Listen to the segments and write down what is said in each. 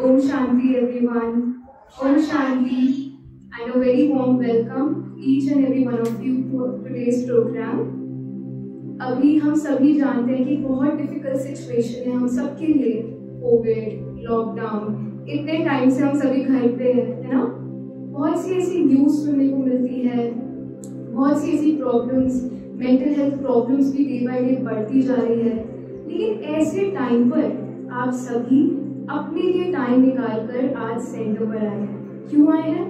Om Shanti everyone. Om Shanti and a very warm welcome to each and every one of you for today's program. अभी हम सभी जानते हैं कि बहुत डिफिकल्ट सिचुएशन है हम सबके लिए. कोविड, लॉकडाउन, इतने टाइम से हम सभी घर पे हैं, है ना. बहुत सी ऐसी न्यूज़ सुनने को मिलती है, बहुत सी ऐसी प्रॉब्लम्स, मेंटल हेल्थ प्रॉब्लम्स भी डे बाय डे बढ़ती जा रही है. लेकिन ऐसे टाइम पर आप सभी अपने लिए टाइम निकाल कर आज सेंटर पर आए हैं. क्यों आए हैं?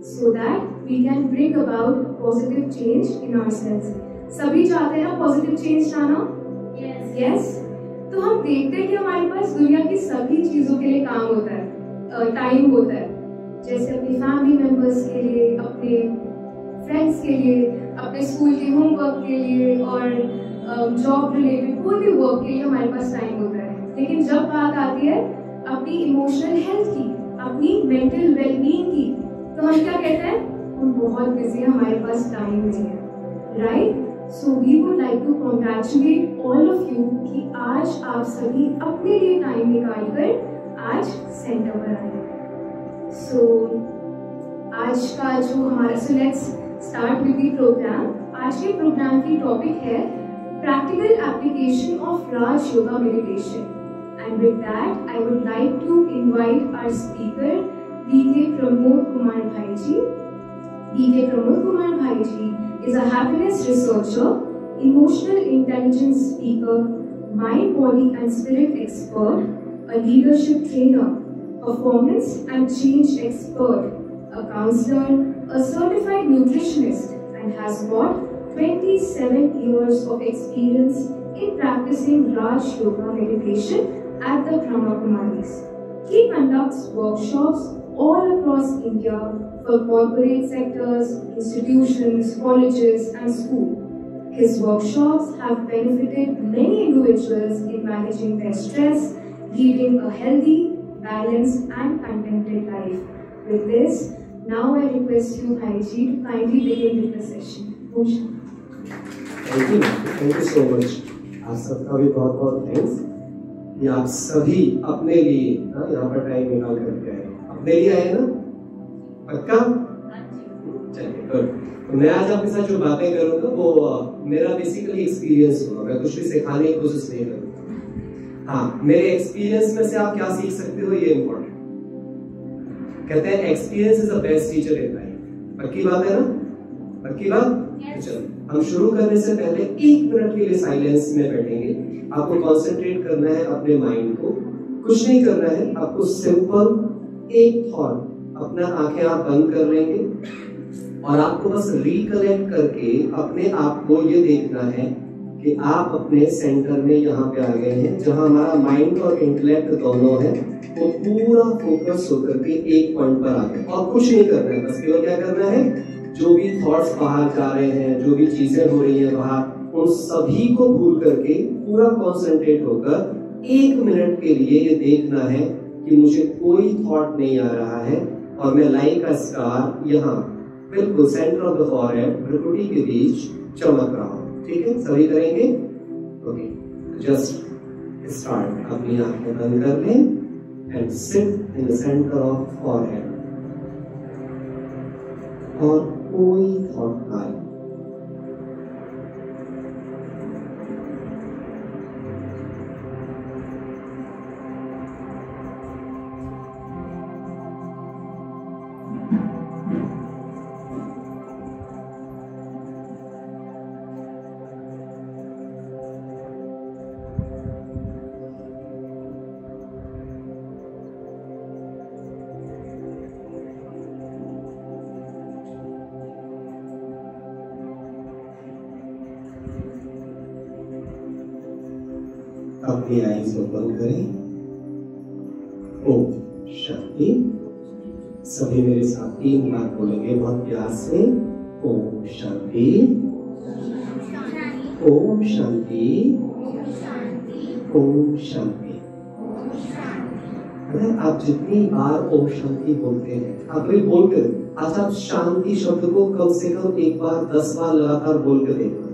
So that we can bring about positive change in ourselves. सभी चाहते हैं ना पॉजिटिव चेंज लाना? यस. तो हम देखते हैं कि हमारे पास दुनिया की सभी चीजों के लिए काम होता है, टाइम होता है. जैसे अपनी फैमिली मेंबर्स के लिए, अपने फ्रेंड्स के लिए, अपने स्कूल के होमवर्क के लिए और जॉब रिलेटेड कोई भी वर्क के लिए हमारे पास टाइम होता है. लेकिन जब बात आती है अपनी इमोशनल हेल्थ की, अपनी मेंटल वेलबींग की, तो हम क्या कहते हैं? हम बहुत बिजी हैं, हमारे पास टाइम नहीं है. Right? So we would like to congratulate all of you कि आज आप सभी अपने लिए टाइम निकाल कर आज सेंटर पर आए हैं. सो आज का जो हमारा, so let's start with the programme. आज के प्रोग्राम की टॉपिक है practical application of Raj Yoga meditation. And with that, I would like to invite our speaker, D.K. Pramod Kumar Bhaiji. D.K. Pramod Kumar Bhaiji is a happiness researcher, emotional intelligence speaker, mind, body and spirit expert, a leadership trainer, performance and change expert, a counselor, a certified nutritionist, and has got 27 years of experience in practicing Raj Yoga meditation at the Brahma Kumaris. He conducts workshops all across India for corporate sectors, institutions, colleges and schools. His workshops have benefited many individuals in managing their stress, leading a healthy, balanced and contented life. With this, now I request you, Bhaiji, to kindly begin with the session. Thank you so much. आप सबका भी बहुत बहुत thanks कि आप सभी अपने लिए यहाँ पर टाइम निकाल करके आए. अपने लिए आए ना? पक्का? चलिए गुड. तो मैं आज आपके साथ जो बातें करूँगा वो मेरा बेसिकली एक्सपीरियंस होगा. मैं कुछ भी सिखाने की कोशिश नहीं करूँगा. हाँ, मेरे एक्सपीरियंस में से आप क्या सीख सकते हो ये इम्पोर्टेंट. कहते हैं experience is the best teacher in life. पक्की बात है ना? पक्की बात? चलो हम शुरू करने से पहले 1 मिनट के लिए साइलेंस में बैठेंगे. आपको कंसंट्रेट करना है अपने माइंड को. कुछ नहीं करना है, आपको सिंपल एक थॉट, अपना आंखें आप बंद कर लेंगे और आपको बस रिकलेक्ट करके अपने आप को ये देखना है कि आप अपने सेंटर में यहाँ पे आ गए हैं, जहां हमारा माइंड और इंटेलेक्ट दोनों है. वो पूरा फोकस होकर के एक पॉइंट पर आ गए और कुछ नहीं करना है. बस केवल क्या करना है, जो भी थॉट्स बाहर जा रहे हैं, जो भी चीजें हो रही हैं बाहर, उन सभी को भूल करके पूरा कंसंट्रेट होकर 1 मिनट के लिए ये देखना है कि मुझे कोई थॉट नहीं आ रहा है और मैं लाइक अ स्टार यहाँ बिल्कुल सेंटर ऑफ द फॉरहेड, भ्रुकुटी के बीच चमक रहा हूँ. ठीक है, सभी करेंगे. Okay, just start. अपनी आंखें बंद कर लें and sit in the centre of forehead और कोई थॉट ना आए. अपनी आईज ओपन करें. ओम शांति. सभी मेरे साथ 3 बार बोलेंगे बहुत प्यार से. ओम शांति, ओम शांति, ओम शांति. अगर आप जितनी बार ओम शांति बोलते हैं, आप भी बोलकर आज आप शांति शब्द को कम से कम 1 बार 10 बार लगातार बोल कर देखो.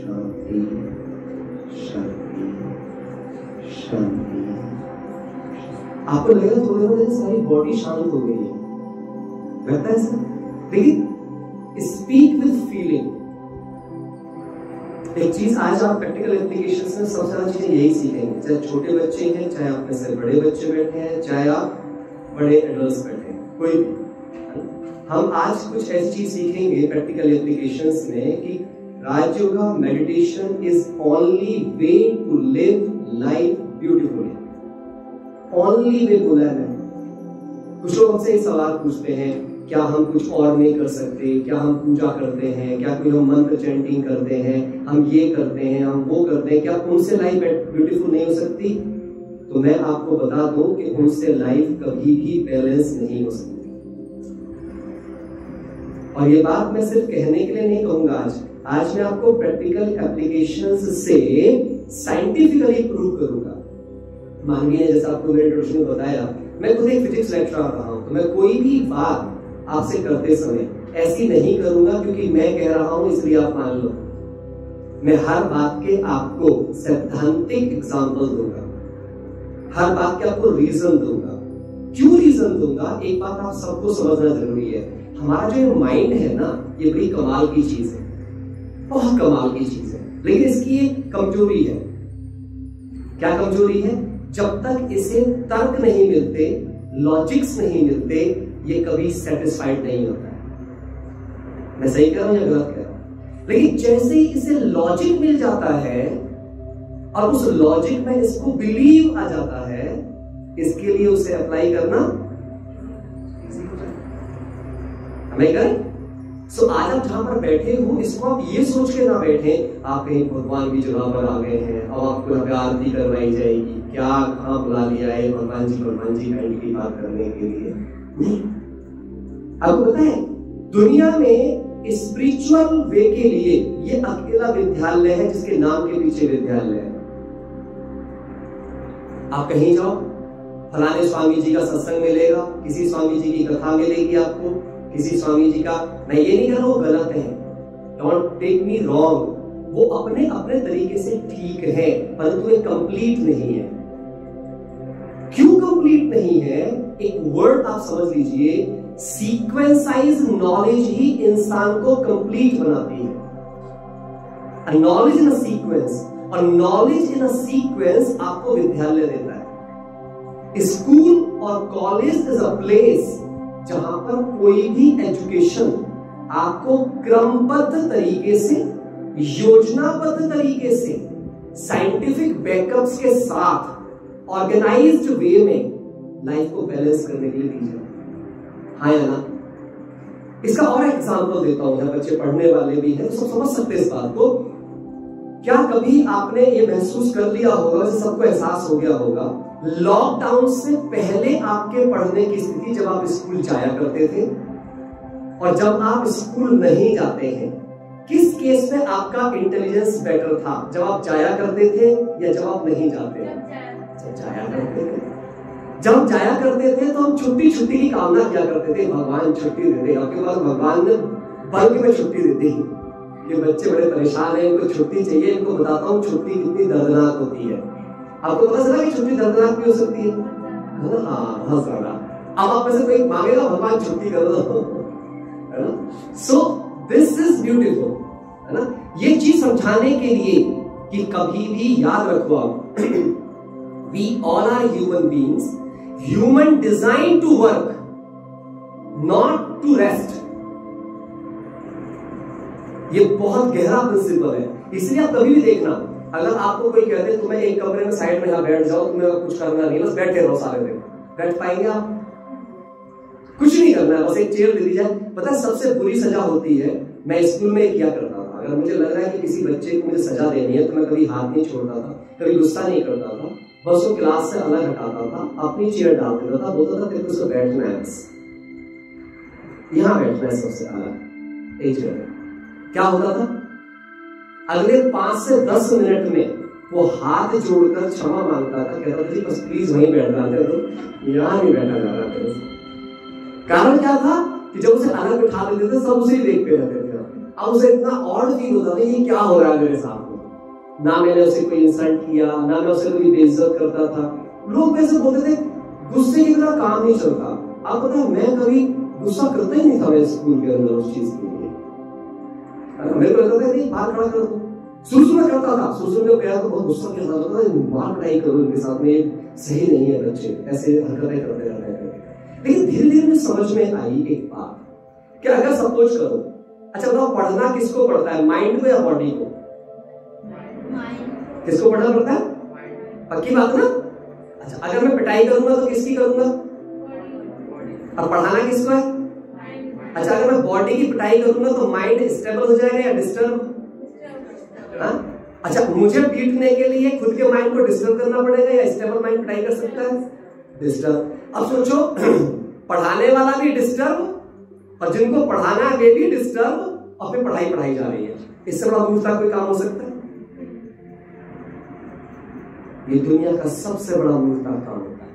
शांति, शांति, शांति. आपको लगेगा थोड़ी देर में सारी बॉडी शांत हो गई है, लगता है सर? देखिए, स्पीक विद फीलिंग। एक चीज आज आप प्रैक्टिकल एप्लीकेशंस में सबसे ज्यादा चीजें यही सीखेंगे, चाहे छोटे बच्चे हैं, चाहे आप में से बड़े बच्चे बैठे हैं, चाहे आप बड़े एडल्ट्स बैठे हैं, कोई भी। हम आज कुछ ऐसी चीज सीखेंगे प्रैक्टिकल एप्लीकेशंस में कि Rajyoga meditation is only way to live life beautifully. Only way बोला है। कुछ लोग हमसे सवाल पूछते हैं, क्या हम कुछ और नहीं कर सकते? क्या हम पूजा करते हैं? क्या कोई हम मंत्र चैंटिंग करते हैं? हम ये करते हैं, हम वो करते हैं, क्या उनसे लाइफ ब्यूटीफुल नहीं हो सकती? तो मैं आपको बता दूं कि उनसे लाइफ कभी भी बैलेंस नहीं हो सकती। और ये बात मैं सिर्फ कहने के लिए नहीं कहूंगा। आज मैं आपको प्रैक्टिकल एप्लीकेशंस से साइंटिफिकली प्रूव करूंगा। मानिए जैसा आपको मेरे इंट्रोडक्शन में बताया, मैं खुद एक फिजिक्स लेक्चरर रहा हूं, तो मैं कोई भी बात आपसे करते समय ऐसी नहीं करूंगा क्योंकि मैं कह रहा हूं इसलिए आप मान लो। मैं हर बात के आपको सैद्धांतिक एग्जाम्पल दूंगा, हर बात के आपको रीजन दूंगा। क्यों रीजन दूंगा? एक बात आप सबको समझना जरूरी है। हमारा जो माइंड है ना, ये बड़ी कमाल की चीज है, बहुत कमाल की चीज है, लेकिन इसकी एक कमजोरी है। क्या कमजोरी है? जब तक इसे तर्क नहीं मिलते, लॉजिक्स नहीं मिलते, ये कभी सेटिस्फाइड नहीं होता है। मैं सही कह रहा हूं या गलत कह रहा हूं? लेकिन जैसे ही इसे लॉजिक मिल जाता है और उस लॉजिक में इसको बिलीव आ जाता है, इसके लिए उसे अप्लाई करना इजी हो जाता है। हमें करें? सो आज आप जहां पर बैठे हो, इसको आप ये सोच के ना बैठे आप कहीं भगवान की जगह पर आ गए हैं और आपको यहाँ पे आरती करवाई जाएगी, क्या कहां बुला लिया है भगवान जी काइंड की बात करने के लिए। नहीं, आपको पता है दुनिया में स्पिरिचुअल वे के लिए ये अकेला विद्यालय है जिसके नाम के पीछे विद्यालय है। आप कहीं जाओ, फलाने स्वामी जी का सत्संग मिलेगा, किसी स्वामी जी की कथा मिलेगी आपको, किसी स्वामी जी का। मैं ये नहीं कह रहा वो गलत है, डोंट टेक मी रॉन्ग, वो अपने अपने तरीके से ठीक है, परंतु ये कंप्लीट नहीं है। क्यों कंप्लीट नहीं है? एक वर्ड आप समझ लीजिए, सीक्वेंसाइज नॉलेज ही इंसान को कंप्लीट बनाती है। नॉलेज इन अ सीक्वेंस, और नॉलेज इन अ सीक्वेंस आपको विद्यालय देता है। स्कूल और कॉलेज इज अ प्लेस जहां पर कोई भी एजुकेशन आपको क्रमबद्ध तरीके से, योजनाबद्ध तरीके से, साइंटिफिक बैकअप्स के साथ ऑर्गेनाइज्ड वे में लाइफ को बैलेंस करने के लिए दी जाए। हाँ या ना? इसका और एग्जांपल देता हूं, जहां बच्चे पढ़ने वाले भी हैं तो सब समझ सकते हैं इस बात को। क्या कभी आपने ये महसूस कर लिया होगा, जैसे सबको एहसास हो गया होगा, लॉकडाउन से पहले आपके पढ़ने की स्थिति जब आप स्कूल जाया करते थे और जब आप स्कूल नहीं जाते हैं, किस केस में आपका इंटेलिजेंस बेटर था? जब आप जाया करते थे या जब आप नहीं जाते थे? जब जाया करते थे। जब जाया करते थे तो हम छुट्टी की कामना किया करते थे, भगवान छुट्टी दे दे। आपके पास भगवान ने बल्क में छुट्टी देती है कि बच्चे बड़े परेशान हैं, इनको छुट्टी चाहिए। इनको बताता हूँ छुट्टी कितनी दर्दनाक होती है। आपको पता चला कि छुट्टी दर्दनाक भी हो सकती है? हाँ, बहुत ज्यादा। अब आप में से कोई मांगेगा भगवान छुट्टी कर दो, है ना? सो दिस इज ब्यूटीफुल, है ना? ये चीज समझाने के लिए कि कभी भी याद रखो आप, we all are human beings, human design to work, not to rest. ये बहुत गहरा प्रिंसिपल है। इसलिए आप कभी भी देखना, अगर आपको कोई कहते तुम्हें एक कमरे में साइड में यहां बैठ जाओ, तुम्हें कुछ करना नहीं, बस बैठे रहो सारे दिन, बैठ पाएंगे आप? कुछ नहीं करना है, बस एक चेयर दे दी जाए। पता है सबसे बुरी सजा होती है, मैं स्कूल में किया करता था, अगर मुझे लग रहा है कि किसी बच्चे को मुझे सजा देनी है तो मैं कभी हाथ नहीं छोड़ता था, कभी गुस्सा नहीं करता था, बस वो क्लास से अलग हटाता था, अपनी चेयर डाल देता था, बोलता था तेरे को बैठना है, बस यहां बैठना है सबसे अलग एक जगह। क्या होता था? अगले 5 से 10 मिनट में वो हाथ जोड़कर क्षमा मांगता था, कहता था जी बस प्लीज वहीं बैठना है, तो यहां नहीं बैठा जा रहा था। कारण क्या था कि जब उसे अलग बिठा देते थे सब उसे ही देखते रहते थे। अब उसे इतना ऑड फील होता था ये क्या हो रहा है मेरे साथ में। ना मैंने उसे कोई इंसल्ट किया, ना मैं उसे कोई बेइज्जत करता था। लोग वैसे बोलते थे गुस्से के बिना काम नहीं चलता। आप पता है मैं कभी गुस्सा करता ही नहीं था मैं स्कूल के अंदर उस चीज के लिए। मेरे को लगता था नहीं बाहर खड़ा कर दो, शुरू में करता था, शुरू में गया तो बहुत गुस्सा के साथ होता था, बाहर खड़ा ही करो इनके साथ में, सही नहीं है बच्चे ऐसे हरकतें करते रहते हैं। लेकिन धीरे धीरे मुझे समझ में आई एक बात कि अगर सपोज करो, अच्छा बताओ पढ़ना किसको पड़ता है, माइंड को या बॉडी को? किसको पढ़ना पड़ता है? पक्की बात ना? अच्छा अगर मैं पिटाई करूंगा तो किसकी करूंगा? और पढ़ाना किसको है? अच्छा अगर मैं बॉडी की पिटाई करूंगा तो माइंड स्टेबल हो जाएगा या डिस्टर्ब? अच्छा मुझे पीटने के लिए खुद के माइंड को डिस्टर्ब करना पड़ेगा या स्टेबल माइंड पिटाई कर सकता है? डिस्टर्ब। अब सोचो पढ़ाने वाला भी डिस्टर्ब और जिनको पढ़ाना है वे भी डिस्टर्ब और फिर पढ़ाई पढ़ाई जा रही है। इससे बड़ा मूर्खता कोई काम हो सकता है? ये दुनिया का सबसे बड़ा मूर्खता काम होता है।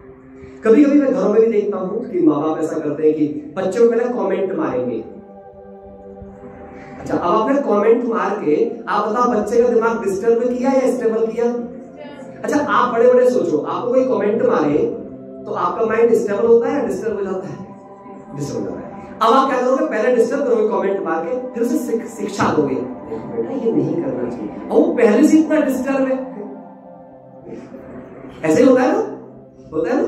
कभी कभी मैं घरों में भी देखता हूं कि माँ बाप ऐसा करते हैं कि बच्चों को पहले कमेंट मारेंगे। अच्छा अब आपने कमेंट मार के आप बताओ बच्चे का दिमाग डिस्टर्ब किया या स्टेबल किया? अच्छा आप बड़े बड़े सोचो, आपको कोई कमेंट मारे तो आपका माइंड स्टेबल होता है या डिस्टर्ब हो जाता है? डिस्टर्ब हो जाता है। अब आप क्या करोगे, पहले डिस्टर्ब करोगे कमेंट मार के, फिर उसे शिक्षा दोगे बेटा ये नहीं करना चाहिए, और वो पहले से इतना डिस्टर्ब है। ऐसे ही होता है ना, होता है ना?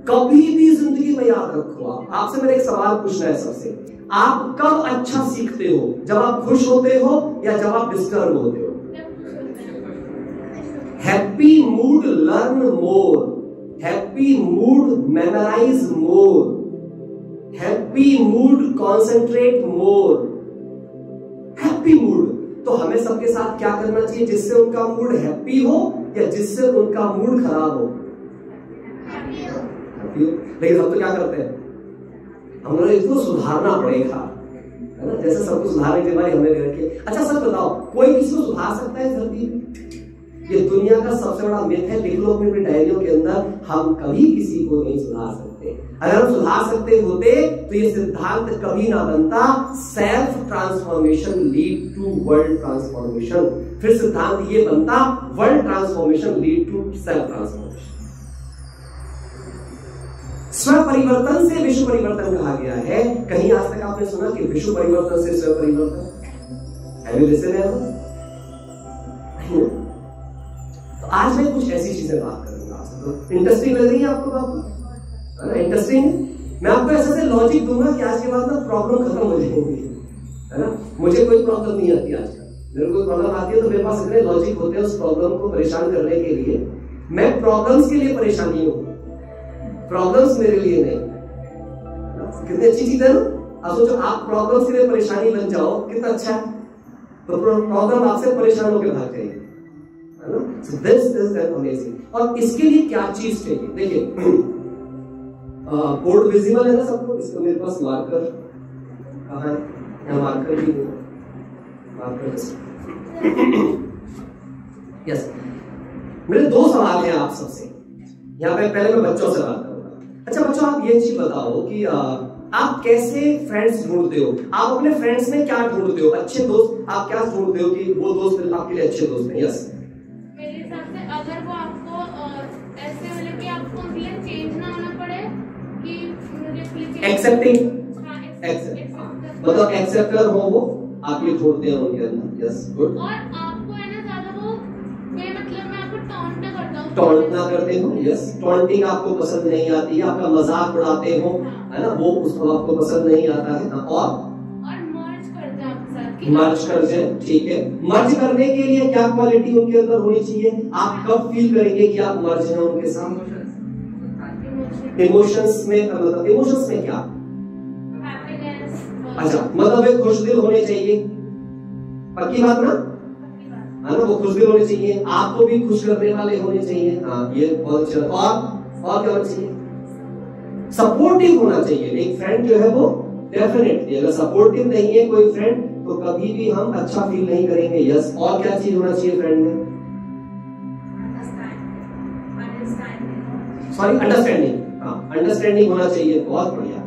कभी भी जिंदगी में याद रखो, आपसे मेरा एक सवाल पूछना है सबसे, आप कब अच्छा सीखते हो? जब आप खुश होते हो या जब आप डिस्टर्ब होते हो? Happy mood learn more, happy mood memorise more, happy mood concentrate more. Happy mood तो हमें सबके साथ क्या करना चाहिए जिससे उनका मूड हैप्पी हो या जिससे उनका मूड खराब हो? लेकिन हम तो क्या करते हैं, हम लोग इसको सुधारना पड़ेगा, है ना? जैसे सबको सुधारने के बाद हमने ले रखी। अच्छा सच बताओ, कोई किसी को सुधार सकता है धरती में? ये दुनिया का सबसे बड़ा मिथ है, लिख लो अपनी डायरियों के अंदर, हम कभी किसी को नहीं सुधार सकते। अगर हम सुधार सकते होते तो ये सिद्धांत कभी ना बनता, self transformation lead to world transformation. फिर सिद्धांत ये बनता, world transformation lead to self transformation. स्व परिवर्तन से विश्व परिवर्तन कहा गया है। कहीं आज तक आपने सुना कि विश्व परिवर्तन से स्व परिवर्तन? तो आज मैं कुछ ऐसी चीजें बात करूंगा आपसे। इंटरेस्टिंग लग रही है आपको बात? इंटरेस्टिंग है। मैं आपको ऐसे लॉजिक दूंगा कि आज के बाद ना प्रॉब्लम खत्म हो जाएगी, है ना? मुझे कोई प्रॉब्लम नहीं आती आजकल, मेरे को प्रॉब्लम आती है तो मेरे पास इतने लॉजिक होते हैं उस प्रॉब्लम को परेशान करने के लिए। मैं प्रॉब्लम्स के लिए परेशान नहीं हूं, प्रॉब्लम्स मेरे लिए नहीं। कितनी अच्छी चीज है ना? अब सोचो आप प्रॉब्लम्स के लिए परेशानी बन जाओ, कितना अच्छा है। तो प्रॉब्लम आपसे परेशान होकर भाग जाएगी, है ना? So this is amazing। और इसके लिए क्या चीज चाहिए? देखिए बोर्ड विजिबल है ना सबको? इसको मेरे पास मार्कर कहाँ है? यहाँ मार्कर भी है, मार्कर यस। मेरे दो सवाल हैं आप सबसे। यहाँ पे पहले मैं बच्चों से बात करूंगा। अच्छा बच्चों आप ये चीज बताओ कि आप कैसे फ्रेंड्स ढूंढते हो? आप अपने फ्रेंड्स में क्या ढूंढते हो? अच्छे दोस्त आप क्या ढूंढते हो कि वो दोस्त आपके लिए अच्छे दोस्त हैं? यस मेरे हिसाब से अगर वो आपको ऐसे मतलब कि आपको उनके लिए चेंज ना होना पड़े कि एक्सेप्टिंग, मतलब एक्सेप्टर हो वो, आप ये ढूंढते हैं उनके अंदर। Yes good. और आपको है ना ज्यादा वो मतलब मैं आपको टॉन्ट ना करता हूँ, टॉन्ट ना करते हो। यस टॉन्टिंग आपको पसंद नहीं आती है, आपका मजाक उड़ाते हो, है ना? वो उसको आपको पसंद नहीं आता है। और मर्ज करते हैं आपके साथ, मर्ज कर जाए, ठीक है। मर्ज करने के लिए क्या क्वालिटी उनके अंदर होनी चाहिए? आप कब फील करेंगे कि आप मर्ज हैं उनके साथ? इमोशंस में, मतलब इमोशंस में क्या? अच्छा मतलब वे खुश दिल होने चाहिए, पक्की बात ना, है ना? वो खुश दिल होने चाहिए, आपको भी खुश करने वाले होने चाहिए। हाँ ये बहुत अच्छा। और क्या होना चाहिए? सपोर्टिव होना चाहिए। एक फ्रेंड जो है वो डेफिनेटली, अगर सपोर्टिव नहीं है कोई फ्रेंड तो कभी भी हम अच्छा फील नहीं करेंगे। यस और क्या चीज होना चाहिए फ्रेंड में? Sorry understanding. हाँ अंडरस्टैंडिंग होना चाहिए। बहुत बढ़िया,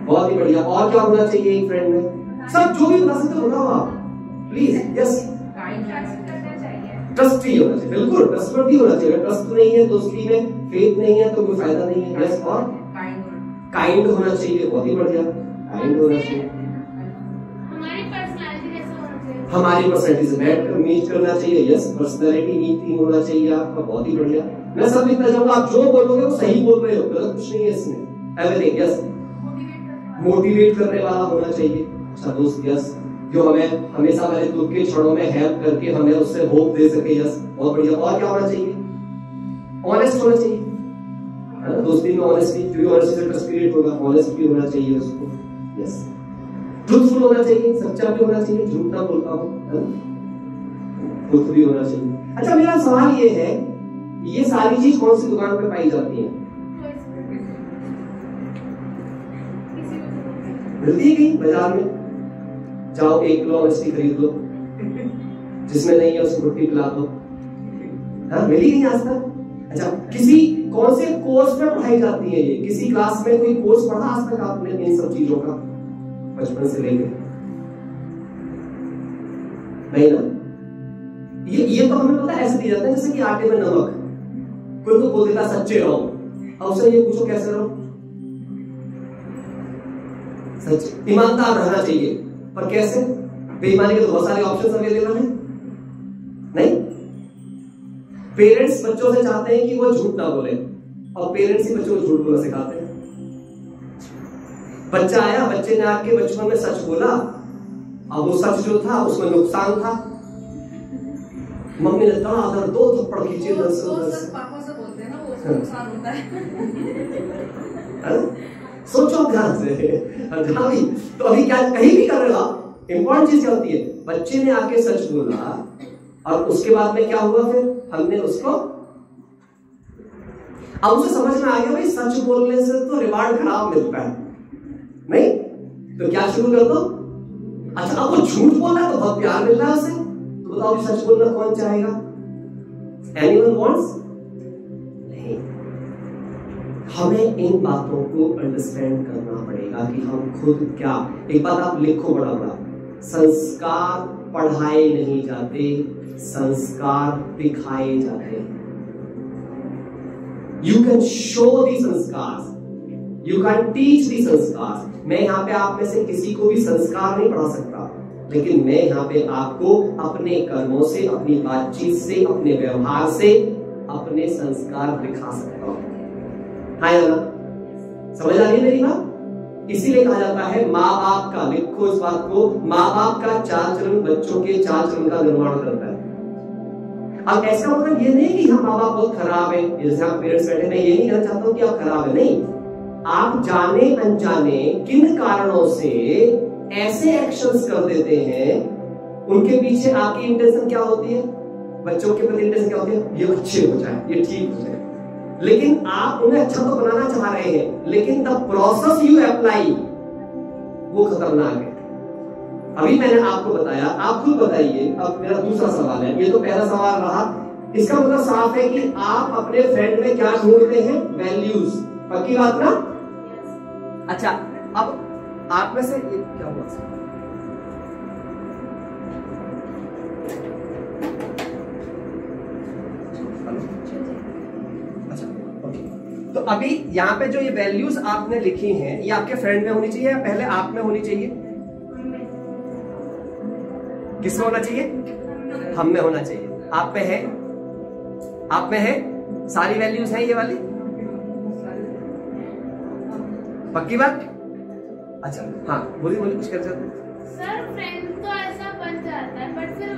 बहुत ही बढ़िया। और क्या होना चाहिए एक फ्रेंड में? सब जो भी बता सकते हो बताओ आप प्लीज। यस ट्रस्टी होना चाहिए, बिल्कुल ट्रस्टवर्दी होना चाहिए। ट्रस्ट नहीं है, दोस्ती में फेथ नहीं है तो कोई फायदा नहीं है। यस, और काइंड होना चाहिए, बहुत ही बढ़िया, काइंड होना चाहिए। हमारी पर्सनालिटी कैसा होना चाहिए? हमारी पर्सनालिटी से मीट करना चाहिए। यस, पर्सनालिटी मीटिंग होना चाहिए आपका, बहुत ही बढ़िया। मैं सब लिखना चाहूंगा, आप जो बोलोगे वो सही बोल रहे हो, गलत कुछ नहीं है इसमें। एवरीथिंग यस, मोटिवेट करने वाला होना चाहिए। अच्छा दोस्त, यस, जो हमें हमेशा हमारे दुख के क्षणों में हेल्प करके हमें उससे होप दे सके। यस, बहुत बढ़िया। और क्या होना चाहिए? ऑनेस्ट होना चाहिए, है ना? दोस्ती में ऑनेस्टी, क्योंकि ऑनेस्टी से ट्रस्ट क्रिएट होगा। ऑनेस्ट भी होना चाहिए उसको। यस, ट्रूथफुल होना चाहिए, सच्चा भी होना चाहिए, झूठ ना बोलता हो, है ना? ट्रूथ भी होना चाहिए। अच्छा, मेरा सवाल ये है, ये सारी चीज कौन सी दुकान पे पाई जाती है? मिलती है कहीं बाजार में? जाओ 1 किलो मछली खरीद लो, जिसमें नहीं है उसको रोटी खिला दो। हाँ, मिली नहीं आज तक? अच्छा, किसी कौन से कोर्स में पढ़ाई जाती है ये? किसी क्लास में कोई कोर्स पढ़ा आज तक आपने इन सब चीजों का, बचपन से लेकर? नहीं ना? ये तो हमें पता है, ऐसे दिया जाता है जैसे कि आटे में नमक। कोई तो बोल देता सच्चे रहो, अब उससे ये पूछो कैसे रहो? सच, ईमानदार रहना चाहिए, पर कैसे? बेईमानी के तो बहुत सारे ऑप्शंस अवेलेबल हैं। नहीं, पेरेंट्स बच्चों से चाहते हैं कि वो झूठ ना बोले, और पेरेंट्स ही बच्चों को झूठ बोलना सिखाते हैं। बच्चा आया, बच्चे ने आके बचपन में सच बोला, अब वो सच जो था उसमें नुकसान था। मम्मी ने धड़ाधड़ 2 थप्पड़ खींचे। पापा से बोलते हैं ना, वो उसको नुकसान होता है। सोचो ध्यान से। तो अभी क्या कहीं भी कर रहा, इंपॉर्टेंट चीज क्या होती है? बच्चे ने आके सच बोला और उसके बाद में क्या हुआ? फिर हमने उसको, अब उसे समझ में आ गया भाई सच बोलने से तो रिवार्ड खराब मिलता है, नहीं तो क्या शुरू कर दो? अच्छा, अब वो झूठ बोल रहा है तो बहुत प्यार मिल रहा है उसे, तो बताओ सच बोलना कौन चाहेगा? Anyone wants? नहीं। हमें इन बातों को अंडरस्टैंड करना पड़ेगा कि हम खुद क्या। एक बात आप लिखो बड़ा बड़ा, संस्कार पढ़ाए नहीं जाते, संस्कार दिखाए जाते हैं। यू कैन शो दी संस्कार, यू कैन टीच दी संस्कार। मैं यहाँ पे आप में से किसी को भी संस्कार नहीं पढ़ा सकता, लेकिन मैं यहाँ पे आपको अपने कर्मों से, अपनी बातचीत से, अपने व्यवहार से अपने संस्कार दिखा सकता हूं। हाँ या ना? समझ आ रही है मेरी बात? इसीलिए कहा जाता है माँ बाप का, लिखो इस बात को, माँ बाप का 4 चरण बच्चों के 4 चरण का निर्माण करता है। अब ऐसा मतलब ये नहीं कि हम माँ बाप बहुत खराब है, जैसे आप पेरेंट्स बैठे, मैं ये नहीं कहना चाहता हूं कि आप खराब है, नहीं। आप जाने अनजाने किन कारणों से ऐसे एक्शंस कर देते हैं, उनके पीछे आपकी इंटेंशन क्या होती है? बच्चों के प्रति इंटेंशन क्या होती है? ये अच्छे हो जाए, ये ठीक हो जाए। लेकिन आप उन्हें अच्छा तो बनाना चाह रहे हैं, लेकिन द प्रोसेस यू अप्लाई वो खतरनाक है। अभी मैंने आपको बताया, आप खुद बताइए। अब मेरा दूसरा सवाल है, ये तो पहला सवाल रहा, इसका मतलब साफ है कि आप अपने फ्रेंड में क्या ढूंढते हैं? वैल्यूज। पक्की बात ना? अच्छा, अब आप में से ये क्या हुआ? अच्छा, ओके। तो अभी यहाँ पे जो ये वैल्यूज आपने लिखी हैं, ये आपके फ्रेंड में होनी चाहिए या पहले आप में होनी चाहिए? किसमें होना चाहिए? हम में होना चाहिए। आप में है? आप में है? सारी वैल्यूज हैं ये वाली? पक्की बात? अच्छा, हाँ बोलिए बोलिए, कुछ कर सकते हैं? सर फ्रेंड तो ऐसा बन जाता है, बट फिर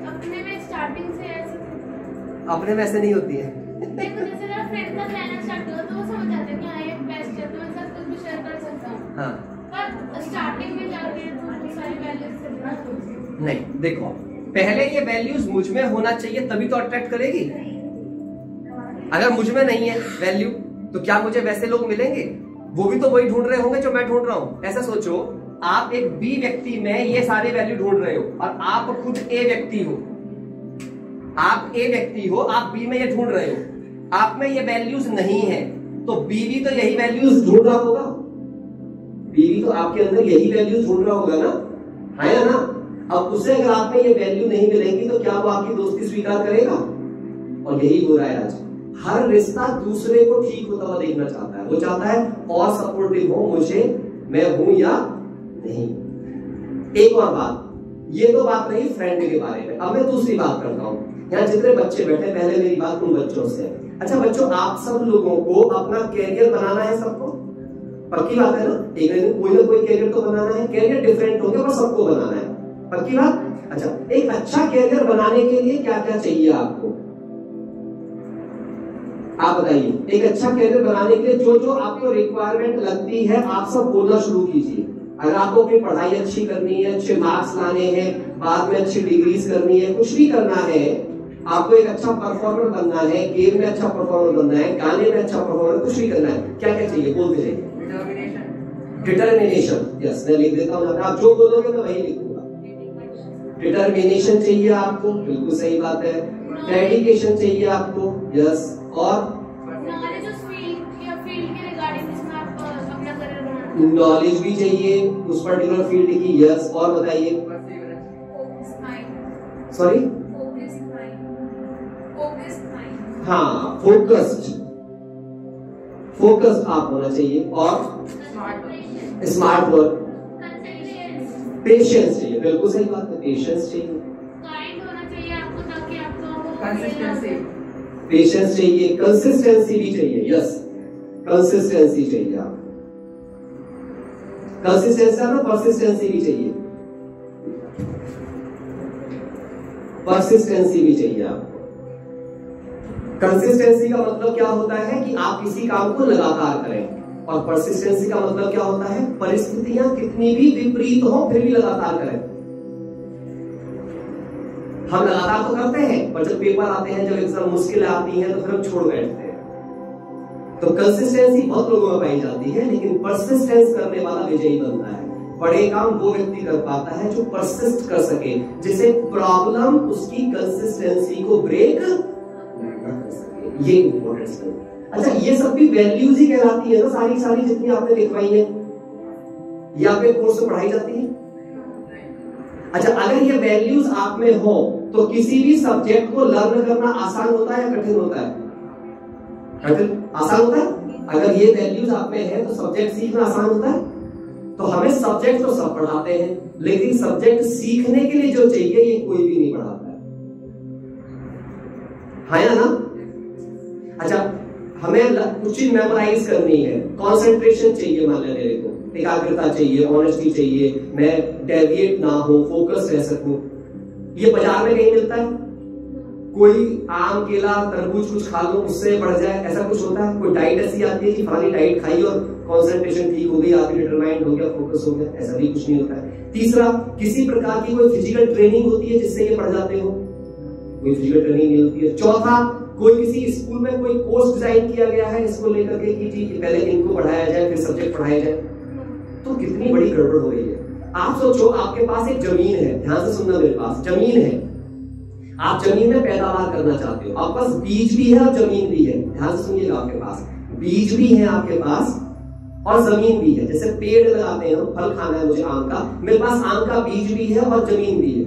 अपने में स्टार्टिंग से ऐसे, अपने में ऐसे नहीं होती है। देखो जैसे मेरा फ्रेंड का कहना स्टार्ट हुआ तो वो समझ जाते हैं कि हाँ ये बेस्ट है, तो मैं साथ कुछ भी शेयर कर सकता हूँ। हाँ, पर स्टार्टिंग में जाके तो सारी वैल्यूज नहीं, देखो पहले ये वैल्यूज मुझ में होना चाहिए, तभी तो अट्रैक्ट करेगी। अगर मुझ में नहीं है वैल्यू, तो क्या मुझे वैसे लोग मिलेंगे? वो भी तो वही ढूंढ रहे होंगे जो मैं ढूंढ रहा हूं। ऐसा सोचो, आप एक बी व्यक्ति में ये सारे वैल्यू ढूंढ रहे हो और आप खुद ए व्यक्ति हो। आप ए व्यक्ति हो, आप बी में ये ढूंढ रहे हो, आप में ये वैल्यूज नहीं है, तो बी भी तो यही वैल्यूज ढूंढ रहा होगा। बी भी तो आपके अंदर यही वैल्यूज ढूंढ रहा होगा ना, है ना? अब उसे अगर आप में ये वैल्यू नहीं मिलेगी तो क्या वो आपकी दोस्ती स्वीकार करेगा? और यही हो रहा है आज। हर रिश्ता दूसरे को ठीक होता हुआ देखना चाहता है, वो चाहता है और सपोर्टिव हो मुझे, मैं हूं या नहीं। एक और बात, ये तो बात रही फ्रेंड के बारे में, अब मैं दूसरी बात करता हूं। यहाँ जितने बच्चे बैठे, पहले मेरी बात उन बच्चों से। अच्छा बच्चों, आप सब लोगों को अपना कैरियर बनाना है, सबको पक्की बात है ना? एक दिन कोई ना कोई कैरियर तो बनाना है, कैरियर डिफरेंट होगा पर सबको बनाना है, पक्की बात? अच्छा, एक अच्छा कैरियर बनाने के लिए क्या क्या चाहिए आपको, आप बताइए। एक अच्छा कैरियर बनाने के लिए जो जो आपको रिक्वायरमेंट लगती है आप सब बोलना शुरू कीजिए। अगर आपको अपनी पढ़ाई अच्छी करनी है, अच्छे मार्क्स लाने हैं, बाद में अच्छी डिग्रीज करनी है, कुछ भी करना है, आपको एक अच्छा परफॉर्मर बनना है, गेम में अच्छा परफॉर्मर बनना है, गाने में अच्छा परफॉर्मर, कुछ भी करना है, क्या क्या चाहिए बोलते रहिए। डिटर्मिनेशन, यस, मैं लिख देता हूँ, आप जो बोलोगे मैं वही लिखूंगा। डिटर्मिनेशन चाहिए आपको, बिल्कुल सही बात है। डेडिकेशन चाहिए आपको, यस, और नॉलेज भी चाहिए उस पर्टिकुलर फील्ड की, यस, और बताइए। सॉरी, हाँ, फोकस्ड आप होना चाहिए, और स्मार्ट वर्क, पेशेंस चाहिए, बिल्कुल सही बात है, पेशेंस चाहिए, काइंड होना चाहिए आपको ताकि आपको कंसिस्टेंसी, पेशेंस चाहिए, कंसिस्टेंसी भी चाहिए, यस, कंसिस्टेंसी चाहिए आप, कंसिस्टेंसी ना, परसिस्टेंसी भी चाहिए, परसिस्टेंसी भी चाहिए आपको। कंसिस्टेंसी का मतलब क्या होता है कि आप किसी काम को लगातार करें, और परसिस्टेंसी का मतलब क्या होता है, परिस्थितियां कितनी भी विपरीत हो फिर भी लगातार करें। हम लगातार तो करते हैं, पर जब पेपर आते हैं, जब एग्जाम मुश्किल आती है तो फिर हम छोड़ बैठते हैं। तो कंसिस्टेंसी बहुत लोगों में पाई जाती है, लेकिन परसिस्टेंस करने वाला विजयी बनता है। बड़े काम वो व्यक्ति कर पाता है जो परसिस्ट कर सके, जिसे प्रॉब्लम उसकी कंसिस्टेंसी को ब्रेक कर सके, ये इंपॉर्टेंस है। अच्छा, ये सब भी वैल्यूज ही कहलाती है ना, सारी सारी जितनी आपने लिखवाई है, ये आपके कोर्स में पढ़ाई जाती है। अच्छा, अगर ये वैल्यूज आप में हो तो किसी भी सब्जेक्ट को लर्न करना आसान होता है या कठिन होता है? कठिन, आसान होता है। अगर ये वैल्यूज आप में है तो सब्जेक्ट सीखना आसान होता है। तो हमें सब्जेक्ट तो सब पढ़ाते हैं, लेकिन सब्जेक्ट सीखने के लिए जो चाहिए ये कोई भी नहीं पढ़ाता है या ना? अच्छा, हमें कुछ चीज मेमोराइज करनी है, कंसंट्रेशन चाहिए, मान लें मेरे को एकाग्रता चाहिए, ऑनेस्टी चाहिए, मैं डेविएट ना हो, फोकस रह सकूं। ये बाजार में कहीं मिलता है? कोई आम, केला, तरबूज कुछ खा लो उससे बढ़ जाए, ऐसा कुछ होता है? कोई डाइट ऐसी आती है कि फलानी डाइट खाई और कंसंट्रेशन ठीक हो गई, आदमी डिटरमाइंड हो गया, फोकस हो गया? ऐसा भी कुछ नहीं होता है। तीसरा, किसी प्रकार की कोई फिजिकल ट्रेनिंग होती है जिससे ये पढ़ जाते हो? कोई फिजिकल ट्रेनिंग नहीं होती है। चौथा, कोई किसी स्कूल में कोई कोर्स डिजाइन किया गया है इसको लेकर के कि जी पहले इनको पढ़ाया जाए फिर सब्जेक्ट पढ़ाया जाए, तो कितनी बड़ी गड़बड़ हो रही है। आप सोचो, आपके पास एक जमीन है, ध्यान से सुनना, मेरे पास जमीन है, आप जमीन में पैदावार करना चाहते हो, आपके पास बीज भी है और जमीन भी है, ध्यान से सुनिएगा, आपके पास बीज भी है आपके पास और जमीन भी है। जैसे पेड़ लगाते हैं, फल खाना है मुझे आम का, मेरे पास आम का बीज भी है और जमीन भी है,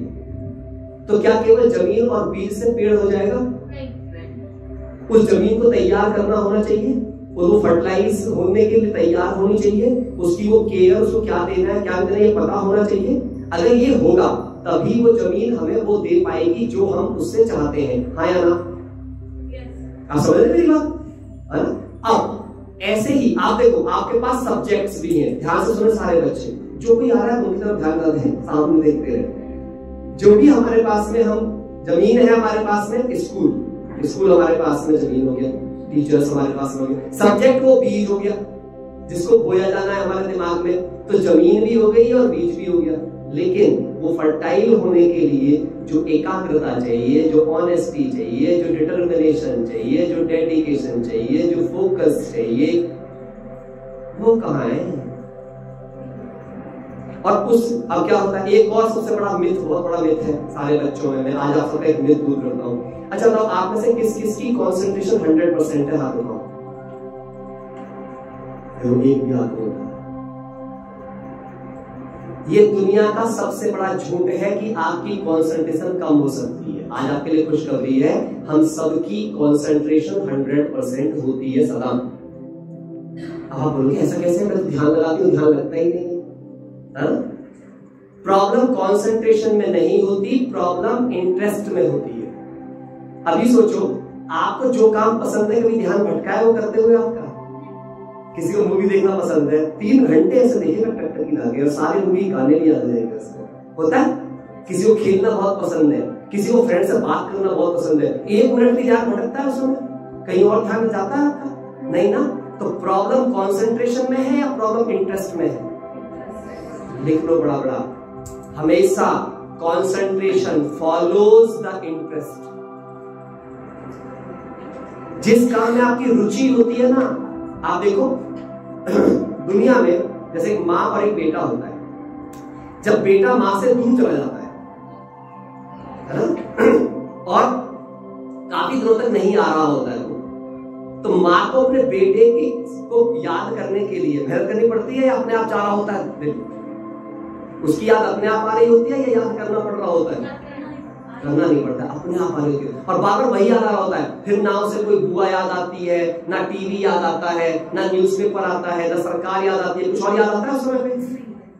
तो क्या केवल जमीन और बीज से पेड़ हो जाएगा? उस जमीन को तैयार करना होना चाहिए, और वो फर्टिलाइज होने के लिए तैयार होनी चाहिए, उसकी वो केयर, उसको क्या देना है क्या देना है ये पता होना चाहिए। अगर ये होगा तभी वो जमीन हमें वो दे पाएगी जो हम उससे चाहते हैं, हाँ या ना? आप समझ रहे मेरी बात है ना? अब ऐसे ही आप देखो, आपके पास सब्जेक्ट्स भी हैं, ध्यान से सुने सारे बच्चे, जो भी आ रहा है उनकी तरफ ध्यान न दें, सामने देखते रहे। जो भी हमारे पास में, हम जमीन है हमारे पास में, स्कूल हमारे पास में जमीन हो गया, टीचर्स हमारे पास में हो गया, सब्जेक्ट वो बीज हो गया जिसको बोया जाना है हमारे दिमाग में, तो जमीन भी हो गई और बीज भी हो गया। लेकिन वो फर्टाइल होने के लिए जो एकाग्रता चाहिए, जो ऑनेस्टी चाहिए, जो डिटर्मिनेशन चाहिए, जो डेडिकेशन चाहिए, जो फोकस चाहिए, वो कहाँ है? और अब क्या होता है, एक और सबसे बड़ा मिथ, बहुत बड़ा मिथ है सारे बच्चों में, मैं आज आप सबका एक मिथ दूर करता हूं। अच्छा बताओ, आप में से किस किस की कंसंट्रेशन 100% है? हाथ उठाओ। एक भी हाथ नहीं उठा। ये दुनिया का सबसे बड़ा झूठ है कि आपकी कंसंट्रेशन कम हो सकती है। आज आपके लिए खुशखबरी है, हम सबकी कंसंट्रेशन 100% होती है सदा। अब आप बोलोगे ऐसा कैसे, मैं तो ध्यान लगाती हूँ, ध्यान लगता ही नहीं। प्रॉब्लम कंसंट्रेशन में नहीं होती, प्रॉब्लम इंटरेस्ट में होती है। अभी सोचो, आपको जो काम पसंद है, कभी ध्यान भटका है वो करते हुए आपका? किसी को मूवी देखना पसंद है, 3 घंटे ऐसे देखिएगा टक की लागे और सारी मूवी गाने भी याद जाएंगे उसको, होता है। किसी को खेलना बहुत पसंद है, किसी को फ्रेंड से बात करना बहुत पसंद है, 1 मिनट भी ध्यान भटकता है उसमें, कहीं और ध्यान जाता है आपका? नहीं ना। तो प्रॉब्लम कंसंट्रेशन में है या प्रॉब्लम इंटरेस्ट में है? लिख लो बड़ा बड़ा, हमेशा कंसंट्रेशन फॉलोज द इंटरेस्ट। जिस काम में आपकी रुचि होती है ना, आप देखो दुनिया में जैसे एक मां और एक बेटा होता है, जब बेटा मां से दूर चला जाता है ना, और काफी दिनों तक नहीं आ रहा होता है वो, तो मां को अपने बेटे को याद करने के लिए मेहनत करनी पड़ती है या अपने आप जा रहा होता है? उसकी याद अपने आप आ रही होती है या याद करना पड़ रहा होता है? करना नहीं पड़ता, अपने आप आ रही होती है, और बार बार वही याद आ रहा होता है। फिर ना उसे कोई बुआ याद आती है, ना टीवी याद आता है, ना न्यूज़पेपर आता है, ना सरकार याद आती है, कुछ और याद आता है उस समय पे।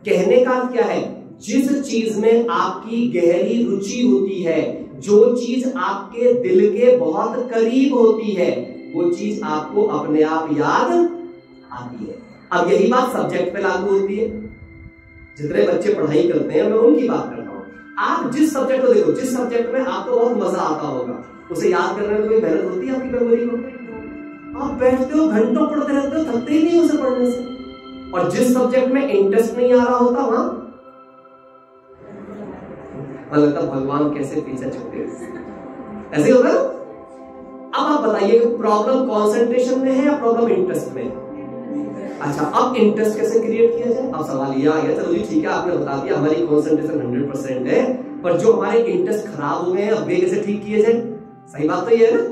कहने का क्या है, जिस चीज में आपकी गहरी रुचि होती है, जो चीज आपके दिल के बहुत करीब होती है, वो चीज आपको अपने आप याद आती है। अब यही बात सब्जेक्ट पे लागू होती है। जितने बच्चे पढ़ाई करते हैं मैं उनकी बात करता हूँ। आप जिस सब्जेक्ट को देखो, जिस सब्जेक्ट में आपको बहुत मजा आता होगा, उसे याद करने में कोई मेहनत होती है आपकी मेमोरी को? आप बैठते हो घंटों पढ़ते रहते हो, थकते ही नहीं उसे पढ़ने से। और जिस सब्जेक्ट में इंटरेस्ट नहीं आ रहा होता वहां लगता भगवान कैसे पीछे छूटे, ऐसे होगा। अब आप बताइए कि प्रॉब्लम कंसंट्रेशन में है या प्रॉब्लम इंटरेस्ट में? अच्छा, अब इंटरेस्ट कैसे क्रिएट किया जाए? अब सवाल ये आ गया, चलो जी ठीक है, आपने बता दिया हमारी कंसंट्रेशन 100% है, पर जो हमारे इंटरेस्ट खराब हो गए हैं, अब वे कैसे ठीक किए जाए? सही बात तो ये है ना।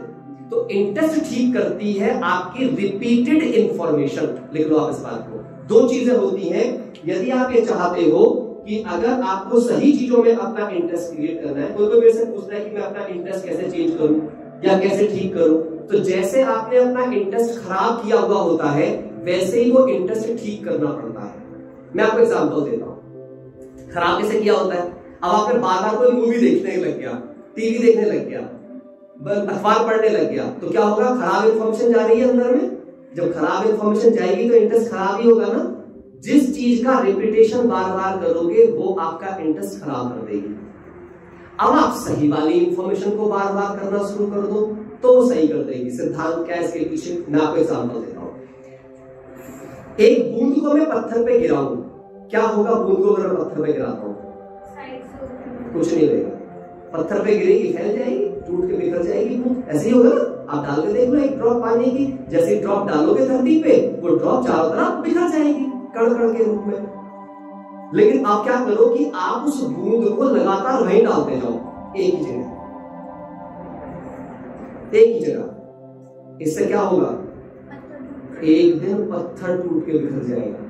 तो इंटरेस्ट ठीक करती है आपकी रिपीटेड इंफॉर्मेशन। लिख लो आप इस बात को। 2 चीजें होती हैं, यदि आप ये चाहते हो कि अगर आपको सही चीजों में अपना इंटरेस्ट क्रिएट करना है, कोई मेरे से पूछता है कि मैं अपना इंटरेस्ट कैसे चेंज करूं या कैसे ठीक करूं, तो जैसे आपने अपना इंटरेस्ट खराब किया हुआ होता है, वैसे ही वो इंटरेस्ट ठीक करना पड़ता है। मैं आपको एग्जांपल देता हूं, खराब कैसे किया होता है। अब आपने बार बार कोई मूवी देखने लग गया, टीवी देखने लग गया, अखबार पढ़ने लग गया, तो क्या होगा? खराब इंफॉर्मेशन जा रही है अंदर में। जब खराब इंफॉर्मेशन जाएगी तो इंटरेस्ट खराब ही होगा ना। जिस चीज का रिपीटेशन बार बार करोगे वो आपका इंटरेस्ट खराब कर देगी। अब आप सही वाली इंफॉर्मेशन को बार बार करना शुरू कर दो तो वो सही कर देगी। सिद्धांत क्या है इसके पीछे? मैं आपको एग्जांपल देता हूं। एक बूंद को मैं पत्थर पे गिराऊं, क्या होगा? बूंद को अगर पत्थर पे गिराता हूं कुछ नहीं होगा, पत्थर पे गिरेगी, फैल जाएगी, टूट के बिखर जाएगी बूंद। ऐसे ही होगा ना। आप डाल के देख लो एक ड्रॉप पानी की, जैसे ड्रॉप डालोगे धरती पे, वो ड्रॉप चारों तरफ बिखर जाएगी कण कण के रूप में। लेकिन आप क्या करो कि आप उस बूंद को लगातार वहीं डालते जाओ, एक ही जगह, एक ही जगह। इससे क्या होगा? एक दिन पत्थर टूट के बिखर जाएगा।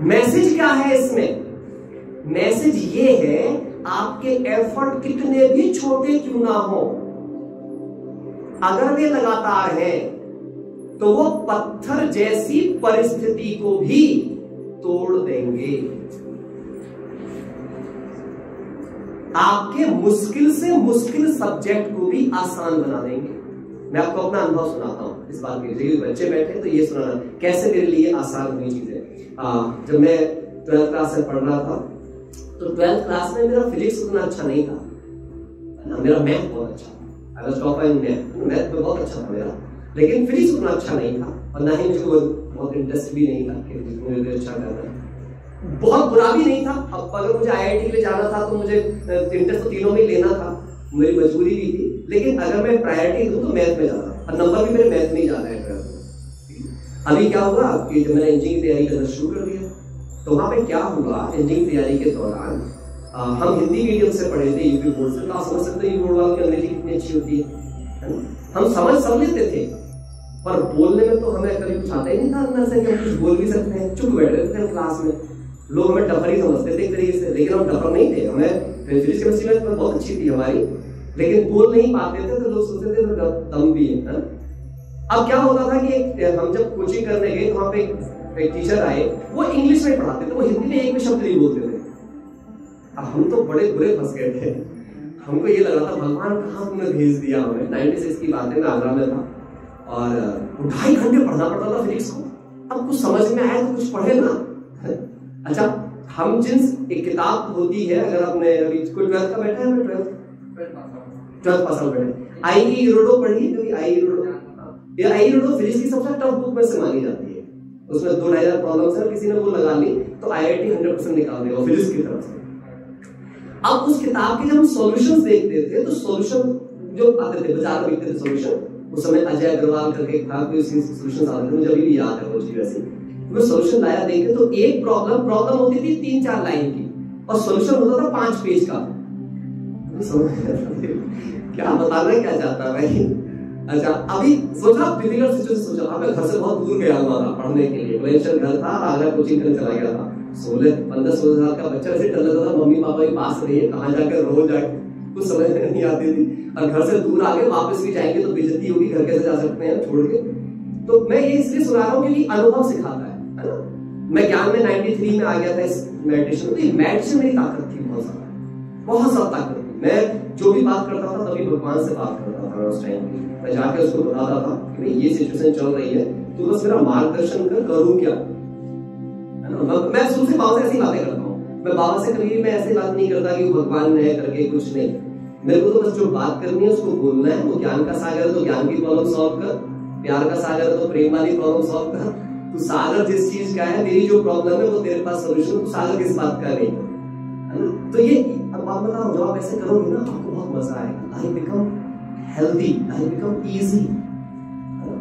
मैसेज क्या है इसमें? मैसेज ये है, आपके एफर्ट कितने भी छोटे क्यों ना हो, अगर वे लगातार हैं तो वो पत्थर जैसी परिस्थिति को भी तोड़ देंगे। आपके मुश्किल से मुश्किल सब्जेक्ट को भी आसान बना देंगे। मैं आपको अपना अनुभव सुनाता हूं इस बात के। बच्चे बैठे तो ये सुनाना कैसे मेरे लिए आसान हुई चीजें। जब मैं 12th क्लास में पढ़ रहा था तो 12th क्लास में मेरा फिजिक्स उतना अच्छा नहीं था, मेरा मैथ बहुत अच्छा था। I was topper in math में बहुत अच्छा था मेरा, लेकिन फिजिक्स उतना अच्छा नहीं था और ना ही मुझे बहुत इंटरेस्ट भी नहीं था कि मुझे अच्छा करना है। बहुत बुरा भी नहीं था। अब अगर मुझे IIT के लिए जाना था तो मुझे इंटरेस्ट तो तीनों में लेना था, मेरी मजबूरी भी थी। लेकिन अगर मैं प्रायोरिटी दूं तो मैथ में जाना, और नंबर भी मेरे मैथ में ही जाना है। अभी क्या हुआ कि जब मैंने इंजीनियरिंग तैयारी करना शुरू कर दिया तो वहां पे क्या हुआ, इंजीनियरिंग तैयारी के दौरान हम हिंदी मीडियम से पढ़े थे, यूपी बोर्ड से। तो आप समझ सकते हैं बोर्ड वालों की अंग्रेजी कितनी अच्छी होती है। हम समझ सब लेते थे, पर बोलने में तो हमें कभी कुछ आता ही नहीं था अंदर से कि हम कुछ बोल भी सकते हैं। चुप बैठ गए थे क्लास में, लोग हमें डफर ही समझते थे एक तरीके से, लेकिन हम डफर नहीं थे। हमें फिजिक्स केमिस्ट्री में बहुत अच्छी थी हमारी, लेकिन बोल नहीं पाते थे तो लोग सोचते थे तो दम भी है। अब क्या होता था कि हम जब कोचिंग करने गए तो वहां पे एक टीचर आए, वो इंग्लिश में पढ़ाते थे, वो हिंदी में एक भी शब्द नहीं बोलते थे। अब हम तो बड़े बुरे फंस गए थे। हमको ये लग रहा था भगवान कहाँ तुमने भेज दिया हमें। 96 की बात है, मैं आगरा में था और 2.5 घंटे पढ़ना पड़ता था फिजिक्स को। अब कुछ समझ में आया तो कुछ पढ़े ना। अच्छा, हम जिस एक किताब होती है, अगर आपने अभी कोई 12th का बैठा है, 12th पास आउट बैठे, आई रोडो पढ़ी कभी? आई रोडो, ये आई रोडो फिजिक्स की सबसे टफ बुक में से मानी जाती है। उसमें 2,500 प्रॉब्लम्स है, किसी ने वो लगा ली तो IIT 100% निकाल देगा फिजिक्स की तरफ से। अब उस किताब के जब हम सॉल्यूशंस देखते थे तो सॉल्यूशन जो आते थे, बाजार में बिकते थे सॉल्यूशन, उस समय अजय अग्रवाल करके था, कोई सॉल्यूशंस आते थे, मुझे अभी भी याद है वो चीज वैसे। मैं सॉल्यूशन लाया देखे तो एक प्रॉब्लम होती थी 3-4 लाइन की और सॉल्यूशन होता था 5 पेज का। क्या बताना क्या चाहता है भाई। अच्छा, अभी सोचा फिजिकल सिचुएशन सोचा, मैं घर से बहुत दूर गया हुआ था पढ़ने के लिए, ग्लेशियर घर था, आगरा कोचिंग करने चला गया था। 15-16 साल का बच्चा ऐसे डर लगता था, मम्मी पापा के पास रही है, कहाँ जाकर रोज जाके कुछ समझ में नहीं आती थी, और घर से दूर आके वापस भी जाएंगे तो बेइज्जती होगी, घर कैसे जा सकते हैं छोड़ के। तो मैं ये इसलिए सुना रहा हूँ क्योंकि अनुभव सिखाता है ना। मैं ज्ञान में 93 में आ गया था इस मेडिटेशन, तो ये मेडिटेशन मेरी ताकत थी, बहुत ज्यादा ताकत थी। मैं जो भी बात करता था तभी भगवान से बात करता था उस टाइम। मैं जाके उसको बताता था कि भाई ये सिचुएशन चल रही है, तो बस मेरा मार्गदर्शन कर, करूं क्या, है ना। मैं शुरू से बाबा से ऐसी बातें करता हूँ। मैं बाबा से कभी मैं ऐसी बात नहीं करता कि भगवान ने करके कुछ नहीं। मेरे को तो बस जो बात करनी है उसको बोलना है। वो ज्ञान का सागर है तो ज्ञान की प्रॉब्लम सॉल्व कर, प्यार का सागर है तो प्रेम वाली प्रॉब्लम सॉल्व कर। तू सागर जिस चीज का है, मेरी जो प्रॉब्लम है वो तेरे पास सोल्यूशन, तू सागर किस बात का नहीं, है ना। तो ये अब बात बताओ, जब आप ऐसे करोगे ना आपको बहुत मजा आएगा। I become healthy, I become easy.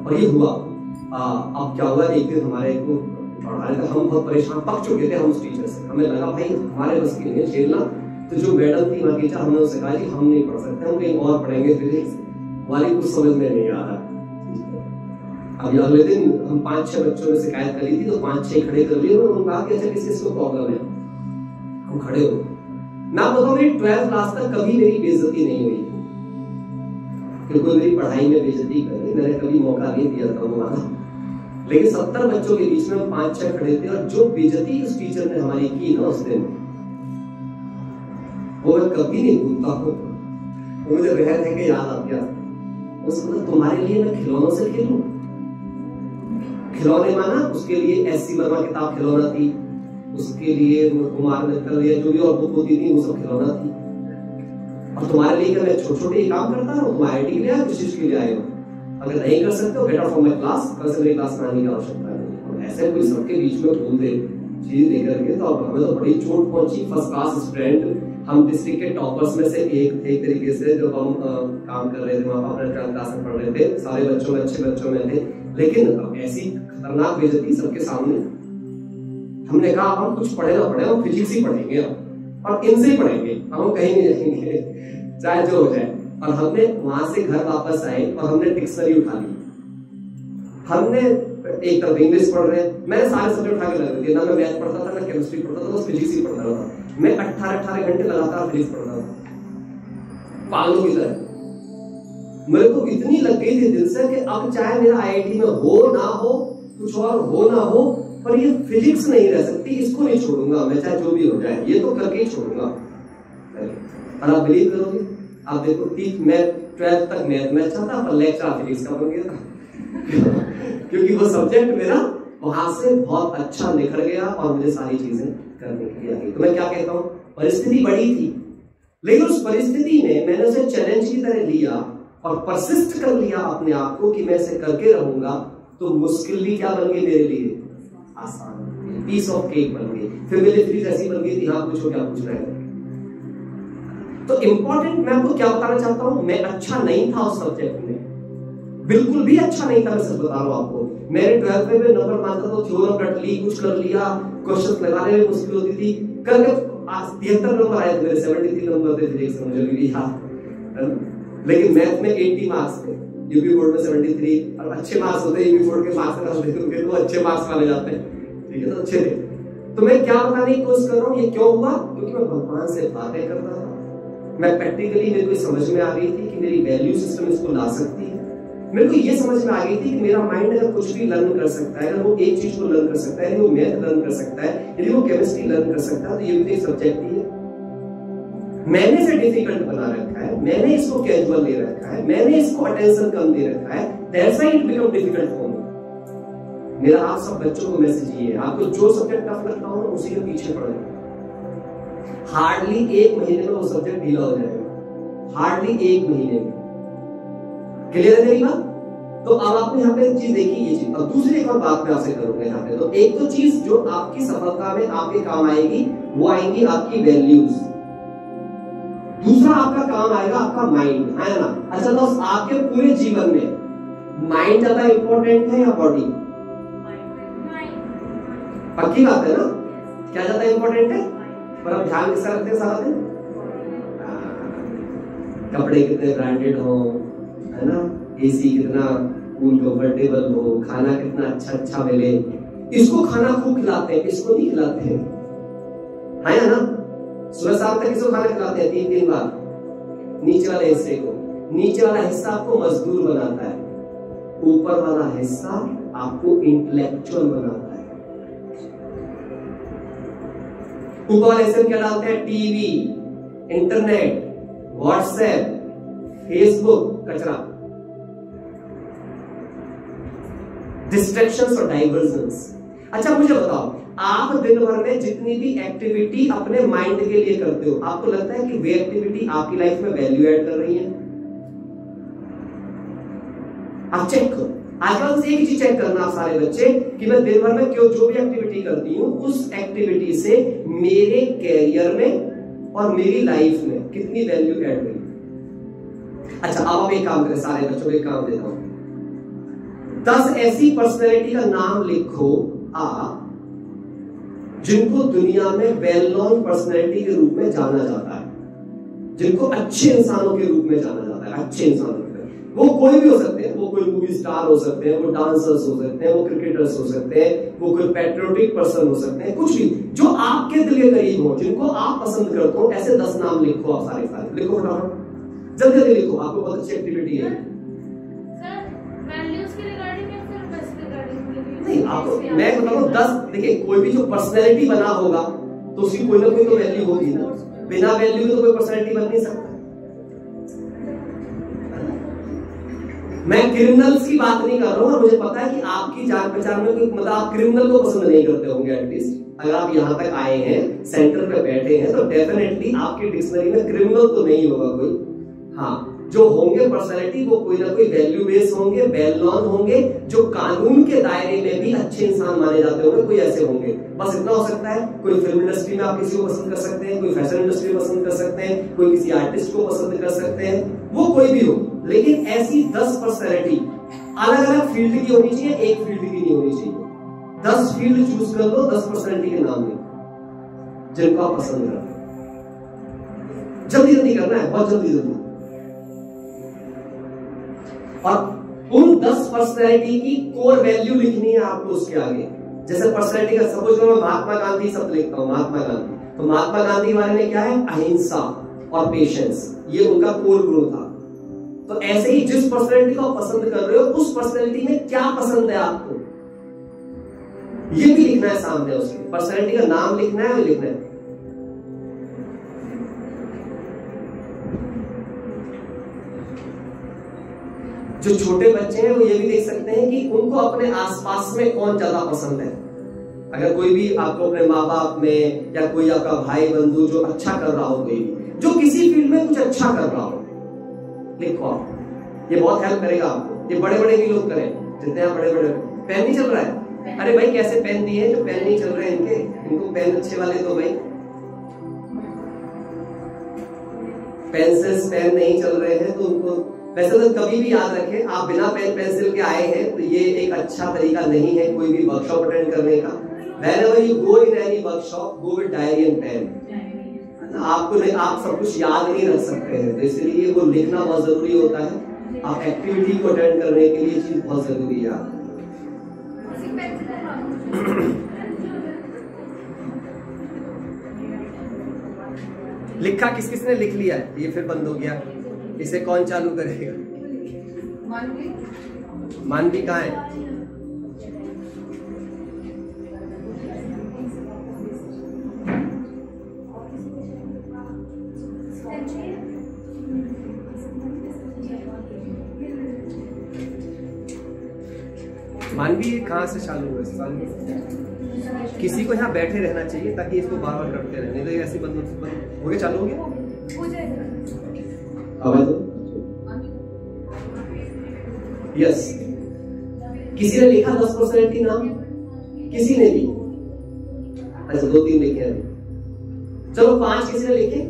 और ये हुआ। अब क्या हुआ, एक दिन हमारे को पढ़ाने का हम बहुत परेशान पक चुके थे हम उस टीचर से। हमें लगा भाई हमारे बस की नहीं है झेलना। तो जो मैडम थी वहां टीचर, हमने उससे कहा कि हम नहीं पढ़ सकते, हम कहीं और पढ़ेंगे फिजिक्स वाली, कुछ समझ में नहीं आ रहा। अभी अगले दिन हम 5-6 बच्चों ने शिकायत करी थी, तो 5-6 खड़े कर लिए। उन्होंने कहा कि अच्छा किस को प्रॉब्लम है, हम खड़े हो। मैं बताऊं मेरी 12th क्लास तक कभी मेरी बेइज्जती नहीं हुई कि कोई मेरी पढ़ाई में बेइज्जती करे, मैंने कभी मौका नहीं दिया था हमारा। लेकिन 70 बच्चों के बीच में हम 5-6 खड़े थे, और जो बेइज्जती उस टीचर ने हमारी की ना उस दिन, वो मैं कभी नहीं भूलता हूँ। मुझे रह रह के याद आ गया। उसने तुम्हारे लिए मैं खिलौनों से खेलूं, खिलौने माना उसके लिए एससी वर्मा किताब खिलौना थी, उसके लिए कुमार मित्तल या जो भी और बुक होती थी वो सब खिलौना थी। और तुम्हारे लिए मैं छोटे-छोटे काम करता हूँ, तुम IIT के लिए आए, किस चीज के लिए आए हो? अगर नहीं कर सकते हो get out from my class, कल से मेरी क्लास में आने की आवश्यकता नहीं। और ऐसे कोई सबके बीच में बोल दे चीज लेकर के, तो अब हमें तो बड़ी चोट पहुंची। फर्स्ट क्लास स्टूडेंट, हम डिस्ट्रिक्ट के टॉपर्स में से एक तरीके से, जब हम काम कर रहे थे वहां पर, अपने 12th क्लास में पढ़ रहे थे, सारे बच्चों में अच्छे बच्चों में थे। लेकिन अब ऐसी खतरनाक बेइज्जती सबके सामने। हमने कहा हम कुछ पढ़े ना पढ़े, हम फिजिक्स ही पढ़ेंगे और इनसे ही पढ़ेंगे, हम कहीं नहीं जाएंगे चाहे जो हो जाए। और हमने वहां से घर वापस आए और हमने डिक्शनरी उठा ली। हमने एक तरफ इंग्लिश पढ़ रहे हैं, मैंने सारे सब्जेक्ट उठा के लगा दिए। ना मैं मैथ पढ़ता था, ना केमिस्ट्री पढ़ता था, बस फिजिक्स ही पढ़ता था। मैं 18 घंटे लगातार फिजिक्स पढ़ता था पागलों की तरह। मेरे को इतनी लग गई थी दिल से कि अब चाहे मेरा IIT में हो ना हो, कुछ और हो ना हो, पर ये फिजिक्स नहीं रह सकती, इसको नहीं छोड़ूंगा मैं, चाहे जो भी हो जाए, ये तो करके ही छोड़ूंगा। और आप बिलीव करोगे, आप देखो मैं 12th तक मैथ में अच्छा था, पर लेक्चर फिजिक्स का बन गया था क्योंकि वो सब्जेक्ट मेरा वहां से बहुत अच्छा निखर गया और मुझे सारी चीजें करने के लिए आ गई। तो मैं क्या कहता हूँ, परिस्थिति बड़ी थी, लेकिन उस परिस्थिति में मैंने उसे चैलेंज की तरह लिया और परसिस्ट कर लिया अपने आप को कि मैं इसे करके रहूंगा। तो मुश्किल भी क्या बन गई मेरे लिए, आसान, पीस ऑफ केक बन गई। फिर मेरी फ्रीज ऐसी बन गई थी, हाँ पूछो क्या पूछ रहे हैं। तो इंपॉर्टेंट मैं आपको क्या बताना चाहता हूं, मैं अच्छा नहीं था उस सब्जेक्ट में, बिल्कुल भी अच्छा नहीं था। मैं सच बता रहा हूं आपको। मेरे 12th में नंबर मानता तो थ्योरम रट ली, कुछ कर लिया, क्वेश्चन लगाने में मुश्किल होती थी, करके 73 नंबर आए थे मेरे, 73 नंबर थे फिजिक्स में, मुझे भी याद। लेकिन मैथ में 80 मार्क्स थे, यूपी बोर्ड में 73, और अच्छे मार्क्स होते हैं यूपी बोर्ड के मार्क्स तो अच्छे मार्क्स माने जाते हैं, ठीक है, तो अच्छे थे। तो मैं क्या बताने की कोशिश कर रहा हूँ, ये क्यों हुआ? क्योंकि मैं भगवान से बातें करता था, मैं प्रैक्टिकली मेरे को समझ में आ गई थी कि मेरी वैल्यू सिस्टम इसको ला सकती है। मेरे को ये समझ में आ गई थी कि मेरा माइंड अगर कुछ भी लर्न कर सकता है, अगर वो एक चीज को लर्न कर सकता है, यदि वो मैथ लर्न कर सकता है, यदि वो केमिस्ट्री लर्न कर सकता है, तो ये भी एक सब्जेक्ट ही है। मैंने इसे डिफिकल्ट बना रखा है, मैंने इसको कैजुअल ले रखा है, मैंने इसको अटेंशन कम दे रखा है, that's why it become difficult for me. मेरा आप सब बच्चों को मैसेज ये है, आपको जो सब्जेक्ट टफ लगता हो ना उसी के पीछे पड़े। हार्डली 1 महीने में वो सब्जेक्ट ढीला हो जाएगा, हार्डली 1 महीने में। क्लियर है मेरी बात? तो अब आपने यहाँ पे एक चीज देखी, ये चीज। अब दूसरी एक और बात मैं आपसे करूंगा यहाँ पे। तो एक तो चीज जो आपकी सफलता में आपके काम आएगी, वो आएंगी आपकी वैल्यूज। दूसरा आपका काम आएगा आपका माइंड, है ना? अच्छा दोस्त, आपके पूरे जीवन में माइंड ज्यादा इंपॉर्टेंट है या बॉडी? पक्की बात है ना? क्या ज्यादा इंपॉर्टेंट है? पर आप ध्यान किसका रखते हैं सारा दिन? कपड़े कितने ब्रांडेड हो, है ना? एसी कितना कूल कंफर्टेबल हो, खाना कितना अच्छा अच्छा मिले, इसको खाना खूब खिलाते हैं, इसको नहीं खिलाते हैं, है ना? सुबह शाम तक इसको खाना खिलाते हैं 3-3 बार। नीचे वाले हिस्से को, नीचे वाला हिस्सा आपको मजदूर बनाता है, ऊपर वाला हिस्सा आपको इंटेलेक्चुअल बनाता है। ऊपर वाले हिस्से में क्या डालते हैं? टीवी, इंटरनेट, व्हाट्सएप, फेसबुक, कचरा, डिस्ट्रैक्शंस और डाइवर्जन्स। अच्छा मुझे बताओ, आप दिन भर में जितनी भी एक्टिविटी अपने माइंड के लिए करते हो, आपको लगता है कि वे एक्टिविटी आपकी लाइफ में वैल्यू ऐड कर रही है? आप चेक करो। आजकल से एक चीज चेक करना आप सारे बच्चे, कि मैं दिन भर में क्यों जो भी एक्टिविटी करती हूँ, उस एक्टिविटी से मेरे कैरियर में और मेरी लाइफ में कितनी वैल्यू ऐड हुई। अच्छा अब आप एक काम करें, सारे बच्चों को एक काम देता हूं, 10 ऐसी पर्सनैलिटी का नाम लिखो आप जिनको दुनिया में वेल नोन पर्सनैलिटी के रूप में जाना जाता है, जिनको अच्छे इंसानों के रूप में जाना जाता है। अच्छे इंसानों के, वो कोई भी हो सकते हैं, वो कोई मूवी स्टार हो सकते हैं, वो डांसर्स हो सकते हैं, वो क्रिकेटर्स हो सकते हैं, वो कोई पैट्रियोटिक पर्सन हो सकते हैं, कुछ भी जो आपके दिल के करीब हो, जिनको आप पसंद करते हो, ऐसे 10 नाम लिखो आप सारे सारे। लिखो फटाफट, जल्दी जल्दी लिखो, आपको बहुत अच्छी एक्टिविटी है। नहीं आपको मैं बताऊं 10, देखिए कोई भी जो पर्सनैलिटी बना होगा तो उसकी कोई ना कोई तो वैल्यू होगी ना, बिना वैल्यू तो कोई पर्सनैलिटी बन नहीं सकता। मैं क्रिमिनल्स की बात नहीं कर रहा हूं, मुझे पता है कि आपकी जान पहचान में मतलब आप क्रिमिनल को पसंद नहीं करते होंगे एटलीस्ट। अगर आप यहाँ तक आए हैं, सेंटर पे बैठे हैं, तो डेफिनेटली आपकी डिक्शनरी में क्रिमिनल तो नहीं होगा कोई। हाँ, जो होंगे पर्सनैलिटी वो कोई ना कोई वैल्यू बेस्ड होंगे, वेल नोन होंगे, जो कानून के दायरे में भी अच्छे इंसान माने जाते होंगे, कोई ऐसे होंगे। बस इतना हो सकता है, कोई फिल्म इंडस्ट्री में आप किसी को पसंद कर सकते हैं, कोई फैशन इंडस्ट्री में पसंद कर सकते हैं, कोई किसी आर्टिस्ट को पसंद कर सकते हैं, वो कोई भी हो। लेकिन ऐसी 10 पर्सनैलिटी अलग अलग फील्ड की होनी चाहिए, एक फील्ड की नहीं होनी चाहिए। 10 फील्ड चूज कर लो, 10 पर्सनैलिटी के नाम लिखो जिनको आप पसंद करते हैं। जल्दी जल्दी करना है, बहुत जल्दी जल्दी। और उन 10 पर्सनैलिटी की कोर वैल्यू लिखनी है आपको उसके आगे। जैसे पर्सनैलिटी का सपोज करो मैं महात्मा गांधी सब लिखता हूं, महात्मा गांधी, तो महात्मा गांधी के बारे में क्या है? अहिंसा और पेशेंस, ये उनका कोर गुण था। तो ऐसे ही जिस पर्सनैलिटी को आप पसंद कर रहे हो, उस पर्सनैलिटी में क्या पसंद है आपको, ये भी लिखना है सामने। उसके पर्सनैलिटी का नाम लिखना है और लिखना है। जो छोटे बच्चे हैं वो ये भी देख सकते हैं कि उनको अपने आसपास में कौन ज्यादा पसंद है। अगर कोई भी आपको अपने माँ बाप में या कोई आपका भाई बंधु जो अच्छा कर रहा हो, कोई जो किसी फील्ड में कुछ अच्छा कर रहा हो, लिखो आप। ये बहुत हेल्प करेगा आपको। ये बड़े बड़े भी लोग करें, जितने आप बड़े बड़े। पेन नहीं चल रहा है? अरे भाई कैसे पेन दिए जो पेन नहीं चल रहे हैं इनको पेन अच्छे वाले दो भाई। पेंसिल्स पेन नहीं चल रहे हैं तो उनको, वैसे तो कभी भी याद रखें, आप बिना पेन पेंसिल के आए हैं तो ये एक अच्छा तरीका नहीं है कोई भी वर्कशॉप अटेंड करने का। Whenever you go in any workshop, go with diary and pen। आपको नहीं, आप सब कुछ याद नहीं रख सकते हैं, तो इसलिए वो लिखना बहुत जरूरी होता है। आप एक्टिविटी को अटेंड करने के लिए चीज बहुत जरूरी है। लिखा किस किसने लिख लिया है? ये फिर बंद हो गया, इसे कौन चालू करेगा? मानवी कहाँ है? मानवी कहाँ से चालू हुआ? किसी को यहाँ बैठे रहना चाहिए ताकि इसको बार बार करते रहे, नहीं तो ऐसे बंद हो गया। चालू हो गया? आवाज यस। किसी ने लिखा 10 पर्सनैलिटी नाम? किसी ने भी? अच्छा 2-3 लिखे हैं। चलो 5 किसी ने लिखे?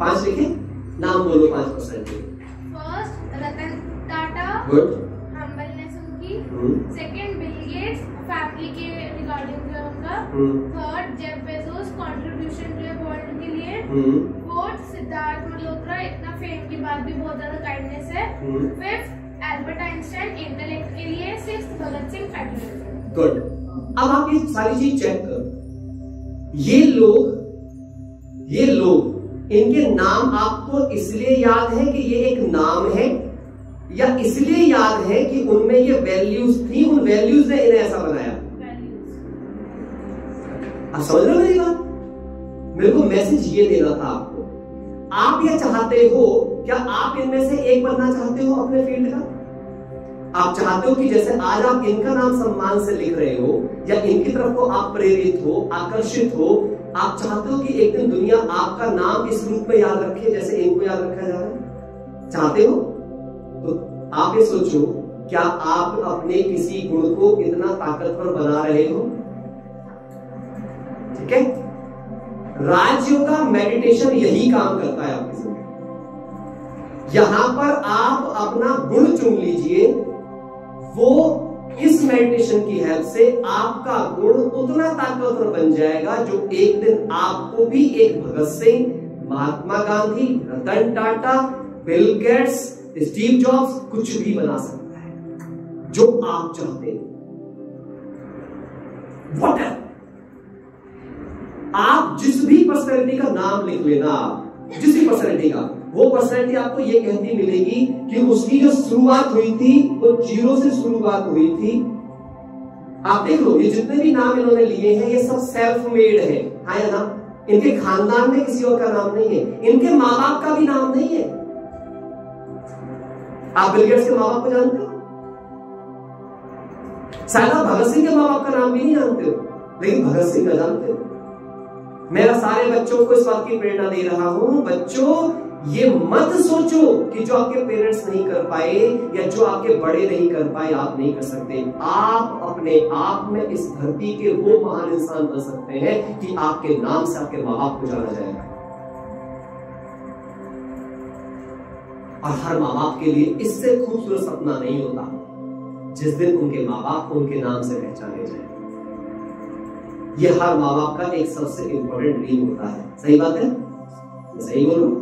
5 लिखे? नाम बोलो 5 personality. First Ratan Tata, good. Humbleness उनकी। सेकंड बिल गेट्स, फैमिली के रिगार्डिंग जो उनका। थर्ड जेफ बेजोस, कंट्रीब्यूशन जो है वर्ल्ड के लिए। फोर्थ सिद्धार्थ मल्होत्रा, इतना फेम के बाद भी बहुत ज्यादा काइंडनेस है। फिफ्थ एल्बर्ट आइंस्टाइन, इंटेलेक्ट के लिए। Sixth Bhagat Singh, patriotism. Good. अब आप ये सारी चीज चेक करो। ये लोग इनके नाम आपको इसलिए याद है कि ये एक नाम है, या इसलिए याद है कि उनमें ये वैल्यूज थी, उन वैल्यूज ने इन्हें ऐसा बनाया? आप समझ रहे हो मेरी बात? मेरे को मैसेज ये देना था आपको। आप ये चाहते हो, क्या आप इनमें से एक बनना चाहते हो अपने फील्ड का? आप चाहते हो कि जैसे आज आप इनका नाम सम्मान से लिख रहे हो, या इनकी तरफ को आप प्रेरित हो, आकर्षित हो, आप चाहते हो कि एक दिन दुनिया आपका नाम इस रूप में याद रखे जैसे इनको याद रखा जा रहा है? चाहते हो? तो आप ये सोचो, क्या आप अपने किसी गुण को इतना ताकतवर बना रहे हो? ठीक है? राजयोगा मेडिटेशन यही काम करता है आपकी जिंदगी। यहां पर आप अपना गुण चुन लीजिए, वो इस मेडिटेशन की हेल्प से आपका गुण उतना ताकतवर बन जाएगा जो एक दिन आपको भी एक Bhagat Singh, Mahatma Gandhi, Ratan Tata, Bill Gates, Steve Jobs कुछ भी बना सकता है जो आप चाहते हैं। व्हाटएवर आप जिस भी पर्सनैलिटी का नाम लिख लेना, आप जिस भी पर्सनैलिटी का, वो पर्सनैलिटी आपको ये कहती मिलेगी कि उसकी जो शुरुआत हुई थी वो 0 से शुरुआत हुई थी। आप देख लो, ये जितने भी नाम इन्होंने लिए हैं ये सब सेल्फ मेड है, या ना? इनके खानदान में किसी और का नाम नहीं है, इनके माँ बाप का भी नाम नहीं है। आप बिल गेट्स के माँ बाप को जानते हो? शायद आप भगत सिंह के माँ बाप का नाम भी नहीं जानते हो, लेकिन भगत सिंह का जानते हो। मेरा सारे बच्चों को इस बात की प्रेरणा दे रहा हूं, बच्चों ये मत सोचो कि जो आपके पेरेंट्स नहीं कर पाए या जो आपके बड़े नहीं कर पाए आप नहीं कर सकते। आप अपने आप में इस धरती के वो महान इंसान बन सकते हैं कि आपके नाम से आपके माँ बाप को जाना जाएगा। और हर माँ बाप के लिए इससे खूबसूरत सपना नहीं होता जिस दिन उनके माँ बाप को उनके नाम से पहचाने जाए। यह हर माँ बाप का एक सबसे इंपॉर्टेंट ड्रीम होता है। सही बात है? सही बोलो।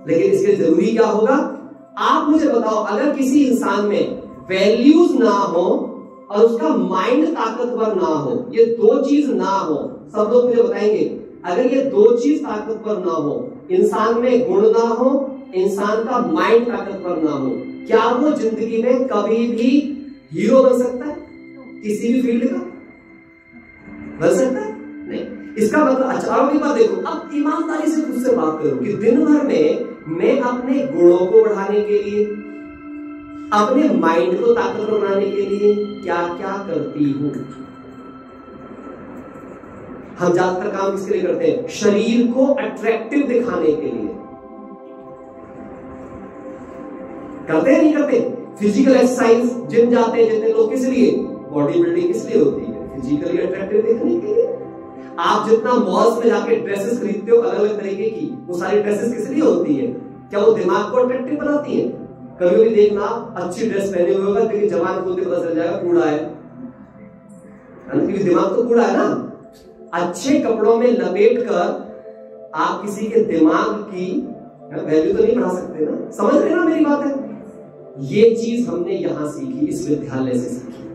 लेकिन इसके जरूरी क्या होगा? आप मुझे बताओ, अगर किसी इंसान में वैल्यूज ना हो और उसका माइंड ताकतवर ना हो, ये 2 चीज ना हो, सब लोग मुझे बताएंगे, अगर ये 2 चीज ताकतवर ना हो, इंसान में गुण ना हो, इंसान का माइंड ताकतवर ना हो, क्या वो जिंदगी में कभी भी हीरो बन सकता है? किसी भी फील्ड का बन सकता है? नहीं। इसका मतलब, अच्छा अब एक बात देखो, अब ईमानदारी से खुद से बात करो कि दिन भर में मैं अपने गुणों को बढ़ाने के लिए, अपने माइंड को ताकतवर बनाने के लिए क्या क्या करती हूं। हम ज्यादातर काम किसके लिए करते हैं? शरीर को अट्रैक्टिव दिखाने के लिए करते हैं, नहीं करते? फिजिकल एक्सरसाइज, जिम जाते हैं जितने लोग, किस लिए? बॉडी बिल्डिंग किस लिए होती है? फिजिकली अट्रैक्टिव दिखने के लिए। आप जितना मॉल्स में जाके ड्रेसेस खरीदते हो अलग अलग तरीके की, वो सारी ड्रेसेस किस लिए होती है? क्या वो दिमाग को अट्रैक्टिव बनाती है? कभी भी देखना, अच्छी ड्रेस पहने हुए होगा लेकिन जवान खोलते पता चल जाएगा कूड़ा है, क्योंकि दिमाग तो कूड़ा है ना। अच्छे कपड़ों में लपेट कर आप किसी के दिमाग की वैल्यू तो नहीं बढ़ा सकते ना। समझ रहे ना मेरी बात है? ये चीज हमने यहां सीखी, इस विद्यालय से सीखी।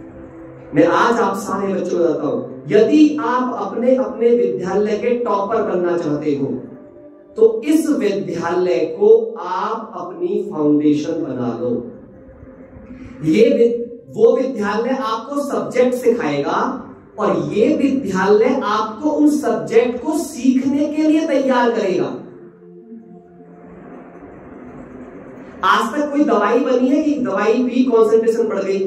मैं आज आप सारे बच्चों को बताता हूं, यदि आप अपने अपने विद्यालय के टॉपर बनना चाहते हो तो इस विद्यालय को आप अपनी फाउंडेशन बना लो। वो विद्यालय आपको सब्जेक्ट सिखाएगा और ये विद्यालय आपको उन सब्जेक्ट को सीखने के लिए तैयार करेगा। आज तक कोई दवाई बनी है कि दवाई पी कंसंट्रेशन बढ़ गई,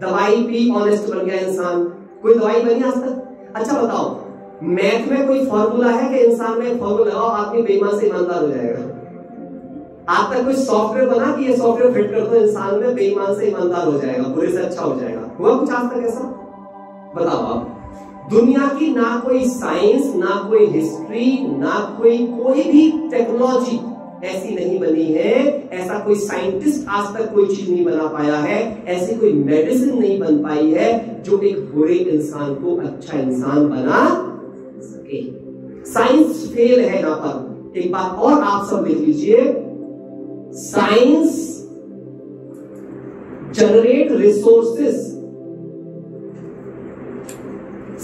दवाई पी ऑनेस्ट बन गया इंसान? कोई दवाई बनी आज तक? अच्छा बताओ, मैथ में कोई फॉर्मूला है कि इंसान में फॉर्मूला लगाओ आदमी बेईमान से ईमानदार हो जाएगा? आज तक कोई सॉफ्टवेयर बना कि ये सॉफ्टवेयर फिट कर दो इंसान में बेईमान से ईमानदार हो जाएगा, बुरे से अच्छा हो जाएगा? हुआ कुछ आज तक ऐसा? बताओ आप। दुनिया की ना कोई साइंस, ना कोई हिस्ट्री, ना कोई भी टेक्नोलॉजी ऐसी नहीं बनी है, ऐसा कोई साइंटिस्ट आज तक कोई चीज नहीं बना पाया है, ऐसी कोई मेडिसिन नहीं बन पाई है जो एक बुरे इंसान को अच्छा इंसान बना सके। साइंस फेल है यहां पर। एक बात और आप सब लिख लीजिए, साइंस जनरेट रिसोर्सेस।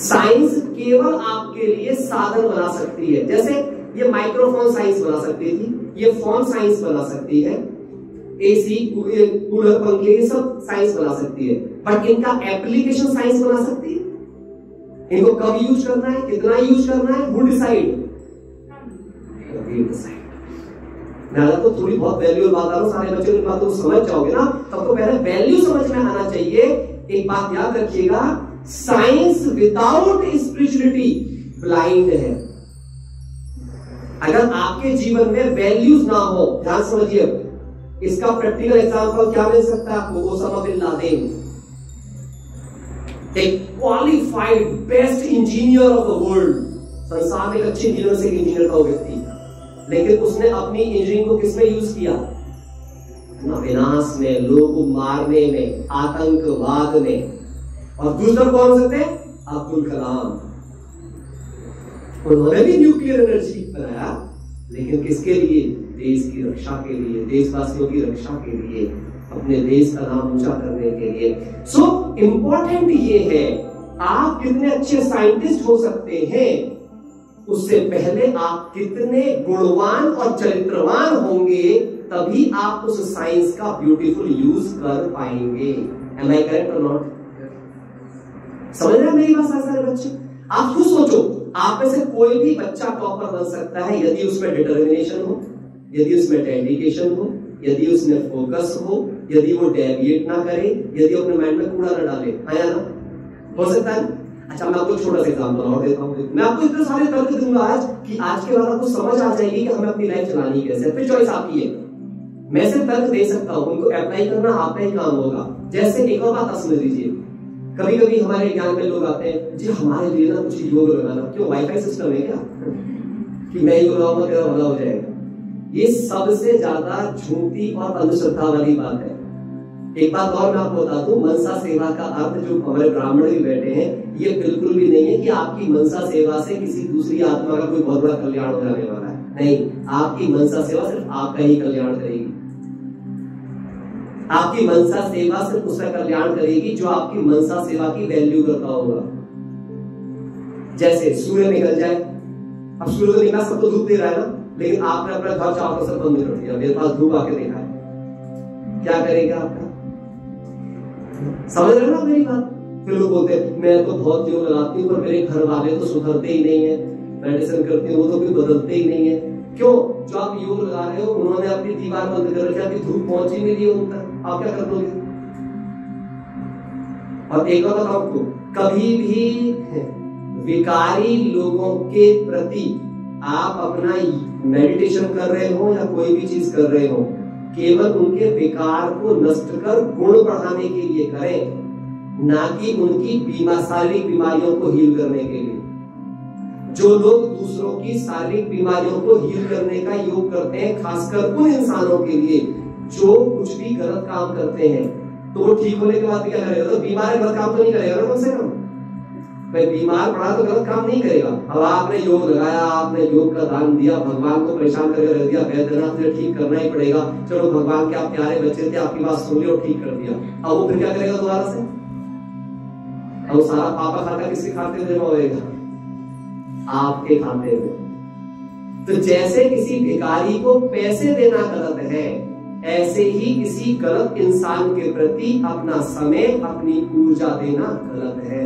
साइंस केवल आपके लिए साधन बना सकती है। जैसे ये माइक्रोफोन साइंस बना सकती थी, ये फोन साइंस बना सकती है, एसी कूलर पंखे ये सब साइंस बना सकती है, बट इनका एप्लीकेशन साइंस बना सकती है? इनको कब यूज करना है, कितना यूज करना है, हु डिसाइड? मैं तो थोड़ी बहुत वैल्यूएबल बात आ रहा हूं, सारे बच्चों की बातों को समझ जाओगे ना, तब तो पहले वैल्यू समझ में आना चाहिए। एक बात याद रखिएगा, साइंस विदाउट स्पिरिचुअलिटी ब्लाइंड है। अगर आपके जीवन में वैल्यूज ना हो, ध्यान समझिए, इसका प्रैक्टिकल एग्जांपल क्या मिल सकता है आपको? ओसामा बिन लादेन, एक qualified best engineer of the world, संसार में एक अच्छे इंजीनियर से इंजीनियर का व्यक्ति, लेकिन उसने अपनी इंजीनियरिंग को किसमें यूज किया? ना विनाश में, लोगों को मारने में, आतंकवाद में। और दूसरा कौन हो सकते हैं? अब्दुल कलाम। उन्होंने भी न्यूक्लियर एनर्जी बनाया, लेकिन किसके लिए? देश की रक्षा के लिए, देशवासियों की रक्षा के लिए, अपने देश का नाम ऊंचा करने के लिए। सो इंपॉर्टेंट ये है, आप कितने अच्छे साइंटिस्ट हो सकते हैं, उससे पहले आप कितने गुणवान और चरित्रवान होंगे, तभी आप उस साइंस का ब्यूटीफुल यूज कर पाएंगे। एम आई करेक्ट और नॉट? समझ रहे हैं मेरी बात सारे बच्चे? आप खुद सोचो, आप में से कोई भी बच्चा टॉपर बन सकता है यदि उसमें डिटर्मिनेशन हो, यदि उसमें डेडिकेशन हो, यदि उसमें फोकस हो, यदि वो डेविएट ना करे, यदि अपने माइंड में कूड़ा ना डाले। आया ना? हो सकता है। अच्छा, मैं आपको छोटा सा एग्जांपल और देता हूं। मैं आपको इतने सारे तर्क दूंगा आज कि आज के बाद आपको समझ आ जाएगी कि हमें अपनी लाइफ चलानी कैसे। फिर चॉइस आपकी है, मैं सिर्फ तर्क दे सकता हूं, उनको अप्लाई करना आप पे ही काम होगा। जैसे एक और बात समझ लीजिए, कभी कभी हमारे ज्ञान में लोग आते हैं, जी हमारे लिए ना कुछ योग लगाना। क्यों, वाईफाई सिस्टम है क्या कि मैं योग लगाऊंगा तेरा भला हो जाएगा? ये सबसे ज्यादा झूठी और अंधश्रद्धा वाली बात है। एक बात और मैं आपको बता दूं, मनसा सेवा का अर्थ जो हमारे ब्राह्मण भी बैठे हैं, ये बिल्कुल भी नहीं है कि आपकी मनसा सेवा से किसी दूसरी आत्मा का कोई बहुत बड़ा कल्याण हो जाने वाला है। नहीं, आपकी मनसा सेवा सिर्फ आपका ही कल्याण करेगी। आपकी मनसा सेवा सिर्फ उसका कल्याण करेगी जो आपकी मनसा सेवा की वैल्यू करता होगा। जैसे सूर्य निकल जाए, अब सूर्य तो निकला, सब तो धूप दे रहा है ना, लेकिन आपने अपना घर चारों तरफ बंद कर दिया, मेरे पास धूप आके देखा है, क्या करेगा आपका? समझ रहे हो ना मेरी बात? फिर लोग बोलते हैं मैं तो बहुत योग लगाती हूँ पर मेरे घर वाले तो सुधरते ही नहीं है, मेडिसिन करती हूँ वो तो कोई बदलते ही नहीं है। क्यों? जो आप योग लगा रहे हो उन्होंने अपनी दीवार बंद कर रखी, आपकी धूप पहुंच ही नहीं रही उन तक, आप क्या कर दोगे? और एक बात आपको, कभी भी विकारी लोगों के प्रति आप अपना मेडिटेशन कर रहे हो या कोई भी चीज कर रहे हो, केवल उनके विकार को नष्ट कर गुण बढ़ाने के लिए करें, ना कि उनकी शारीरिक बीमारियों को हील करने के लिए। जो लोग दूसरों की शारीरिक बीमारियों को हील करने का योग करते हैं, खासकर उन इंसानों के लिए जो कुछ भी गलत काम करते हैं, तो वो ठीक होने के बाद भी क्या करेगा? तो बीमार गलत काम तो नहीं करेगा ना, कम से कम भाई बीमार पड़ा तो गलत काम नहीं करेगा। अब आपने योग लगाया, आपने योग का दान दिया, भगवान को परेशान करके रख दिया, वैद्यनाथ से ठीक करना ही पड़ेगा, चलो भगवान के आप प्यारे बच्चे थे, आपकी बात सुन ली और ठीक कर दिया। अब वो फिर क्या करेगा दोबारा से? अब सारा पापा खाता किसके खाते में जमा होएगा? आपके खाते में। तो जैसे किसी भिखारी को पैसे देना गलत है, ऐसे ही किसी गलत इंसान के प्रति अपना समय, अपनी ऊर्जा देना गलत है।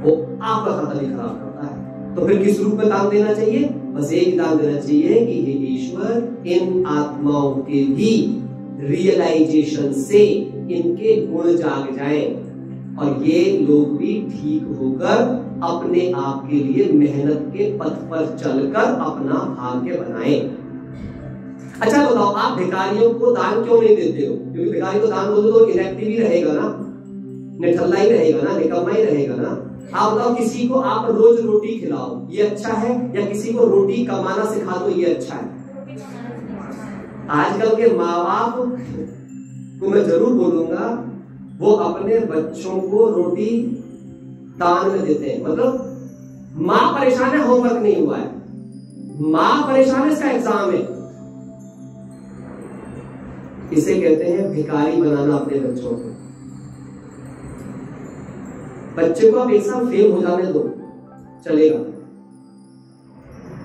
वो आपका खाता भी खराब करता है। तो फिर किस रूप में दान देना चाहिए? बस एक दान देना चाहिए कि हे ईश्वर, इन आत्माओं के भी रियलाइजेशन से इनके गुण जाग जाएं और ये लोग भी ठीक होकर अपने आप के लिए मेहनत के पथ पर चलकर अपना भाग्य बनाएं। अच्छा बताओ, आप भिखारियों को दान क्यों नहीं देते हो? क्योंकि भिखारी को दान दोगे तो इनएक्टिव ही रहेगा ना, निठल्ला ही रहेगा ना, निकम्मा ही रहेगा ना। आप बताओ, किसी को आप रोज रोटी खिलाओ, ये अच्छा है? या किसी को रोटी कमाना सिखा दो, ये अच्छा है? आजकल के माँ बाप को मैं जरूर बोलूंगा, वो अपने बच्चों को रोटी दान में देते हैं। मतलब माँ परेशान है, होमवर्क नहीं हुआ है, माँ परेशान है, इसका एग्जाम है। इसे कहते हैं भिखारी बनाना अपने बच्चों को। बच्चे को आप एक साल फेल हो जाने दो, चलेगा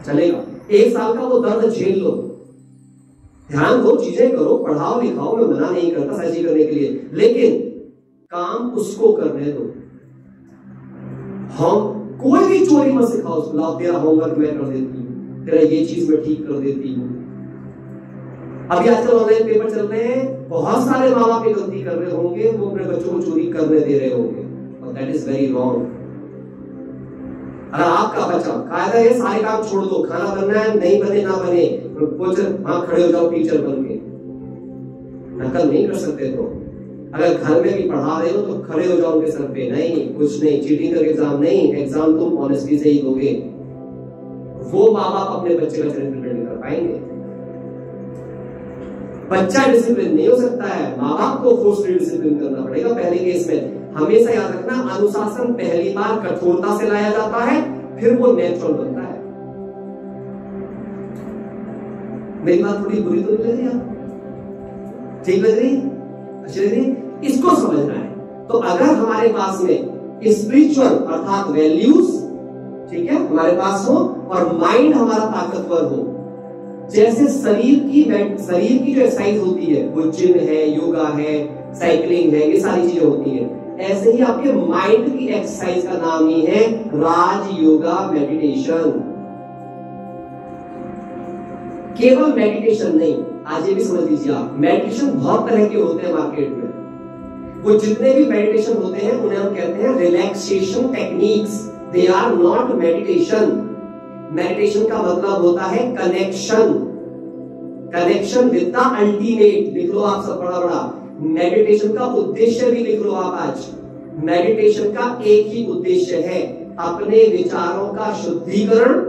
चलेगा। एक साल का वो दर्द झेल लो, ध्यान दो, चीजें करो, पढ़ाओ लिखाओ, मैं मना नहीं करता सच्ची करने के लिए, लेकिन काम उसको करने दो। हम कोई भी चोरी मत सिखाओ उसको, लाओ तेरा होमवर्क मैं कर देती हूँ, तेरा ये चीज मैं ठीक कर देती हूँ। अभी आजकल ऑनलाइन पेपर चल रहे हैं, बहुत सारे माँ बाप गलती कर रहे होंगे, वो अपने बच्चों को चोरी करने दे रहे होंगे, और दैट इज वेरी रॉन्ग। अगर आपका बच्चा कायदा ये सारे काम छोड़ दो, खाना बनना है, नहीं बने ना बने, हाँ खड़े हो जाओ टीचर बन के, नकल नहीं कर सकते तो अगर घर में भी पढ़ा रहे हो तो खड़े हो जाओ उनके सर पे, नहीं कुछ नहीं, चीटिंग करके एग्जाम नहीं, एग्जाम तुम ऑनेस्टी से ही दोगे। वो माँ बाप अपने बच्चे का चरित्र बिल्ड कर पाएंगे। बच्चा डिसिप्लिन नहीं हो सकता है, माँ बाप को फोर्सफुली डिसिप्लिन करना पड़ेगा। पहले केस में हमेशा याद रखना, अनुशासन पहली बार कठोरता से लाया जाता है, फिर वो नेचुरल बनता है। मेरी बात थोड़ी बुरी तो नहीं लग रही आप? ठीक लग रही? अच्छी लग रही? इसको समझना है। तो अगर हमारे पास में स्पिरिचुअल अर्थात वैल्यूज, ठीक है, हमारे पास हो और माइंड हमारा ताकतवर हो, जैसे शरीर की जो एक्सरसाइज होती है, वो जिम है, योगा है, साइकिलिंग है, ये सारी चीजें होती है, ऐसे ही आपके माइंड की एक्सरसाइज का नाम ही है राज योगा मेडिटेशन। केवल मेडिटेशन नहीं, आज ये भी समझ लीजिए आप, मेडिटेशन बहुत तरह के होते हैं मार्केट में। वो जितने भी मेडिटेशन होते हैं उन्हें हम कहते हैं relaxation techniques, they are not meditation. Meditation का मतलब होता है connection, connection with the ultimate. लिख लो आप सब बड़ा बड़ा, मेडिटेशन का उद्देश्य भी लिख लो आप आज। मेडिटेशन का एक ही उद्देश्य है, अपने विचारों का शुद्धिकरण,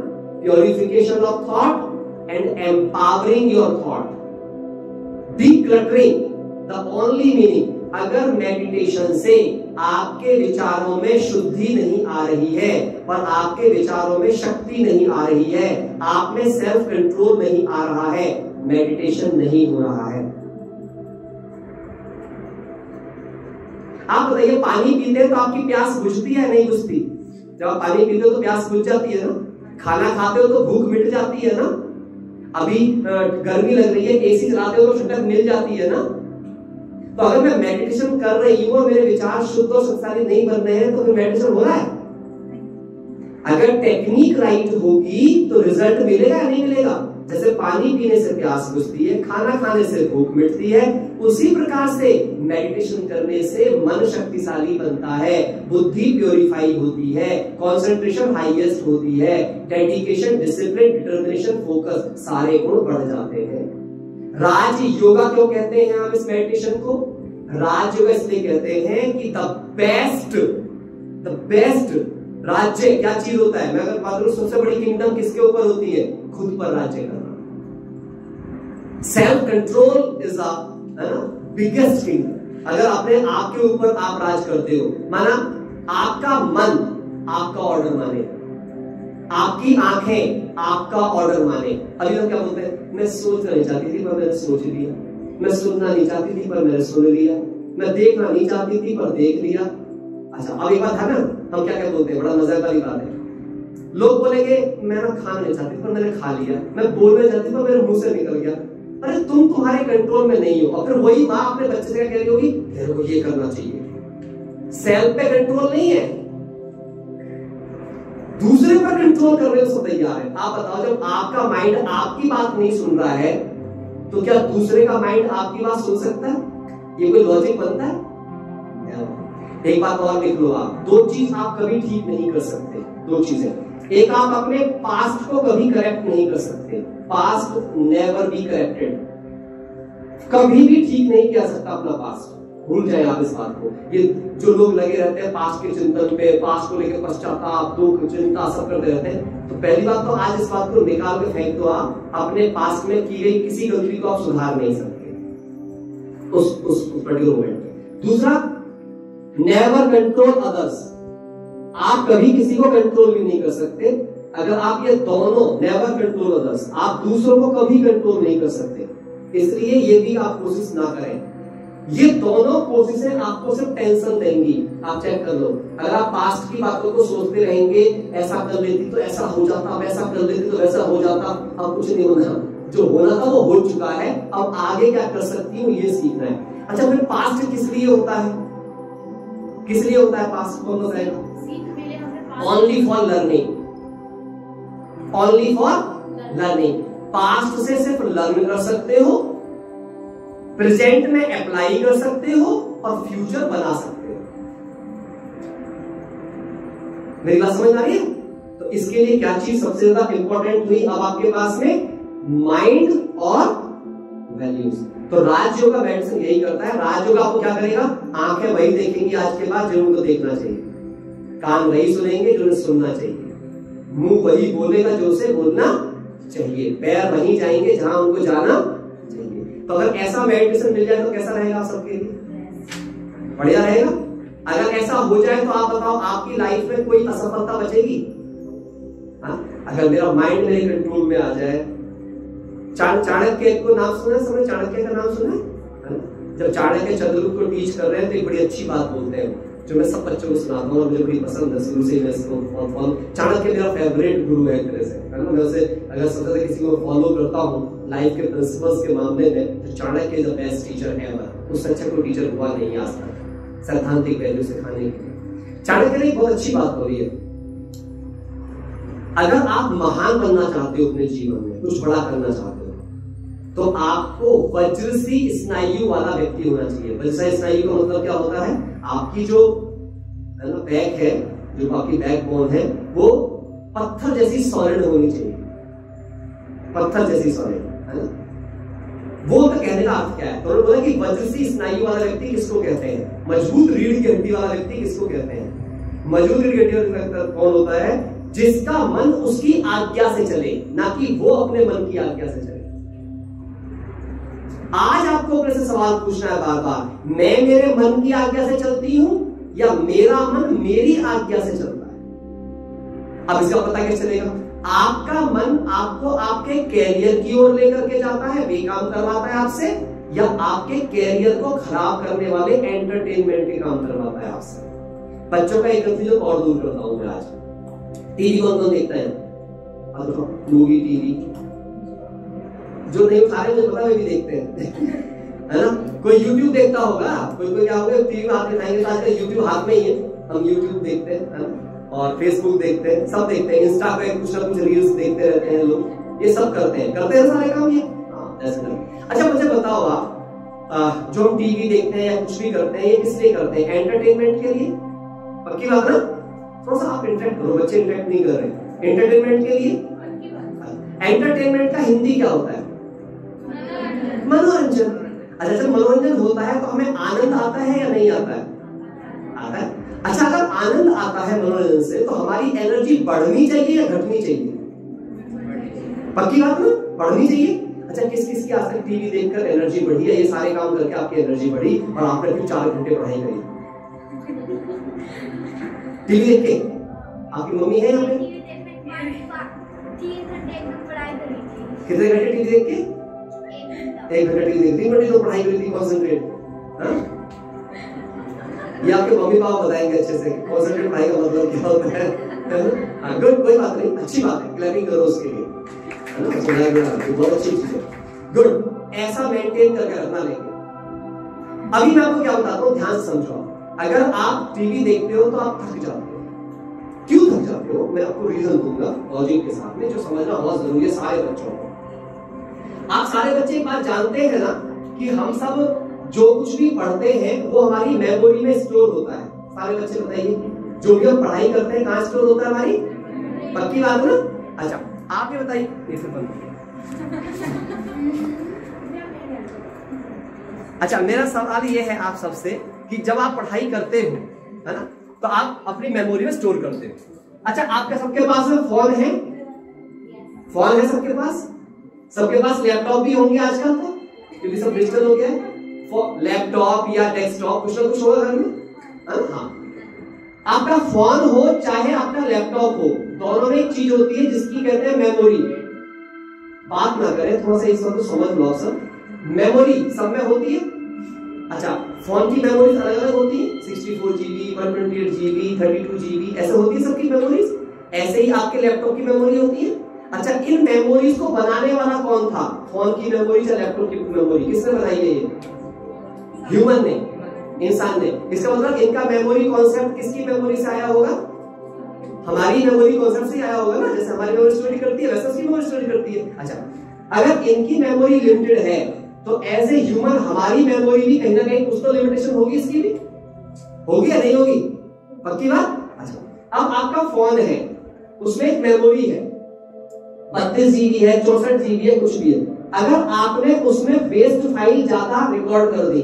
purification of thought and empowering your thought, decluttering. The only meaning, अगर मेडिटेशन से आपके विचारों में शुद्धि नहीं आ रही है और आपके विचारों में शक्ति नहीं आ रही है, आप में सेल्फ कंट्रोल नहीं आ रहा है, मेडिटेशन नहीं हो रहा है। आप बताइए, पानी पीते हैं तो आपकी प्यास बुझती है नहीं बुझती? जब आप पानी पीते हो तो प्यास बुझ जाती है ना। खाना खाते हो तो भूख मिट जाती है ना। अभी गर्मी लग रही है, एसी चलाते हो तो ठंडक मिल जाती है ना। तो अगर मैं मेडिटेशन कर रही हूं और मेरे विचार शुद्ध और शक्तिशाली नहीं बन रहे हैं तो फिर मेडिटेशन हो रहा है? अगर टेक्निक राइट होगी तो रिजल्ट मिलेगा या नहीं मिलेगा? जैसे पानी पीने से प्यास बुझती है, खाना खाने से भूख मिटती है, उसी प्रकार से मेडिटेशन करने से मन शक्तिशाली बनता है, बुद्धि प्योरीफाई होती है, कंसंट्रेशन हाईएस्ट होती है, डेडिकेशन, डिसिप्लिन, डिटर्मिनेशन, फोकस सारे गुण बढ़ जाते हैं। राज योगा क्यों कहते हैं हम इस मेडिटेशन को? राज योगा इसलिए कहते हैं कि द बेस्ट राज्य क्या चीज होता है? मैं अगर बात करूं, सबसे बड़ी किंगडम किसके ऊपर होती है? खुद पर राज्य करना। Self control is the biggest kingdom. अगर अपने आप के ऊपर आप राज करते हो, माना आपका मन आपका ऑर्डर माने, आपकी आंखें आपका ऑर्डर माने। अभी हम क्या बोलते हैं, मैं सोचना नहीं चाहती थी पर मैंने सोच लिया, मैं सुनना नहीं चाहती थी पर मैंने सुन लिया, मैं देखना नहीं चाहती थी पर देख लिया। अच्छा, अब एक बात है ना, हम क्या क्या बोलते हैं, बड़ा मजा वाली बात है। लोग बोलेंगे मैं ना खाना नहीं चाहती पर मैंने खा लिया, मैं बोलना चाहती पर मेरे मुंह से निकल गया। अरे तुम तुम्हारे कंट्रोल में नहीं हो। और फिर वही माँ अपने बच्चे से कह रही होगी तेरे को ये करना चाहिए। सेल्फ पे कंट्रोल नहीं है, दूसरे पर कंट्रोल करने को तैयार है। आप बताओ, जब आपका माइंड आपकी बात नहीं सुन रहा है तो क्या दूसरे का माइंड आपकी बात सुन सकता है? ये कोई लॉजिक बनता है? एक बात और लिख लो आप, दो चीज आप कभी ठीक नहीं कर सकते। दो चीजें, एक आप अपने पास्ट को कभी करेक्ट नहीं कर सकते। पास्ट नेवर बी करेक्टेड, कभी भी ठीक नहीं किया सकता अपना पास्ट। भूल जाए आप इस बात को। ये जो लोग लगे रहते हैं पास्ट के चिंतन पे, पास्ट को लेकर पश्चाताप, दुख, चिंता सब करते रहते हैं, तो पहली बात तो आज इस बात को निकाल के फेंक दो। आप अपने पास्ट में की गई किसी गलती को आप सुधार नहीं सकते उस पर्टिकुलर मोमेंट में। दूसरा, नेवर कंट्रोल अदर्स, आप कभी किसी को कंट्रोल भी नहीं कर सकते। अगर आप ये दोनों, नेवर कंट्रोल अदर्स, आप दूसरों को कभी कंट्रोल नहीं कर सकते, इसलिए ये भी आप कोशिश ना करें। ये दोनों कोशिशें आपको सिर्फ टेंशन देंगी। आप चेक कर लो, अगर आप पास्ट की बातों को सोचते रहेंगे, ऐसा कर लेती तो ऐसा हो जाता, वैसा कर लेती तो वैसा हो जाता, अब कुछ नहीं होना। जो होना था वो हो चुका है, अब आगे क्या कर सकती हूँ ये सीखना है। अच्छा, फिर पास्ट किस लिए होता है? किस लिए होता है पास्ट? कौन बताएगा? Only for learning, only for learning. Past से सिर्फ लर्न कर सकते हो, प्रेजेंट में अप्लाई कर सकते हो और फ्यूचर बना सकते हो। मेरी बात समझ आ रही है? तो इसके लिए क्या चीज सबसे ज्यादा इंपॉर्टेंट हुई अब आपके पास में? माइंड और वैल्यूज। तो राजयोग का मेडिसिन यही करता है। राजयोग आपको क्या करेगा? आंखें वही देखेंगी आज के बाद जो उनको देखना चाहिए, कान वही सुनेंगे जो उन्हें सुनना चाहिए, मुंह वही बोलेगा जो उसे बोलना चाहिए, पैर वहीं जाएंगे जहां उनको जाना चाहिए। तो अगर ऐसा मेडिटेशन मिल जाए तो कैसा रहेगा आप सबके लिए? बढ़िया रहेगा। अगर ऐसा हो जाए तो आप बताओ आपकी लाइफ में कोई असफलता बचेगी? अगर मेरा माइंड मेरे कंट्रोल में आ जाए। चाणक्य को नाम सुना है? सबने चाणक्य का नाम सुना है? जब चाणक्य चंद्रगुप्त को टीच कर रहे हैं तो एक बड़ी अच्छी बात बोलते हैं जो मैं सब बच्चों को सुनाता हूँ और मुझे बड़ी पसंद है, शुरू से मैं इसको फॉलो। चाणक्य मेरा फेवरेट गुरु है एक तरह से, है ना। मैं उसे अगर सबसे ज्यादा किसी को फॉलो करता हूँ लाइफ के प्रिंसिपल्स के मामले में, तो Chanakya is the best teacher ever. उससे अच्छा कोई टीचर हुआ नहीं आज तक सैद्धांतिक वैल्यू सिखाने के लिए। चाणक्य ने एक बहुत अच्छी बात बोली है, अगर आप महान बनना चाहते हो अपने जीवन में, कुछ बड़ा करना चाहते हो, तो आपको वज्र सी स्नायु वाला व्यक्ति होना चाहिए। वज्र स्नायु का मतलब क्या होता है? आपकी जो है ना बैक है, जो आपकी बैकबोन है, वो पत्थर जैसी सॉलिड होनी चाहिए, पत्थर जैसी सॉलिड, है ना। वो तो कहने का अर्थ क्या है? तो बोला कि वज्र सी स्नायु वाला व्यक्ति किसको कहते हैं? मजबूत रीढ़ की हड्डी वाला व्यक्ति किसको कहते हैं? मजबूत रीढ़ की हड्डी वाला कौन होता है? जिसका मन उसकी आज्ञा से चले, ना कि वो अपने मन की आज्ञा से चले। आज आपको अपने से सवाल पूछना है बार बार, मैं मेरे मन की आज्ञा से चलती हूं या मेरा मन मेरी आज्ञा से चलता है? अब इसका पता कैसे चलेगा? आपका मन आपको आपके कैरियर की ओर लेकर के जाता है, वे काम करवाता है आपसे, या आपके कैरियर को खराब करने वाले एंटरटेनमेंट के काम करवाता है आपसे। बच्चों का एक कंफ्यूजन और दूर करता हूं मैं आज। टीवी कौन कौन देखता है? मूवी, टीवी जो नहीं उठा रहे मुझे पता, वे भी देखते हैं, है ना। कोई YouTube देखता होगा, कोई क्या होगा, टीवी हाथ में खाएंगे, आजकल YouTube हाथ में ही है, हम YouTube देखते हैं, है ना, और Facebook देखते हैं, सब देखते हैं, इंस्टा पे कुछ ना कुछ रील्स देखते रहते हैं लोग, ये सब करते हैं सारे काम ये। अच्छा मुझे बताओ आप, जो हम टीवी देखते हैं या कुछ भी करते हैं, ये किस लिए करते हैं? एंटरटेनमेंट के लिए। पक्की बात ना? थोड़ा सा आप इंटरेक्ट करो, बच्चे इंटरेक्ट नहीं कर रहे। एंटरटेनमेंट के लिए। एंटरटेनमेंट का हिंदी क्या होता है? मनोरंजन। अच्छा, जब मनोरंजन होता है तो हमें आनंद आता है या नहीं आता है? आता है। अच्छा, अगर आनंद आता है मनोरंजन से तो हमारी एनर्जी बढ़नी चाहिए या घटनी चाहिए? पक्की बात ना? बढ़नी चाहिए। अच्छा, किस किस की आज तक टीवी देखकर एनर्जी बढ़ी है? ये सारे काम करके आपकी एनर्जी बढ़ी और आपने फिर 4 घंटे पढ़ाई करी टीवी देख के? आपकी मम्मी है यहाँ पे? 3 घंटे पढ़ाई करी थी। कितने घंटे टीवी देख के? 1 घंटे टीवी देख, 3 घंटे तो पढ़ाई करी थी कॉन्सेंट्रेट। ये आपके मम्मी पापा बताएंगे अच्छे से कॉन्सेंट्रेट पढ़ाई का मतलब क्या होता है। हाँ गुड, कोई बात नहीं, अच्छी बात है, क्लैपिंग करो उसके लिए, है ना, बहुत अच्छी चीज है, गुड। ऐसा मेंटेन करके रखना लेंगे। अभी मैं आपको क्या बताता हूँ, ध्यान से समझो। अगर आप टीवी देखते हो तो आप थक जाते हो। क्यों थक जाते हो, मैं आपको रीजन दूंगा लॉजिक के साथ में, जो समझना बहुत जरूरी है सारे बच्चों को। आप सारे बच्चे एक बात जानते हैं ना कि हम सब जो कुछ भी पढ़ते हैं वो हमारी मेमोरी में स्टोर होता है। सारे बच्चे बताइए, जो भी हम पढ़ाई करते हैं कहाँ स्टोर होता है हमारी? पक्की बात है ना? अच्छा आप ये बताइए, अच्छा मेरा सवाल ये है आप सबसे कि जब आप पढ़ाई करते हो, है ना, तो आप अपनी मेमोरी में स्टोर करते हो। अच्छा आपके सबके पास में फोन है? फोन है सबके पास? सबके पास लैपटॉप भी होंगे आजकल तो, क्योंकि सब डिजिटल हो गया है। लैपटॉप या डेस्कटॉप कुछ ना कुछ होगा घर में, है ना? हाँ, आपका फोन हो चाहे आपका लैपटॉप हो, दोनों में एक चीज होती है जिसकी कहते हैं मेमोरी। बात ना करें, थोड़ा सा इस वक्त समझ लो आप सब। मेमोरी सब में होती है। अच्छा फोन की मेमोरीज अलग अलग होती है, 64 GB, 128 GB, 32 GB, ऐसे होती है सबकी मेमोरीज। ऐसे ही आपके लैपटॉप की मेमोरी होती है। अच्छा इन मेमोरीज को बनाने वाला कौन था? फोन की मेमोरी या लैपटॉप की मेमोरी किसने बनाई है? ये ह्यूमन ने, इंसान ने। इसका मतलब इनका मेमोरी कॉन्सेप्ट किसकी मेमोरी से आया होगा? हमारी मेमोरी कॉन्सेप्ट से आया होगा ना। जैसे हमारी मेमोरी स्टोरी करती है वैसे उसकी मेमोरी स्टोरी करती है। अच्छा अगर इनकी मेमोरी लिमिटेड है तो एज ए ह्यूमन हमारी मेमोरी भी कहीं ना कहीं कुछ तो लिमिटेशन होगी, इसकी भी होगी या नहीं होगी? पक्की बात। अच्छा अब आपका फोन है, उसमें एक मेमोरी है, 32 GB है, 64 GB है, कुछ भी है। अगर आपने उसमें वेस्ट फाइल ज्यादा रिकॉर्ड कर दी,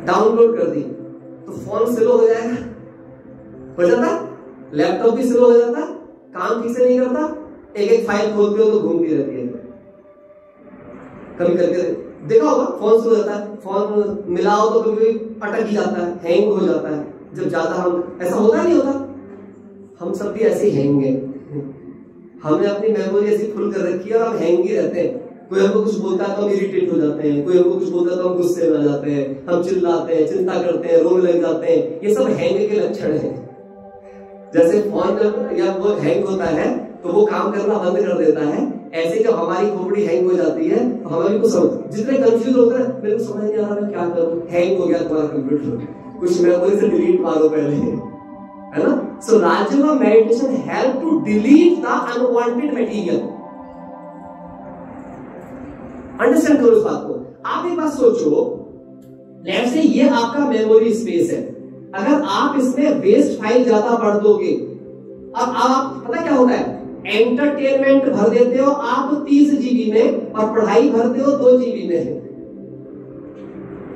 डाउनलोड कर दी, तो फोन स्लो हो जाएगा, हो जाता? लैपटॉप भी स्लो हो जाता, काम ठीक से नहीं करता, एक फाइल खोलते हो तो घूमती रहती है। कभी करके देखा होगा, फोन स्लो जाता है, फोन मिलाओ तो कभी अटक ही जाता है, हैंग हो जाता है। जब ज्यादा हम ऐसा होता नहीं होता, हम सब भी ऐसे ही हैंग है। हमने अपनी मेमोरी ऐसी फुल कर रखी है और हम हैंग ही रहते हैं। कोई हमको कुछ बोलता है तो हम इरिटेट हो जाते हैं, कोई हमको कुछ बोलता है तो हम गुस्से में आ जाते हैं, हम चिल्लाते हैं, चिंता करते हैं, रोने लग जाते हैं। ये सब हैंग के लक्षण हैं। जैसे फोन जब या वो हैंग होता है तो वो काम करना बंद कर देता है, ऐसे जब हमारी खोपड़ी हैंग हो जाती है तो हमें भी कुछ समझ, जितने कंफ्यूज होते हैं, मेरे को समझ नहीं आ रहा मैं क्या करूं, हैंग हो गया तुम्हारा कंप्यूटर, कुछ मेमोरी से डिलीट मारो पहले, है ना। So Rajyoga meditation help to delete the unwanted material. Understand करो इस बात को। आप एक बात सोचो, लेट्स से ये आपका मेमोरी स्पेस है, अगर आप इसमें वेस्ट फाइल ज्यादा भर दोगे, अब आप पता क्या होता है, एंटरटेनमेंट भर देते हो आप 30 GB में और पढ़ाई भरते हो 2 GB में।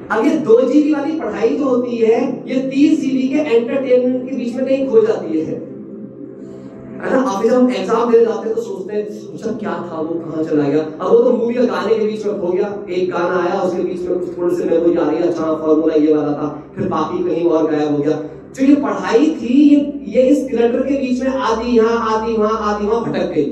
अब ये 2 GB वाली पढ़ाई जो होती है ये 30 GB के एंटरटेनमेंट के बीच में कहीं खो जाती है ना। अभी जब हम एग्जाम देने जाते हैं तो सोचते हैं अच्छा क्या था वो, कहाँ चला गया। अब वो तो मूवी का गाने के बीच में खो गया, एक गाना आया उसके बीच में कुछ थोड़ी सी मेमोरी आ रही है, अच्छा फॉर्मूला ये वाला था, फिर बाकी कहीं और गायब हो गया। जो ये पढ़ाई थी ये इस क्लटर के बीच में आधी यहाँ आधी वहां भटक गई।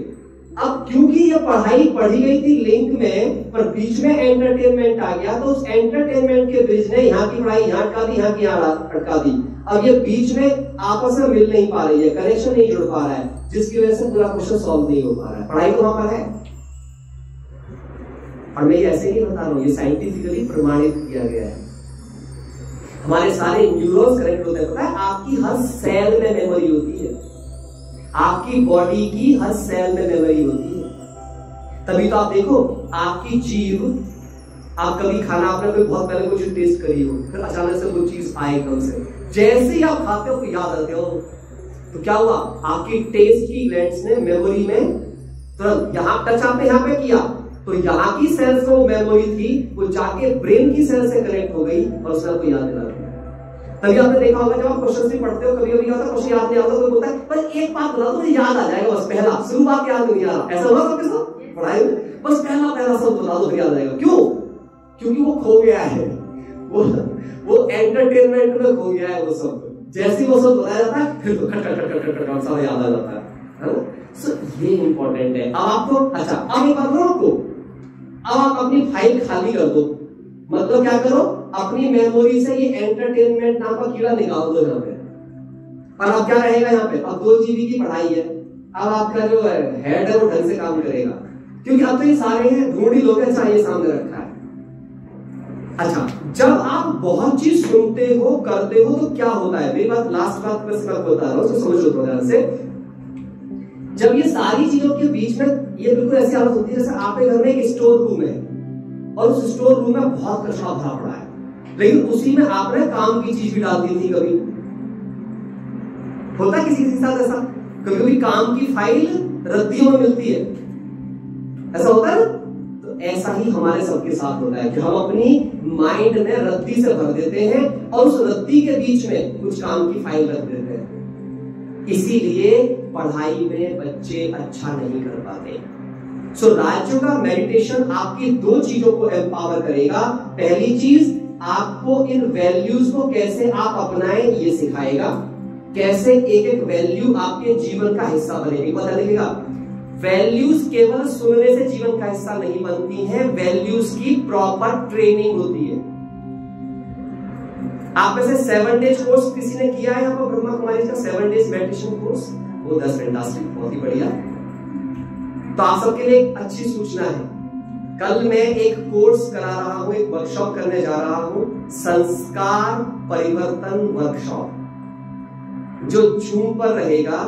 अब क्योंकि ये पढ़ाई पढ़ी गई थी लिंक में, पर बीच में एंटरटेनमेंट आ गया, तो उस एंटरटेनमेंट के ब्रिज ने यहाँ की पढ़ाई यहाँ अटका दी, यहाँ की यहाँ अटका दी। अब ये बीच में आपस में मिल नहीं पा रही है, कनेक्शन नहीं जुड़ पा रहा है, जिसकी वजह से पूरा क्वेश्चन सॉल्व नहीं हो पा रहा है। पढ़ाई तो वहां पर है, और मैं ये ऐसे नहीं बता रहा हूँ, ये साइंटिफिकली प्रमाणित किया गया है। हमारे सारे न्यूरॉन्स कनेक्ट होते हैं, पता है आपकी हर सेल में मेमोरी होती है, आपकी बॉडी की हर सेल में मेमोरी होती है। तभी तो आप देखो आपकी जीभ, आप कभी खाना आपने कोई बहुत पहले कुछ टेस्ट करी हो, फिर अचानक से कोई चीज आए एकदम से, जैसे ही आप खाते हो याद आते हो, तो क्या हुआ, आपकी टेस्ट की ग्लैंड्स ने मेमोरी में तुरंत यहाँ टच आपने यहाँ पे किया, तो यहाँ की सेल से वो मेमोरी थी वो जाके ब्रेन की सेल से कनेक्ट हो गई और उसने आपको याद दिला दिया। तभी आपने देखा होगा जब आप क्वेश्चन भी पढ़ते हो, कभी कभी होता है क्वेश्चन याद नहीं आता, कोई बोलता है पर एक बात बता दो मुझे याद आ जाएगा, बस पहला शुरुआत याद नहीं आ रहा, ऐसा हुआ सबके साथ पढ़ाई में, बस पहला सब बता दो फिर याद आएगा। क्यों? क्योंकि वो खो गया है, वो एंटरटेनमेंट में खो गया है वो सब। जैसे वो सब बताया जाता है फिर तो खट सब याद आ जाता है ना। सो ये इंपॉर्टेंट है। अब आपको अच्छा अब एक बात करो आपको, अब आप अपनी फाइल खाली कर दो, मतलब क्या करो, अपनी मेमोरी से ये एंटरटेनमेंट नाम का कीड़ा निकाल दो यहाँ पे। और अब क्या रहेगा यहाँ पे, अब 2 GB की पढ़ाई है, अब आपका जो हेड है वो ढंग से काम करेगा, क्योंकि अब तो ये सारे हैं ढूंढ ही लोग चाहिए सामने रखा है। अच्छा, जब आप बहुत चीज सुनते हो करते हो तो क्या होता है, मेरी बात लास्ट बात पर मैं बता रहा हूं, समझो थोड़ा ध्यान से। जब ये सारी चीजों के बीच में ये बिल्कुल ऐसी हालत होती है जैसे आपके घर में एक स्टोर रूम है और उस स्टोर रूम में बहुत कचरा भरा पड़ा है, लेकिन उसी में आपने काम की चीज भी डाल दी थी। कभी होता है किसी के साथ ऐसा, कभी कभी काम की फाइल रद्दियों में मिलती है, ऐसा होता है ना? तो ऐसा ही हमारे सबके साथ होता है कि हम अपनी माइंड में रद्दी से भर देते हैं और उस रद्दी के बीच में कुछ काम की फाइल रख देते हैं। इसीलिए पढ़ाई में बच्चे अच्छा नहीं कर पाते। सो राजयोग का मेडिटेशन आपकी 2 चीजों को एम्पावर करेगा। पहली चीज, आपको इन वैल्यूज को कैसे आप अपनाएं ये सिखाएगा, कैसे एक एक वैल्यू आपके जीवन का हिस्सा बनेगी। पता लगेगा, वैल्यूज केवल सुनने से जीवन का हिस्सा नहीं बनती हैं, वैल्यूज की प्रॉपर ट्रेनिंग होती है। आप में से 7 डेज कोर्स किसी ने किया है यहाँ पर ब्रह्मा कुमारी का 7 डेज मेडिटेशन कोर्स? वो 10 फैंटास्टिक, बहुत ही बढ़िया। तो आप सबके लिए एक अच्छी सूचना है, कल मैं एक कोर्स करा रहा हूं, एक वर्कशॉप करने जा रहा हूं, संस्कार परिवर्तन वर्कशॉप, जो जूम पर रहेगा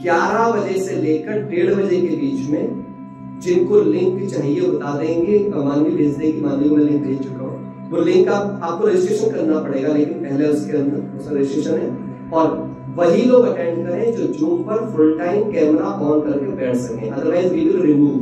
11 बजे से लेकर 1:30 बजे के बीच में। जिनको लिंक चाहिए बता देंगे, मानवी भेज देगी, मानवी को मैं लिंक भेज चुका हूं। वो लिंक आपको रजिस्ट्रेशन करना पड़ेगा, लेकिन पहले उसके अंदर उसका रजिस्ट्रेशन है, और वही लोग अटेंड करें जो जूम पर फुल टाइम कैमरा ऑन करके बैठ सकें, अदरवाइज वी विल रिमूव।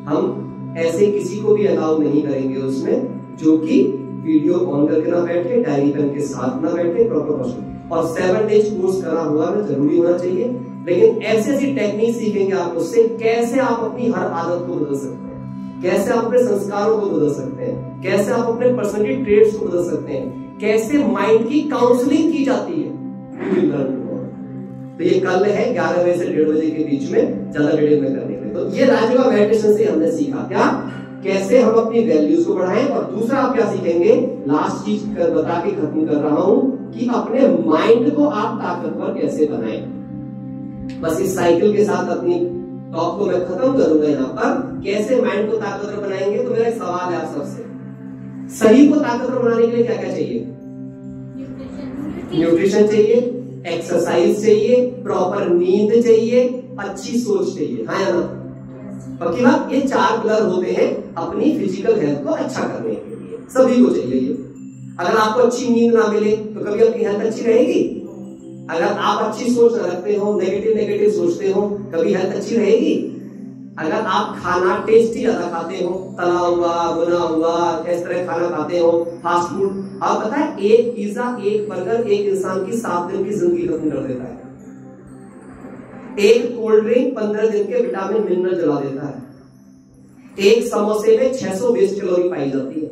हम ऐसे किसी को भी अलाउ नहीं करेंगे उसमें जो कि वीडियो ऑन करके ना बैठे, डायरी पेन के साथ ना बैठे, प्रॉपर। और 7 डेज कोर्स करा हुआ में जरूरी होना चाहिए, लेकिन ऐसी ऐसी टेक्निक सीखेंगे आप उससे, कैसे आप अपनी हर आदत को बदल सकते हैं, कैसे आप अपने संस्कारों को बदल सकते हैं, कैसे आप अपने पर्सनैलिटी ट्रेट्स को बदल सकते हैं, कैसे माइंड की काउंसलिंग की जाती है। तो ये कल है 11 बजे से 1:30 बजे के बीच में, ज्यादा वीडियो में करने के। तो ये राजयोग का मेडिटेशन से हमने सीखा क्या, कैसे हम अपनी वैल्यूज को बढ़ाएं, और दूसरा आप क्या सीखेंगे, लास्ट चीज बता के खत्म कर रहा हूं, कि अपने माइंड को आप ताकतवर कैसे बनाएं। बस इस साइकिल के साथ अपनी टॉक को मैं खत्म करूंगा यहाँ पर। कैसे माइंड को ताकतवर बनाएंगे, तो मेरा एक सवाल है आप सबसे, शरीर को ताकतवर बनाने के लिए क्या क्या चाहिए? न्यूट्रिशन चाहिए, एक्सरसाइज चाहिए, प्रॉपर नींद चाहिए, अच्छी सोच चाहिए, हाँ या ना? पक्की बात, ये 4 पिलर होते हैं अपनी फिजिकल हेल्थ को अच्छा करने के लिए, सभी को चाहिए ये। अगर आपको अच्छी नींद ना मिले तो कभी आपकी हेल्थ अच्छी रहेगी? अगर आप अच्छी सोच न रखते हो, नेगेटिव सोचते हो, कभी हेल्थ अच्छी रहेगी? अगर आप खाना टेस्टी ज्यादा खाते हो, तला हुआ, भुना हुआ, इस तरह खाना खाते हो, फास्ट फूड, आप पता है एक पिज्जा, एक बर्गर एक इंसान की 7 दिन की जिंदगी खत्म कर देता है। एक कोल्ड ड्रिंक 15 दिन के विटामिन मिनरल जला देता है। एक समोसे में 620 कैलोरी पाई जाती है।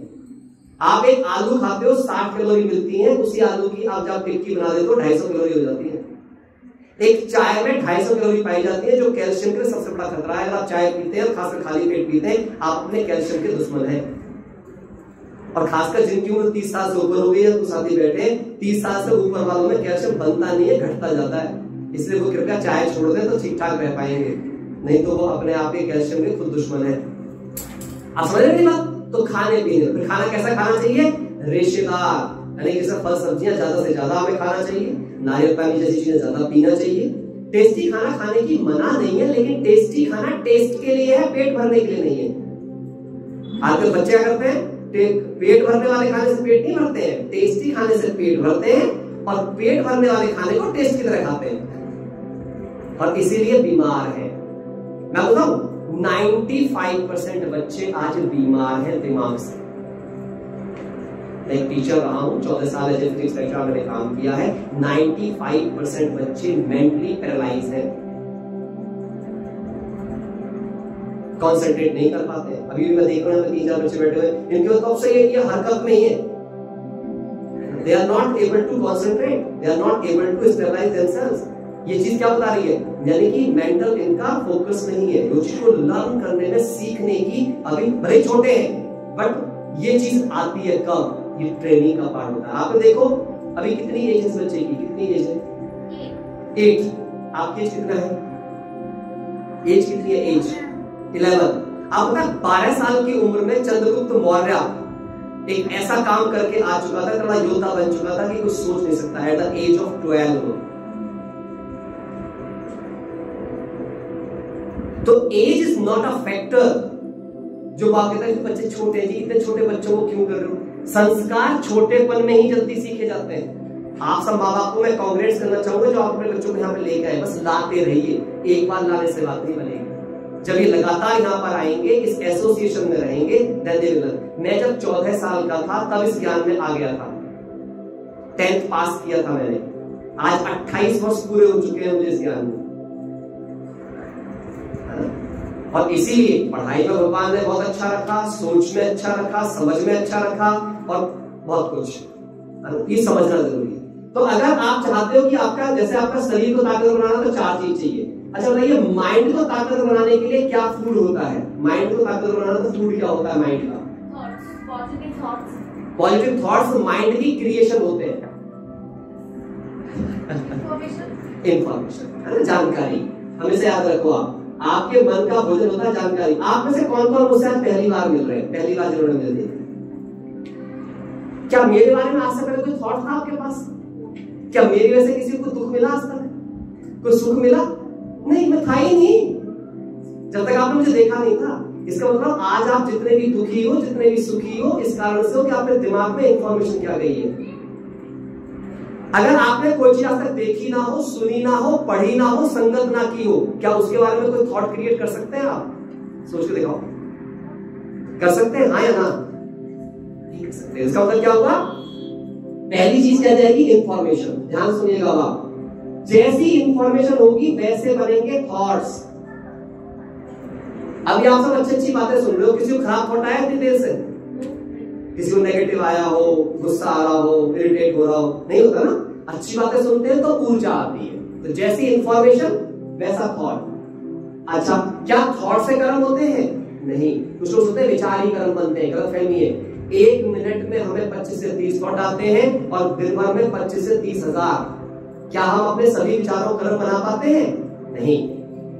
आप एक आलू खाते हो 60 कैलोरी मिलती है, उसी आलू की आप जब टिक्की बना देते हो 250 कैलोरी हो जाती है। एक चाय में 250 कैलोरी पाई जाती है, जो कैल्शियम के लिए सबसे बड़ा खतरा है। अगर आप चाय पीते हैं और खासकर खाली पेट पीते हैं, आप अपने कैल्शियम के दुश्मन हैं। और खासकर जिनकी उम्र 30 साल से ऊपर हो गई है, तो साथी बैठे 30 साल से ऊपर वालों में कैल्शियम बनता नहीं है, घटता जाता है। इसलिए वो कृपया चाय छोड़ दें तो ठीक ठाक रह पाएंगे, नहीं तो वो अपने आप ही कैल्शियम के खुद दुश्मन है। आप समझ रहे बात? तो खाने पीने, फिर खाना कैसा खाना चाहिए? रेशेदार, यानी जैसे फल सब्जियां ज्यादा से ज्यादा हमें खाना चाहिए, नारियल पानी जैसी चीजें ज्यादा पीना चाहिए। टेस्टी खाना खाने की मना नहीं है, लेकिन टेस्टी खाना टेस्ट के लिए है, पेट भरने के लिए नहीं है। आजकल बच्चे क्या करते हैं, पेट भरने वाले खाने से पेट नहीं भरते हैं, टेस्टी खाने से पेट भरते हैं, और पेट भरने वाले खाने को टेस्ट की तरह खाते हैं, और इसीलिए बीमार है। मैं बताऊं, 95% बच्चे आज बीमार हैं दिमाग से। एक टीचर रहा हूं, 14 साल फिजिक्स लेक्चर मैंने काम किया है। 95% बच्चे मेंटली पैरालाइज हैं, कॉन्सेंट्रेट नहीं कर पाते। अभी भी मैं देख रहा हूं 3-4 बच्चे बैठे हुए, इनके मतलब तो सही है कि हरकत में ही है। They are not able to concentrate, they are not able to stabilize themselves। ये चीज क्या बता रही है, यानी कि मेंटल इनका फोकस नहीं है। वो चीज को लर्न करने में, सीखने की, अभी भले छोटे हैं बट ये चीज आती है कब, ये ट्रेनिंग का पार्ट होता है। आप देखो अभी कितनी एज है इस बच्चे की, कितनी एज है? 8। आपकी एज कितना है? एज कितनी है? एज 11। आप पता 12 साल की उम्र में चंद्रगुप्त मौर्य एक ऐसा काम करके आ चुका था, थोड़ा योद्धा बन चुका था कि कुछ सोच नहीं सकता। At the age of 12। तो age is not a factor. जो बात कहता है कि बच्चे छोटे हैं जी, इतने छोटे बच्चों को क्यों कर रहे हो? संस्कार छोटेपन में ही जल्दी सीखे जाते हैं। आप सब माँ बाप को मैं कांग्रेस करना चाहूंगा जो आप अपने बच्चों को यहाँ पे लेके आए। बस लाते रहिए, एक बार लाने से बात नहीं बनेगी। जब ये लगातार यहाँ पर आएंगे, इस एसोसिएशन में रहेंगे, मैं जब 14 साल का था तब इस ज्ञान में आ गया था। 10th पास किया था मैंने। आज 28 वर्ष पूरे हो चुके हैं मुझे इस ज्ञान में। और इसीलिए पढ़ाई में भगवान ने बहुत अच्छा रखा, सोच में अच्छा रखा, समझ में अच्छा रखा और बहुत कुछ ये समझना जरूरी है। तो अगर आप चाहते हो कि आपका जैसे आपका शरीर को ताकतवर बनाना, तो 4 चीज चाहिए। अच्छा बताइए, माइंड को ताकतवर बनाने के लिए क्या फूड होता है? माइंड को ताकतवर बनाना तो फूड क्या होता है माइंड का? पॉजिटिव थॉट्स माइंड की क्रिएशन होते हैं। इंफॉर्मेशन है ना, जानकारी। हमेशा याद रखो, आपके मन का भोजन होता है जानकारी। आप में से कौन कौन मुझसे आज पहली बार मिल रहे हैं? पहली बार जिन्होंने मिल दी, क्या मेरे बारे में आज से पहले कोई थॉट था आपके पास? क्या मेरी वजह से किसी को दुख मिला आज तक? कोई सुख मिला? नहीं, मैं था ही नहीं जब तक आपने मुझे देखा नहीं था। इसका मतलब आज आप जितने भी दुखी हो, जितने भी सुखी हो, इस कारण से हो कि आपके दिमाग में इंफॉर्मेशन क्या गई है। अगर आपने कोई चीज आज तक देखी ना हो, सुनी ना हो, पढ़ी ना हो, संगत ना की हो, क्या उसके बारे में कोई थॉट क्रिएट कर सकते हैं आप? सोच के दिखाओ, कर सकते हैं? हाँ या ना? नहीं कर सकते। इसका मतलब क्या होगा? पहली चीज क्या जाएगी? इंफॉर्मेशन। ध्यान सुनिएगा आप, जैसी इंफॉर्मेशन होगी वैसे बनेंगे थॉट्स। अभी आप सब अच्छी अच्छी बातें सुन रहे हो, किसी को खराब थॉट आया इतनी देर से? किसी को नेगेटिव आया हो, गुस्सा आ रहा हो, इरिटेट हो रहा हो? नहीं होता ना। अच्छी बातें सुनते हैं तो ऊर्जा आती है। तो जैसी इंफॉर्मेशन वैसा थॉट। अच्छा, क्या थॉट से कर्म होते हैं? नहीं, कुछ लोग सोचते हैं विचार ही कर्म बनते हैं। गलतफहमी है। 1 मिनट में हमें 25 से 30 थॉट आते हैं और दिन भर में 25 से 30,000। क्या हम अपने सभी विचारों को कर्म बना पाते हैं? नहीं।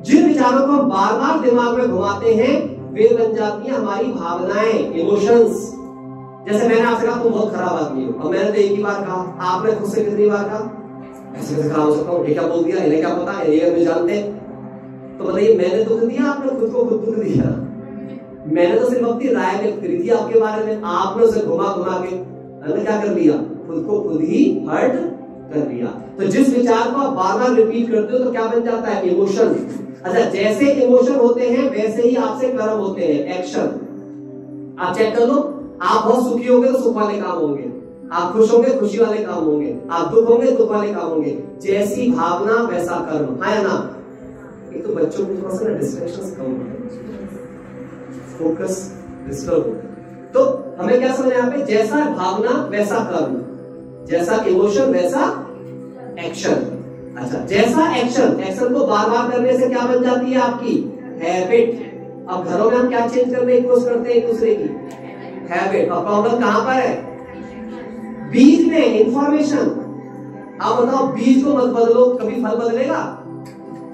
जिन विचारों को हम बार बार दिमाग में घुमाते हैं वे बन जाती हैं हमारी भावनाएं, इमोशंस। जैसे मैंने आपसे कहा तुम बहुत खराब आदमी हो, और मैंने तो एक ही बार कहा, आपने खुद से कितनी बार कहा? ऐसे कैसे खराब हो सकता हूँ? ये क्या बोल दिया? इन्हें क्या पता? ये मुझे जानते। तो बताइए, मैंने दुख दिया, आपने खुद को खुद दुख दिया? मैंने तो सिर्फ अपनी राय व्यक्त करी थी आपके बारे में, आपने उसे घुमा घुमा के क्या कर लिया? खुद को खुद ही हर्ट कर लिया। तो जिस विचार को आप बार बार रिपीट करते हो तो क्या बन जाता है? इमोशन। अच्छा, जैसे इमोशन होते हैं वैसे ही आपसे कर्म होते हैं, एक्शन। आप चेक कर लो, आप बहुत सुखी होंगे तो सुख वाले काम होंगे, आप खुश होंगे खुशी वाले काम होंगे, आप दुख होंगे दुख वाले काम होंगे। जैसी भावना वैसा कर्म, है ना? एक तो बच्चों को थोड़ा सा डिस्ट्रैक्शंस कम होते हैं, फोकस डिस्टर्ब होता है। तो हमें क्या समझना है यहाँ पे? जैसा भावना वैसा कर्म, जैसा इमोशन वैसा एक्शन। अच्छा, जैसा एक्शन, एक्शन को बार बार करने से क्या बन जाती है? आपकी हैबिट। अब घरों में हम क्या चेंज करने की कोशिश करते हैं? एक दूसरे की हैबिट। और प्रॉब्लम कहां पर है? बीज में, इंफॉर्मेशन। आप बताओ, बीज को मत बदलो, कभी फल बदलेगा?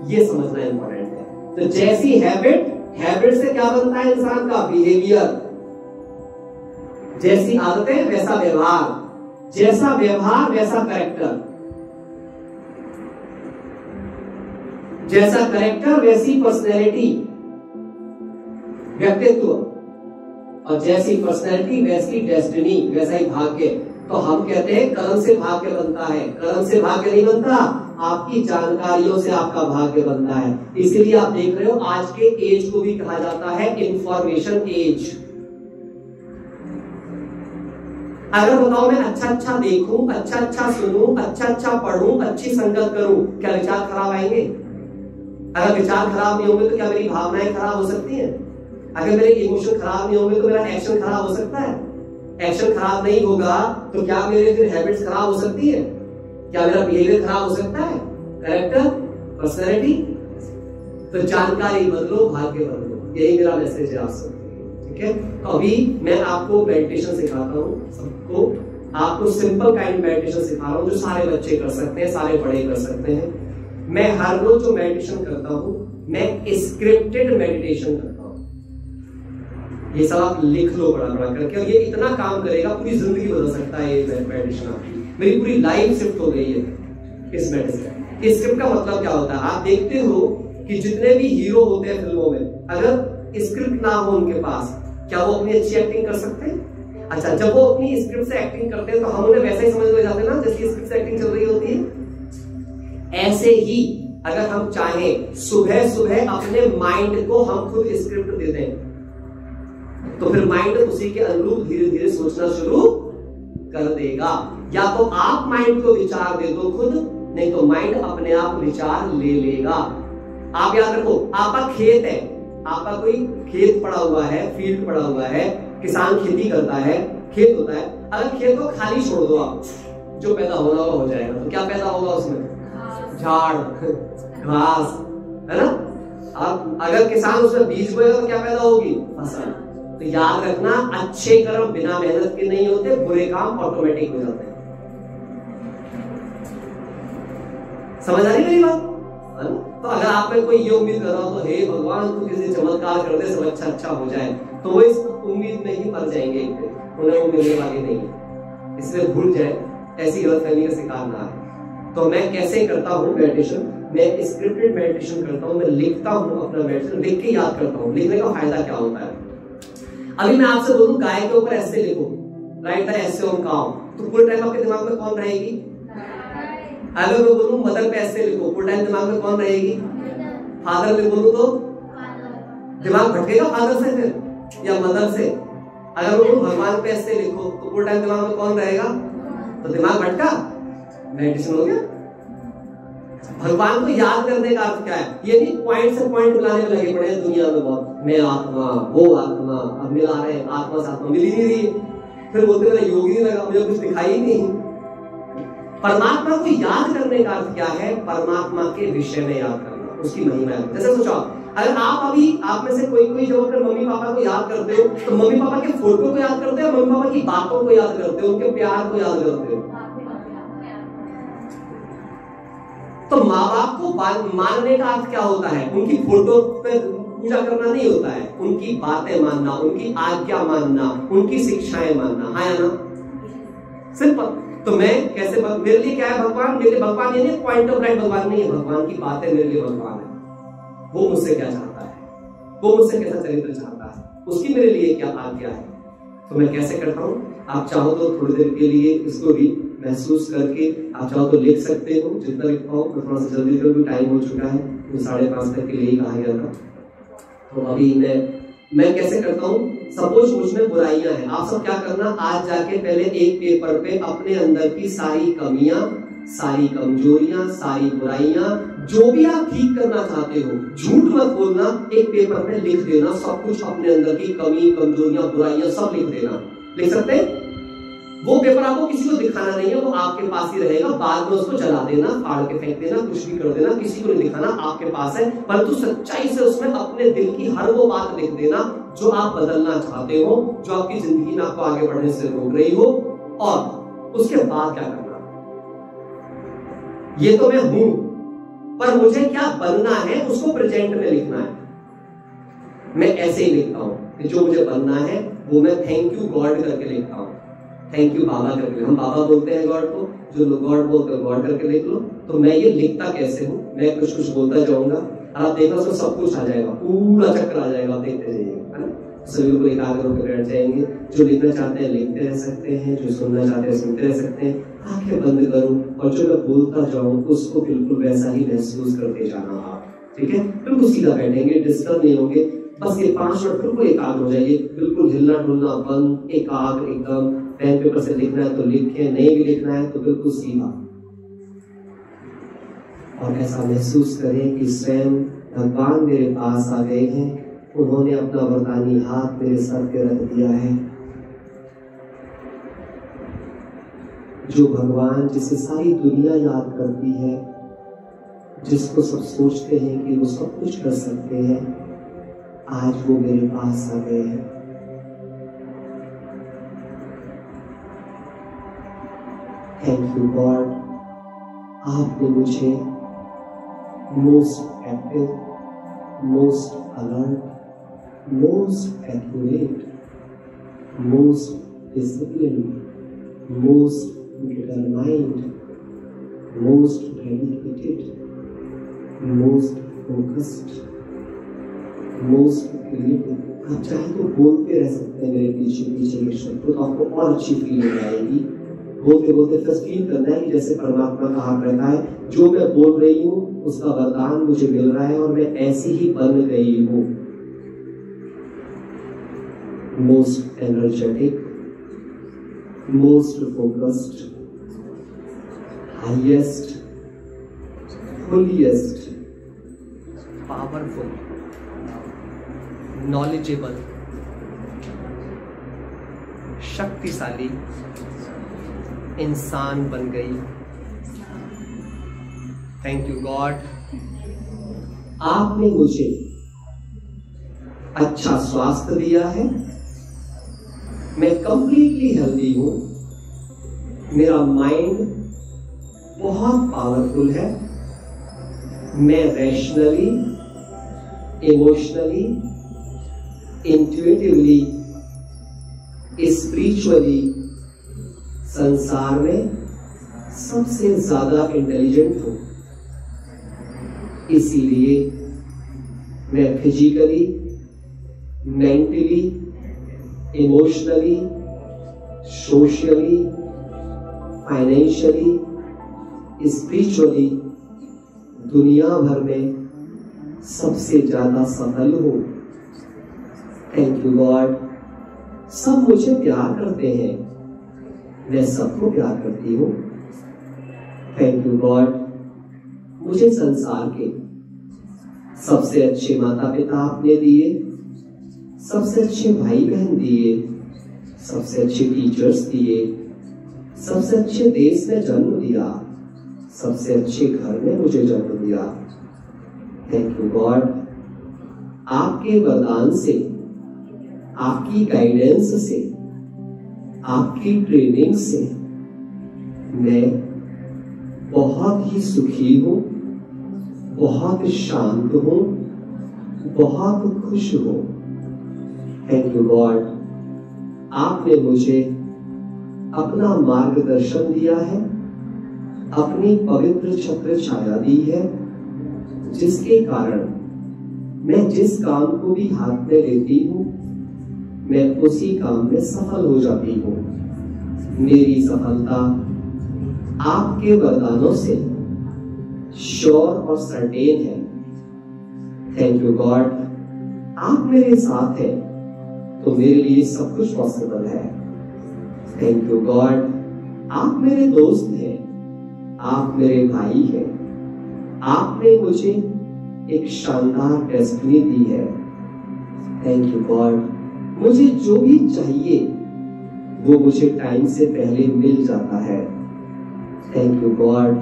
ये समझना इंपॉर्टेंट है। तो जैसी हैबिट, हैबिट से क्या बनता है इंसान का? बिहेवियर। जैसी आदतें वैसा व्यवहार, जैसा व्यवहार वैसा कैरेक्टर, जैसा कैरेक्टर वैसी पर्सनैलिटी, व्यक्तित्व, और जैसी पर्सनैलिटी वैसी डेस्टिनी, वैसा ही भाग्य। तो हम कहते हैं कर्म से भाग्य बनता है। कर्म से भाग्य नहीं बनता, आपकी जानकारियों से आपका भाग्य बनता है। इसीलिए आप देख रहे हो आज के एज को भी कहा जाता है इंफॉर्मेशन एज। अगर बताओ मैं अच्छा अच्छा देखूं, अच्छा अच्छा सुनूं, अच्छा अच्छा पढ़ूं, अच्छी संगत करूं, क्या विचार खराब आएंगे? अगर विचार खराब नहीं होंगे तो क्या मेरी भावनाएं खराब हो सकती हैं? अगर मेरे इमोशन खराब नहीं होंगे तो मेरा एक्शन खराब हो सकता है? एक्शन खराब नहीं होगा तो क्या मेरे फिर हैबिट्स खराब हो सकती है? क्या मेरा बिहेवियर खराब हो सकता है? Character, personality. तो जानकारी बदलो, भाग्य बदलो, यही मेरा मैसेज है आप सबको। ठीक है, तो अभी मैं आपको मेडिटेशन सिखाता हूँ सबको। आपको सिंपल काइंड मेडिटेशन सिखा रहा हूँ जो सारे बच्चे कर सकते हैं, सारे बड़े कर सकते हैं। मैं हर रोज जो मेडिटेशन करता हूं, मैं स्क्रिप्टेड मेडिटेशन करता हूं। ये सब आप लिख लो बड़ा बड़ा करके, और ये इतना काम करेगा, पूरी जिंदगी बदल सकता है ये मेडिटेशन आपकी। मेरी पूरी लाइफ शिफ्ट हो गई है इस मेडिटेशन। इस स्क्रिप्ट का मतलब क्या होता है? आप देखते हो कि जितने भी हीरो होते हैं फिल्मों में, अगर स्क्रिप्ट ना हो उनके पास, क्या वो अपनी अच्छी एक्टिंग कर सकते हैं? अच्छा, जब वो अपनी स्क्रिप्ट से एक्टिंग करते हैं तो हम उन्हें वैसे ही समझ में जाते हैं ना, जैसी स्क्रिप्ट से एक्टिंग चल रही होती है। ऐसे ही अगर हम चाहें सुबह सुबह अपने माइंड को हम खुद स्क्रिप्ट दे दें, तो फिर माइंड उसी के अनुरूप धीरे धीरे सोचना शुरू कर देगा। या तो आप माइंड को विचार दे दो खुद, नहीं तो माइंड अपने आप विचार ले लेगा। आप याद रखो, आपका खेत है, आपका कोई खेत पड़ा हुआ है, फील्ड पड़ा हुआ है, किसान खेती करता है, खेत होता है। अगर खेत को खाली छोड़ दो आप, जो पैदा होना हो जाएगा। तो क्या पैदा होगा उसमें? झाड़, घास, है ना। अब अगर किसान उसमें बीज बोएगा तो क्या पैदा होगी? फसल। तो याद रखना, अच्छे कर्म बिना मेहनत के नहीं होते, बुरे काम ऑटोमेटिक हो जाते हैं। समझ आ रही मेरी बात? तो अगर आप में कोई ये उम्मीद कर रहा हो तो हे भगवान तू किसी चमत्कार कर दे, सब अच्छा हो जाए, तो वो इस उम्मीद में ही मर जाएंगे, उन्हें वो मिलने वाली नहीं है। इसलिए भूल जाए, ऐसी गलतफहमी का शिकार ना है। तो मैं कैसे करता हूँ मेडिटेशन? मैं स्क्रिप्टेड मेडिटेशन करता हूँ। मैं लिखता हूँ अपना मेडिटेशन, लिख के याद करता हूँ। लिखने का फायदा क्या होता है? अभी मैं आपसे बोलूं गाय के ऊपर ऐसे लिखो, right the essay on cow, तो फुल टाइम आपके दिमाग में कौन रहेगी? अगर मैं बोलूं मदर पे ऐसे लिखो, फुल टाइम दिमाग में कौन रहेगी? फादर में बोलूं तो दिमाग भटकेगा फादर से फिर या मदर से। अगर मैं बोलूं भगवान पे ऐसे लिखो, तो फुल टाइम दिमाग में कौन रहेगा? तो दिमाग भटका, मेडिटेशन हो गया। भगवान को याद करने का अर्थ क्या है? ये नहीं पॉइंट से पॉइंट मिलाने में लगे पड़े हैं दुनिया में बहुत, मैं आत्मा, वो आत्मा, अब मिला रहे हैं, आत्मा से आत्मा मिल ही नहीं रही। फिर बोलते हैं योगी नहीं लगा, मुझे कुछ दिखाई ही नहीं। परमात्मा को याद करने का अर्थ क्या है? परमात्मा के विषय में याद करना, उसकी महिमा। जैसे सोचो, अगर आप में से कोई जब अपने मम्मी पापा को याद करते हो, तो मम्मी पापा के फोटो को याद करते हो, मम्मी पापा की बातों को याद करते हो, उनके प्यार को याद करते हो। तो माँ बाप को मानने का अर्थ क्या होता है? उनकी फोटो पे पूजा करना नहीं होता है, उनकी बातें मानना, उनकी आज्ञा मानना, उनकी शिक्षाएं मानना, हाँ या ना? सिंपल। तो मैं कैसे, मेरे लिए क्या है भगवान? मेरे लिए भगवान ये नहीं पॉइंट ऑफ राइट भगवान नहीं है, भगवान की बातें मेरे लिए भगवान है। वो मुझसे क्या चाहता है, वो मुझसे कैसा चरित्र चाहता है, उसकी मेरे लिए क्या आज्ञा है। तो मैं कैसे करता हूँ? आप चाहो तो थोड़ी देर के लिए इसको भी महसूस करके आप चाहो तो लिख सकते हो, जितना लिख पाओ। तो थोड़ा सा जल्दी करो, टाइम हो चुका है, तो 5:30 तक के लिए ही कहा गया था। तो अभी मैं कैसे करता हूँ? सपोज मुझ में बुराइयां हैं, आप सब क्या करना, आज जाके पहले एक पेपर पे अपने अंदर की सारी कमियां, सारी कमजोरियां, सारी बुराइयां, जो भी आप ठीक करना चाहते हो, झूठ मत बोलना, एक पेपर पे लिख देना। सब कुछ अपने अंदर की कमी, कमजोरियां, बुराइयां सब लिख देना। लिख सकते हैं? वो पेपर आपको किसी को दिखाना नहीं है, वो आपके पास ही रहेगा। बाद में उसको जला देना, फाड़ के फेंक देना, कुछ भी कर देना, किसी को नहीं दिखाना, आपके पास है। परंतु सच्चाई से उसमें अपने दिल की हर वो बात लिख देना जो आप बदलना चाहते हो, जो आपकी जिंदगी में आपको आगे बढ़ने से रोक रही हो। और उसके बाद क्या करना? ये तो मैं हूं, पर मुझे क्या बनना है उसको प्रेजेंट में लिखना है। मैं ऐसे ही लिखता हूं कि जो मुझे बनना है वो मैं थैंक यू गॉड करके लिखता हूं। थैंक यू बाबा करके, हम बाबा बोलते हैं गॉड को, जो लोग गॉड बोलते हैं गॉड करके लिख लो। तो मैं ये लिखता कैसे हूं? मैं कुछ कुछ बोलता जाऊंगा, आप देखना उसमें सब कुछ आ जाएगा, पूरा चक्कर आ जाएगा, आप देखते जाइएगा, है ना। सभी लोग एकाग्र होकर बैठ जाएंगे। जो लिखना चाहते हैं लिखते रह सकते हैं, जो सुनना चाहते हैं सुनते रह सकते हैं। आंखें बंद करो और जो मैं बोलता जाऊं उसको बिल्कुल वैसा ही महसूस करते जाना आप, ठीक है। बिल्कुल सीधा बैठेंगे, डिस्टर्ब नहीं होंगे। बस ये 5 मिनट बिल्कुल एकाग्र हो जाइए, बिल्कुल हिलना डुलना बंद, एकाग्र एकदम। पेन पेपर से लिखना है तो लिखें, नहीं भी लिखना है तो बिल्कुल सीधा। और ऐसा महसूस करें कि स्वयं भगवान मेरे पास आ गए हैं, उन्होंने अपना वरदानी हाथ मेरे सर पे रख दिया है। जो भगवान जिसे सारी दुनिया याद करती है, जिसको सब सोचते हैं कि वो सब कुछ कर सकते हैं, आज वो मेरे पास आ गए हैं। थैंक यू गॉड, आपने मुझे most active, most alert, most accurate, most disciplined, most determined, most dedicated, most focused, most creative. आप चाहे तो बोलते रह सकते हैं मेरे पीछे पीछे के शब्द, तो आपको और अच्छी फीलिंग आएगी। बोलते बोलते बस फील करना है कि जैसे परमात्मा का हाथ रहता है, जो मैं बोल रही हूँ उसका वरदान मुझे मिल रहा है और मैं ऐसी ही बन गई हूँ। Most energetic, most focused, highest, fulliest, powerful, knowledgeable, शक्तिशाली इंसान बन गई। थैंक यू गॉड, आपने मुझे अच्छा स्वास्थ्य दिया है, मैं कंप्लीटली हेल्दी हूं, मेरा माइंड बहुत पावरफुल है, मैं रैशनली, इमोशनली, इंट्यूटिवली, स्पिरिचुअली संसार में सबसे ज्यादा इंटेलिजेंट हूं। इसीलिए मैं physically, mentally, emotionally, socially, financially, spiritually दुनिया भर में सबसे ज्यादा सफल हूं। Thank you God. सब मुझे प्यार करते हैं, मैं सबको प्यार करती हूँ। थैंक यू गॉड, मुझे संसार के सबसे अच्छे माता पिता आपने दिए, सबसे अच्छे भाई बहन दिए, सबसे अच्छे टीचर्स दिए, सबसे अच्छे देश में जन्म दिया, सबसे अच्छे घर में मुझे जन्म दिया। थैंक यू गॉड, आपके वरदान से, आपकी गाइडेंस से, आपकी ट्रेनिंग से मैं बहुत ही सुखी हूं, बहुत शांत हूं, बहुत खुश हूं। थैंक यू गॉड, आपने मुझे अपना मार्गदर्शन दिया है, अपनी पवित्र छत्र छाया दी है, जिसके कारण मैं जिस काम को भी हाथ में लेती हूँ मैं उसी काम में सफल हो जाती हूँ। मेरी सफलता आपके वरदानों से श्योर और सर्टेन है। थैंक यू गॉड, आप मेरे साथ हैं तो मेरे लिए सब कुछ पॉसिबल है। थैंक यू गॉड, आप मेरे दोस्त हैं, आप मेरे भाई हैं, आपने मुझे एक शानदार डेस्टिनी दी है। थैंक यू गॉड, मुझे जो भी चाहिए वो मुझे टाइम से पहले मिल जाता है। थैंक यू गॉड,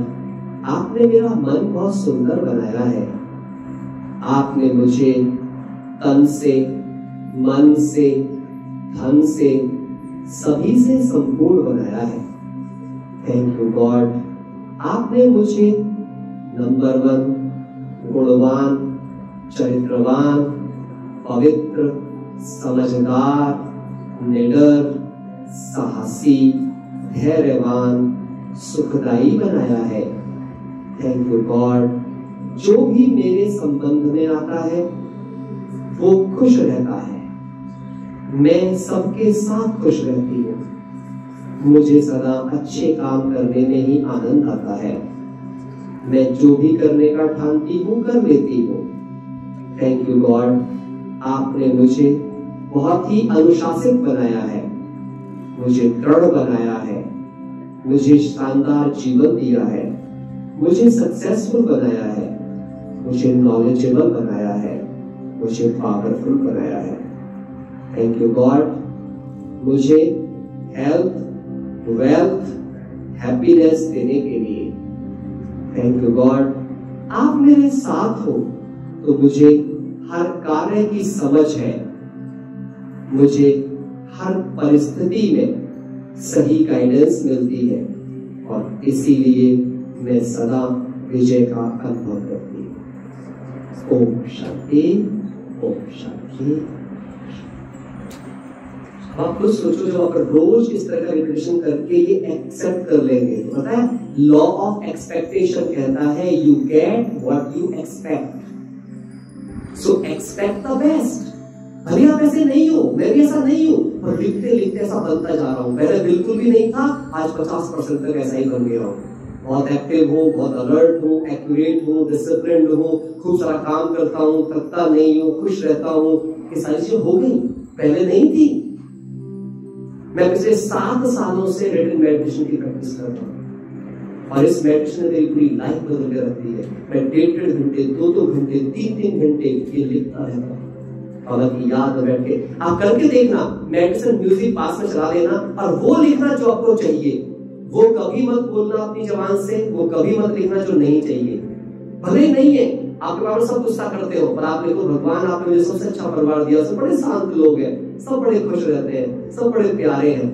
आपने मेरा मन बहुत सुंदर बनाया है, आपने मुझे तन से, मन से, धन से, सभी से संपूर्ण बनाया है। थैंक यू गॉड, आपने मुझे नंबर 1 गुणवान, चरित्रवान, पवित्र, समझदार, निडर, साहसी, धैर्यवान, सुखदायी बनाया है। थैंक यू गॉड, जो भी मेरे संबंध में आता है वो खुश रहता है, मैं सबके साथ खुश रहती हूँ, मुझे सदा अच्छे काम करने में ही आनंद आता है, मैं जो भी करने का ठानती हूँ कर लेती हूँ। थैंक यू गॉड, आपने मुझे बहुत ही अनुशासित बनाया है, मुझे दृढ़ बनाया है, मुझे शानदार जीवन दिया है, मुझे सक्सेसफुल बनाया है, मुझे नॉलेजेबल बनाया है, मुझे पावरफुल बनाया है। थैंक यू गॉड, मुझे हेल्थ, वेल्थ, हैप्पीनेस देने के लिए। थैंक यू गॉड, आप मेरे साथ हो तो मुझे हर कार्य की समझ है, मुझे हर परिस्थिति में सही गाइडेंस मिलती है और इसीलिए मैं सदा विजय का अनुभव करती हूँ। ओम शांति, ओम शांति। आप खुद सोचो, जब आप रोज इस तरह का रिपीटेशन करके ये एक्सेप्ट कर लेंगे तो पता है लॉ ऑफ एक्सपेक्टेशन कहता है you get what you expect. So expect the best. अभी आप ऐसे नहीं हो, मैं भी ऐसा नहीं हूं, पर लिखते लिखते ऐसा बनता जा रहा हूं। पहले बिल्कुल भी नहीं था, आज 50% तक ऐसा ही बन गया हूं। बहुत एक्टिव हूँ, बहुत अलर्ट हूँ, एक्यूरेट हूँ, डिसिप्लिन्ड हूँ, खूब सारा काम करता हूँ, थकता नहीं हूँ, खुश रहता हूँ। ये सारी चीजें हो गई, पहले नहीं थी। मैं पिछले 7 सालों से रिटन मेडिटेशन की प्रैक्टिस करता हूँ और इस मेडिटेशन ने मेरी पूरी लाइफ बदल के रखी है। मैं 1.5 घंटे, 2 घंटे, 3 घंटे ये लिखता रहता हूँ। हालांकि याद में बैठ के आप करके देखना, मेडिटेशन म्यूजिक पास में चला लेना और वो लिखना जो आपको चाहिए। वो कभी मत बोलना अपनी जबान से, वो कभी मत लिखना जो नहीं चाहिए। भले ही नहीं है, आपके बारे में सब गुस्सा करते हो, पर आप लिखो भगवान आपने मुझे सबसे अच्छा परिवार दिया, सब बड़े शांत लोग हैं, सब बड़े खुश रहते हैं, सब बड़े प्यारे हैं।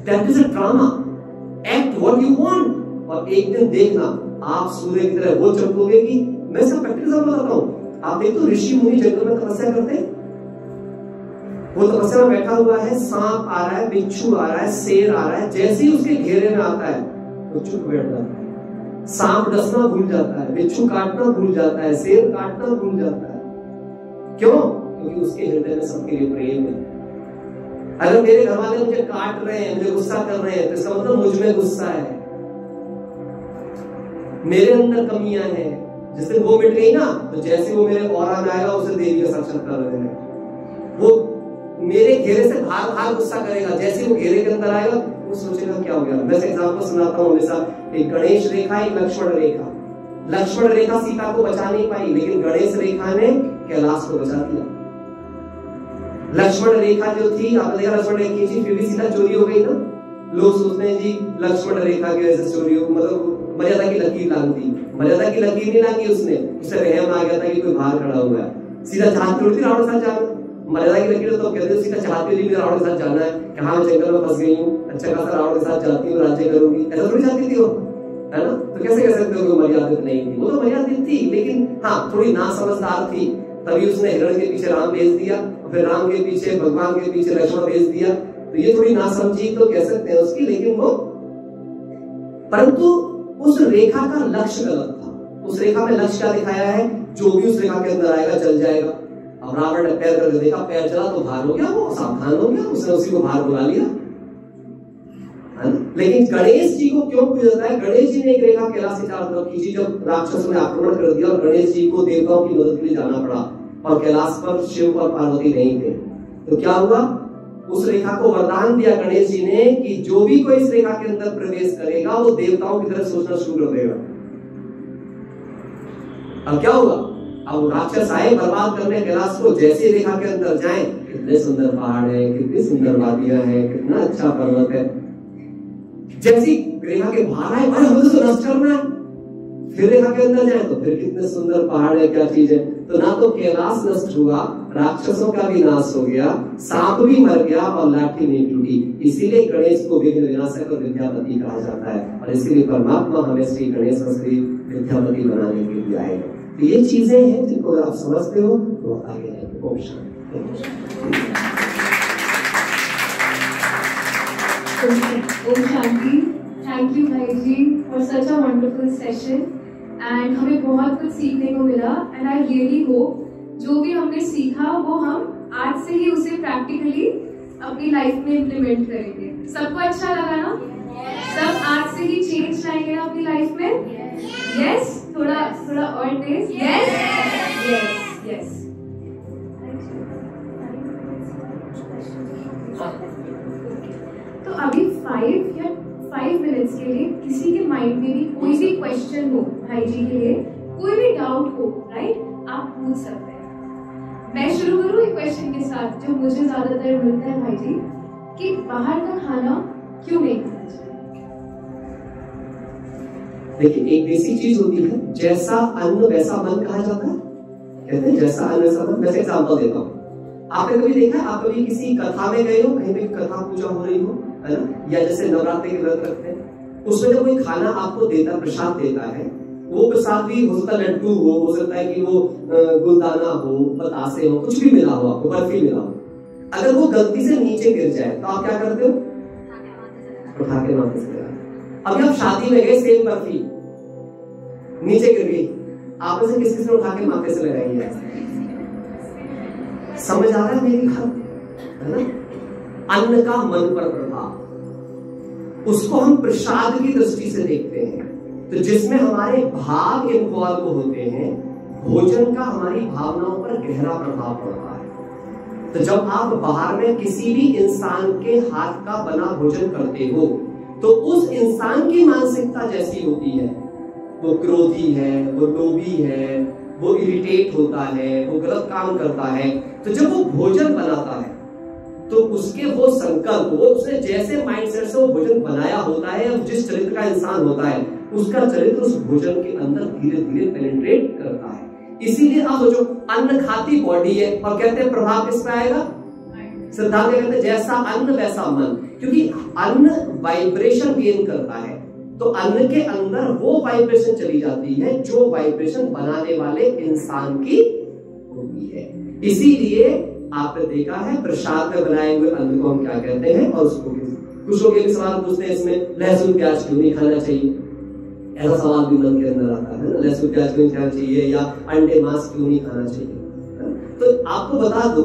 That is a drama. Act what you want. और एक दिन देखना आप सूर्य की तरह वो चमकोगे कि मैं सब प्रैक्टिस बताता हूँ। आप देखो ऋषि मुनि जंगल में तपस्या करते हैं, वो तपस्या में बैठा हुआ है, सांप आ रहा है, बिच्छू आ रहा है, शेर आ रहा है, जैसे ही उसके घेरे में आता है तो चुप बैठ जाता है। सांप डसना भूल जाता है, बिच्छू काटना भूल जाता है, शेर काटना भूल जाता है। क्यों? क्योंकि उसके हृदय में सबके लिए प्रेम है। अगर मेरे घर वाले मुझे काट रहे हैं, मुझे गुस्सा कर रहे हैं, तो इसका मतलब मुझ में गुस्सा है, मेरे अंदर कमियां हैं। जिस दिन वो मिट गई ना, तो जैसे वो मेरे ऑरा में आएगा उसे देवी का साक्षात्कार हो जाएगा। वो मेरे घेरे से बाहर बाहर गुस्सा करेगा, जैसे वो घेरे के अंदर आएगा वो सोचेगा क्या हो गया। मैं एग्जाम्पल सुनाता हूँ हमेशा, एक गणेश रेखा, एक लक्ष्मण रेखा। लक्ष्मण रेखा सीता को बचा नहीं पाई, लेकिन गणेश रेखा ने कैलाश को बचा दिया। लक्ष्मण रेखा जो थी, आपने देखा लक्ष्मण रेखा की फिर भी सीता चोरी हो गई ना। लोग सोचते हैं जी लक्ष्मण रेखा की वजह से चोरी हो, मतलब मर्यादा की लकीर लांग दी। मर्यादा की लकीर नहीं लांगी उसने, उसे रहम आ गया था कि कोई बाहर खड़ा हुआ है। सीधा चाहती थोड़ी थी रावण के साथ जाना। मर्यादा की लकीर तो कहते हो सीधा चाहती थी रावण के साथ जाना है, कहाँ मैं जंगल में फंस गई हूँ, अच्छा खासा रावण के साथ जाती हूँ, राज्य करूंगी, ऐसा थोड़ी चाहती थी वो, है ना। तो कैसे कह सकते हो कि मर्यादित नहीं थी? वो तो मर्यादित थी, लेकिन हाँ थोड़ी नासमझदार थी। तभी उसने हिरण के पीछे राम भेज दिया, फिर राम के पीछे भगवान के पीछे लक्ष्मण भेज दिया। तो ये थोड़ी नासमझी तो कह सकते हैं उसकी, लेकिन वो परंतु उस रेखा का लक्ष्य गलत था। उस रेखा में लक्ष्य क्या दिखाया है, जो भी उस रेखा के अंदर आएगा चल जाएगा। अब रावण ने पैर करके देखा, पैर चला तो भार हो गया, वो सावधान हो गया, उसने उसी को भार बुला लिया। लेकिन गणेश जी को क्यों पूजा जाता है? गणेश जी ने एक रेखा कैलाश से चारों तरफ खींची जब राक्षसों ने आक्रमण कर दिया और गणेश जी को देवताओं की मदद के लिए जाना पड़ा और कैलाश पर शिव और पार्वती नहीं थे। तो क्या हुआ? उस रेखा को वरदान दिया गणेश जी ने कि जो भी कोई इस रेखा के अंदर प्रवेश करेगा वो देवताओं की तरह सोचना शुरू कर देगा। अब क्या हुआ? अब राक्षस आए बर्बाद करने कैलाश को, जैसे रेखा के अंदर जाए, कितने सुंदर पहाड़ है, कितनी सुंदर वादियां हैं, कितना अच्छा पर्वत है। जैसी रेखा के बाहर आए, भाई हमें तो नष्ट करना है। फिर रेखा के अंदर जाए तो फिर कितने सुंदर पहाड़ है, क्या चीज है। तो ना तो कैलाश नष्ट हुआ, राक्षसों का भी नाश हो गया, सांप भी मर गया और लाठी नहीं टूटी। इसीलिए गणेश को विघ्न विनाशक और विद्यापति कहा जाता है, और इसीलिए परमात्मा हमें श्री गणेश और श्री विद्यापति बनाने के लिए आए। तो ये चीजें हैं जिनको आप समझते हो तो आगे जाएंगे। ओम शांति। थैंक यू भाई जी for such a wonderful session and हमें बहुत कुछ सीखने को मिला। एंड आई रियली होप जो भी हमने सीखा वो हम आज से ही उसे प्रैक्टिकली अपनी लाइफ में इम्प्लीमेंट करेंगे। सबको अच्छा लगा ना? सब आज से ही चेंज लाएंगे ना अपनी लाइफ में? यस? थोड़ा और तेज? Yes yes yes. तो अभी 5 मिनट्स के लिए किसी के माइंड में भी कोई भी क्वेश्चन हो भाई जी के लिए, कोई भी डाउट हो, राइट, आप पूछ सकते हैं। मैं शुरू करूँ एक क्वेश्चन के साथ जो मुझे ज्यादातर मिलता है भाई जी, कि बाहर का खाना क्यों नहीं खाना चाहिए? देखिए एक बेसिक चीज होती है, जैसा अन्न वैसा मन कहा जाता है। कहते हैं जैसा अन्न वैसा मन। वैसे एग्जाम्पल देता हूँ, आपने कभी देखा, आप कभी किसी कथा में गए हो, कहीं पे कथा पूजा हो रही हो, है ना, या जैसे नवरात्रि के व्रत रखते हैं, उसमें जब कोई खाना आपको देता, प्रसाद देता है, वो प्रसाद भी हो सकता है लड्डू हो सकता है कि वो गुलदाना हो, बतासे हो, कुछ भी मिला हो आपको, बर्फी मिला हो, अगर वो गलती से नीचे गिर जाए तो आप क्या करते हो? उठा के माथे से लगा। अभी आप शादी में गए, सेम बर्फी नीचे गिर गई, आप में से किस किस ने उठा के माथे से लगाई है? समझ आ रहा है मेरी बात, है ना? अन्न का मन पर प्रभाव, उसको हम प्रसाद की दृष्टि से देखते हैं। तो जिसमें हमारे भाव इन्वॉल्व होते हैं, भोजन का हमारी भावनाओं पर गहरा प्रभाव पड़ता है। तो जब आप बाहर में किसी भी इंसान के हाथ का बना भोजन करते हो तो उस इंसान की मानसिकता जैसी होती है, वो क्रोधी है, वो लोभी है, वो इरिटेट होता है, वो गलत काम करता है। तो जब वो भोजन बनाता है तो उसके वो संकल्प, वो उसने जैसे माइंडसेट से वो भोजन बनाया होता है, जिस चरित्र का इंसान होता है, उसका चरित्र उस भोजन के अंदर धीरे धीरे पेनिट्रेट करता है। इसीलिए आप सोचो, अन्न खाती बॉडी है और कहते हैं प्रभाव किस पे आएगा? सिद्धांत कहते हैं जैसा अन्न वैसा मन, क्योंकि अन्न वाइब्रेशन गेन करता है। तो अन्न के अंदर वो वाइब्रेशन चली जाती है जो वाइब्रेशन बनाने वाले इंसान की होती है। इसीलिए आपने देखा है प्रसाद में बनाए हुए अन्न को हम क्या कहते हैं, और उसको कुछ लोग ये सवाल पूछते हैं, इसमें लहसुन प्याज क्यों नहीं खाना चाहिए? ऐसा सवाल भी मन के अंदर आता है ना, लहसुन प्याज क्यों नहीं खाना चाहिए, या अंडे मांस क्यों नहीं खाना चाहिए? तो आपको बता दो,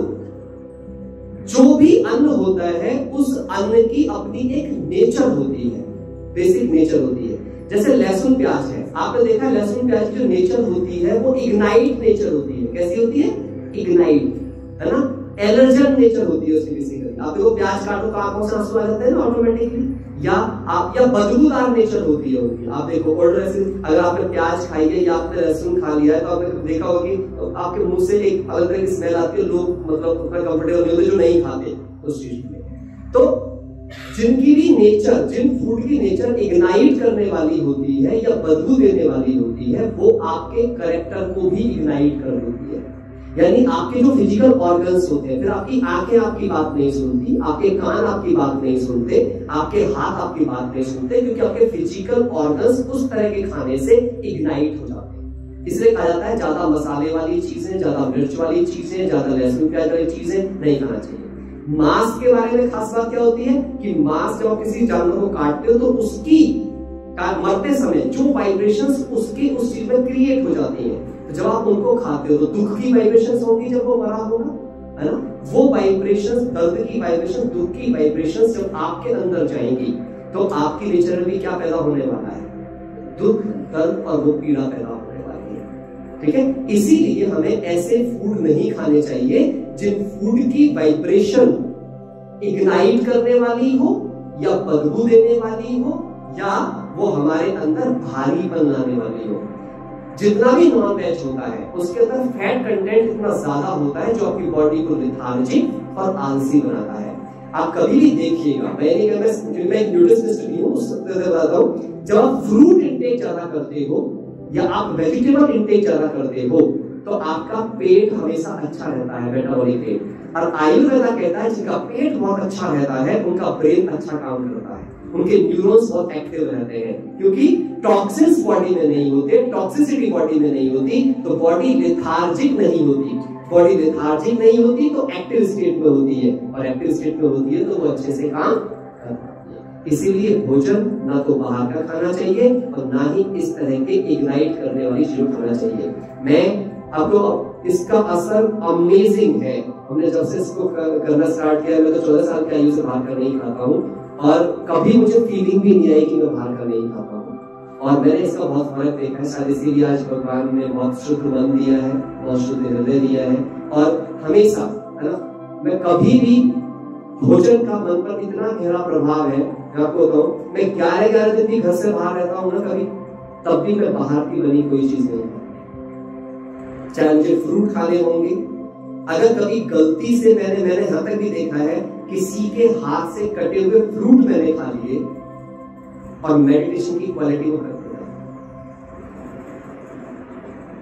जो भी अन्न होता है उस अन्न की अपनी एक नेचर होती है, बेसिक नेचर होती है। जैसे लहसुन प्याज है, आपने देखा है लहसुन प्याज की जो नेचर होती है वो इग्नाइट नेचर होती है। कैसी होती है? इग्नाइट, है ना? एलर्जन नेचर होती है उसकी बेसिकली। आप देखो प्याज काटो तो आंखों से आंसू आ जाते हैं ना ऑटोमेटिकली, या बदबूदार नेचर होती है उनकी। आप देखो अगर आपने प्याज खाई है या आपने लहसुन खा लिया है तो आपने देखा होगा कि आपके मुंह से एक अलग तरह की स्मेल आती है, लोग मतलब उतना कंफर्टेबल नहीं होते जो नहीं खाते उस चीज में। तो जिनकी भी नेचर, जिन फूड की नेचर इग्नाइट करने वाली होती है या बदबू देने वाली होती है, वो आपके कैरेक्टर को भी इग्नाइट कर देती है। यानी आपके जो फिजिकल ऑर्गन्स होते हैं, फिर आपकी आंखें आपकी बात नहीं सुनती, आपके कान आपकी बात नहीं सुनते, आपके हाथ आपकी बात नहीं सुनते, क्योंकि आपके फिजिकल ऑर्गन्स उस तरह के खाने से इग्नाइट हो जाते हैं। इसलिए कहा जाता है ज्यादा मसाले वाली चीजें, ज्यादा मिर्च वाली चीजें, ज्यादा लहसुन प्याज वाली चीजें नहीं खाना चाहिए। मांस के बारे में खास बात क्या होती है कि मांस जब आप किसी जानवर को काटते हो तो उसकी मरते समय जो वाइब्रेशंस उसकी उस चीज में क्रिएट हो जाती हैं, जब आप उनको खाते हो तो दुख की वाइब्रेशंस होंगी जब वो मरा होगा, है ना? वो वाइब्रेशंस, दर्द की वाइब्रेशन, दुख की वाइब्रेशंस जब आपके अंदर जाएंगी तो आपकी नेचर में भी क्या पैदा होने वाला है? दुख, दर्द और वो पीड़ा पैदा होने वाली है। ठीक है? इसीलिए हमें ऐसे फूड नहीं खाने चाहिए जिन फूड की वाइब्रेशन इग्नाइट करने वाली हो या बदबू देने वाली हो या वो हमारे अंदर भारीपन लाने वाली हो। जितना भी नॉन वेज होता है उसके अंदर फैट कंटेंट इतना ज्यादा होता है जो आपकी बॉडी को लेथार्जिक और आलसी बनाता है। आप कभी भी देखिएगा, मैं एक न्यूट्रिशनिस्ट भी हूं, उस बताता हूं, जब आप फ्रूट इंटेक ज्यादा करते हो या आप वेजिटेबल इंटेक ज्यादा करते हो तो आपका पेट हमेशा अच्छा रहता है, मेटाबॉलिक रेट। और आयुर्वेदा कहता है जिनका पेट बहुत अच्छा रहता है उनका ब्रेन अच्छा काम करता है, उनके न्यूरॉन्स बहुत एक्टिव रहते हैं, क्योंकि टॉक्सिन्स बॉडी में नहीं होते, टॉक्सिसिटी बॉडी में नहीं होती, तो बॉडी लेथार्जिक नहीं होती। बॉडी लेथार्जिक नहीं होती तो एक्टिव स्टेट में होती है, और एक्टिव स्टेट में होती है तो वो अच्छे से काम करती है। इसीलिए भोजन ना तो बाहर का खाना चाहिए और ना ही इस तरह के इग्नाइट करने वाली चीजों खाना चाहिए। मैं आपको इसका असर अमेजिंग है। हमने जब से इसको करना स्टार्ट किया, मैं तो 14 साल की आयु से बाहर का नहीं खाता हूँ और कभी मुझे फीलिंग भी नहीं आई कि मैं बाहर का नहीं खाता हूँ, और मैंने इसका बहुत फर्क देखा है। शायद इसीलिए आज भगवान ने बहुत शुद्ध मन दिया है, बहुत शुद्ध हृदय दिया है, और हमेशा, है ना, मैं कभी भी भोजन का मन पर इतना गहरा प्रभाव है। मैं आपको बताऊं, मैं 11 दिन भी घर से बाहर रहता हूँ ना कभी, तब भी मैं बाहर की बनी कोई चीज नहीं खाता, चाहे मुझे फ्रूट खाने होंगे। अगर कभी गलती से मैंने यहां तक भी देखा है किसी के हाथ से कटे हुए फ्रूट मैंने खा लिए और मेडिटेशन की क्वालिटी को करते हैं।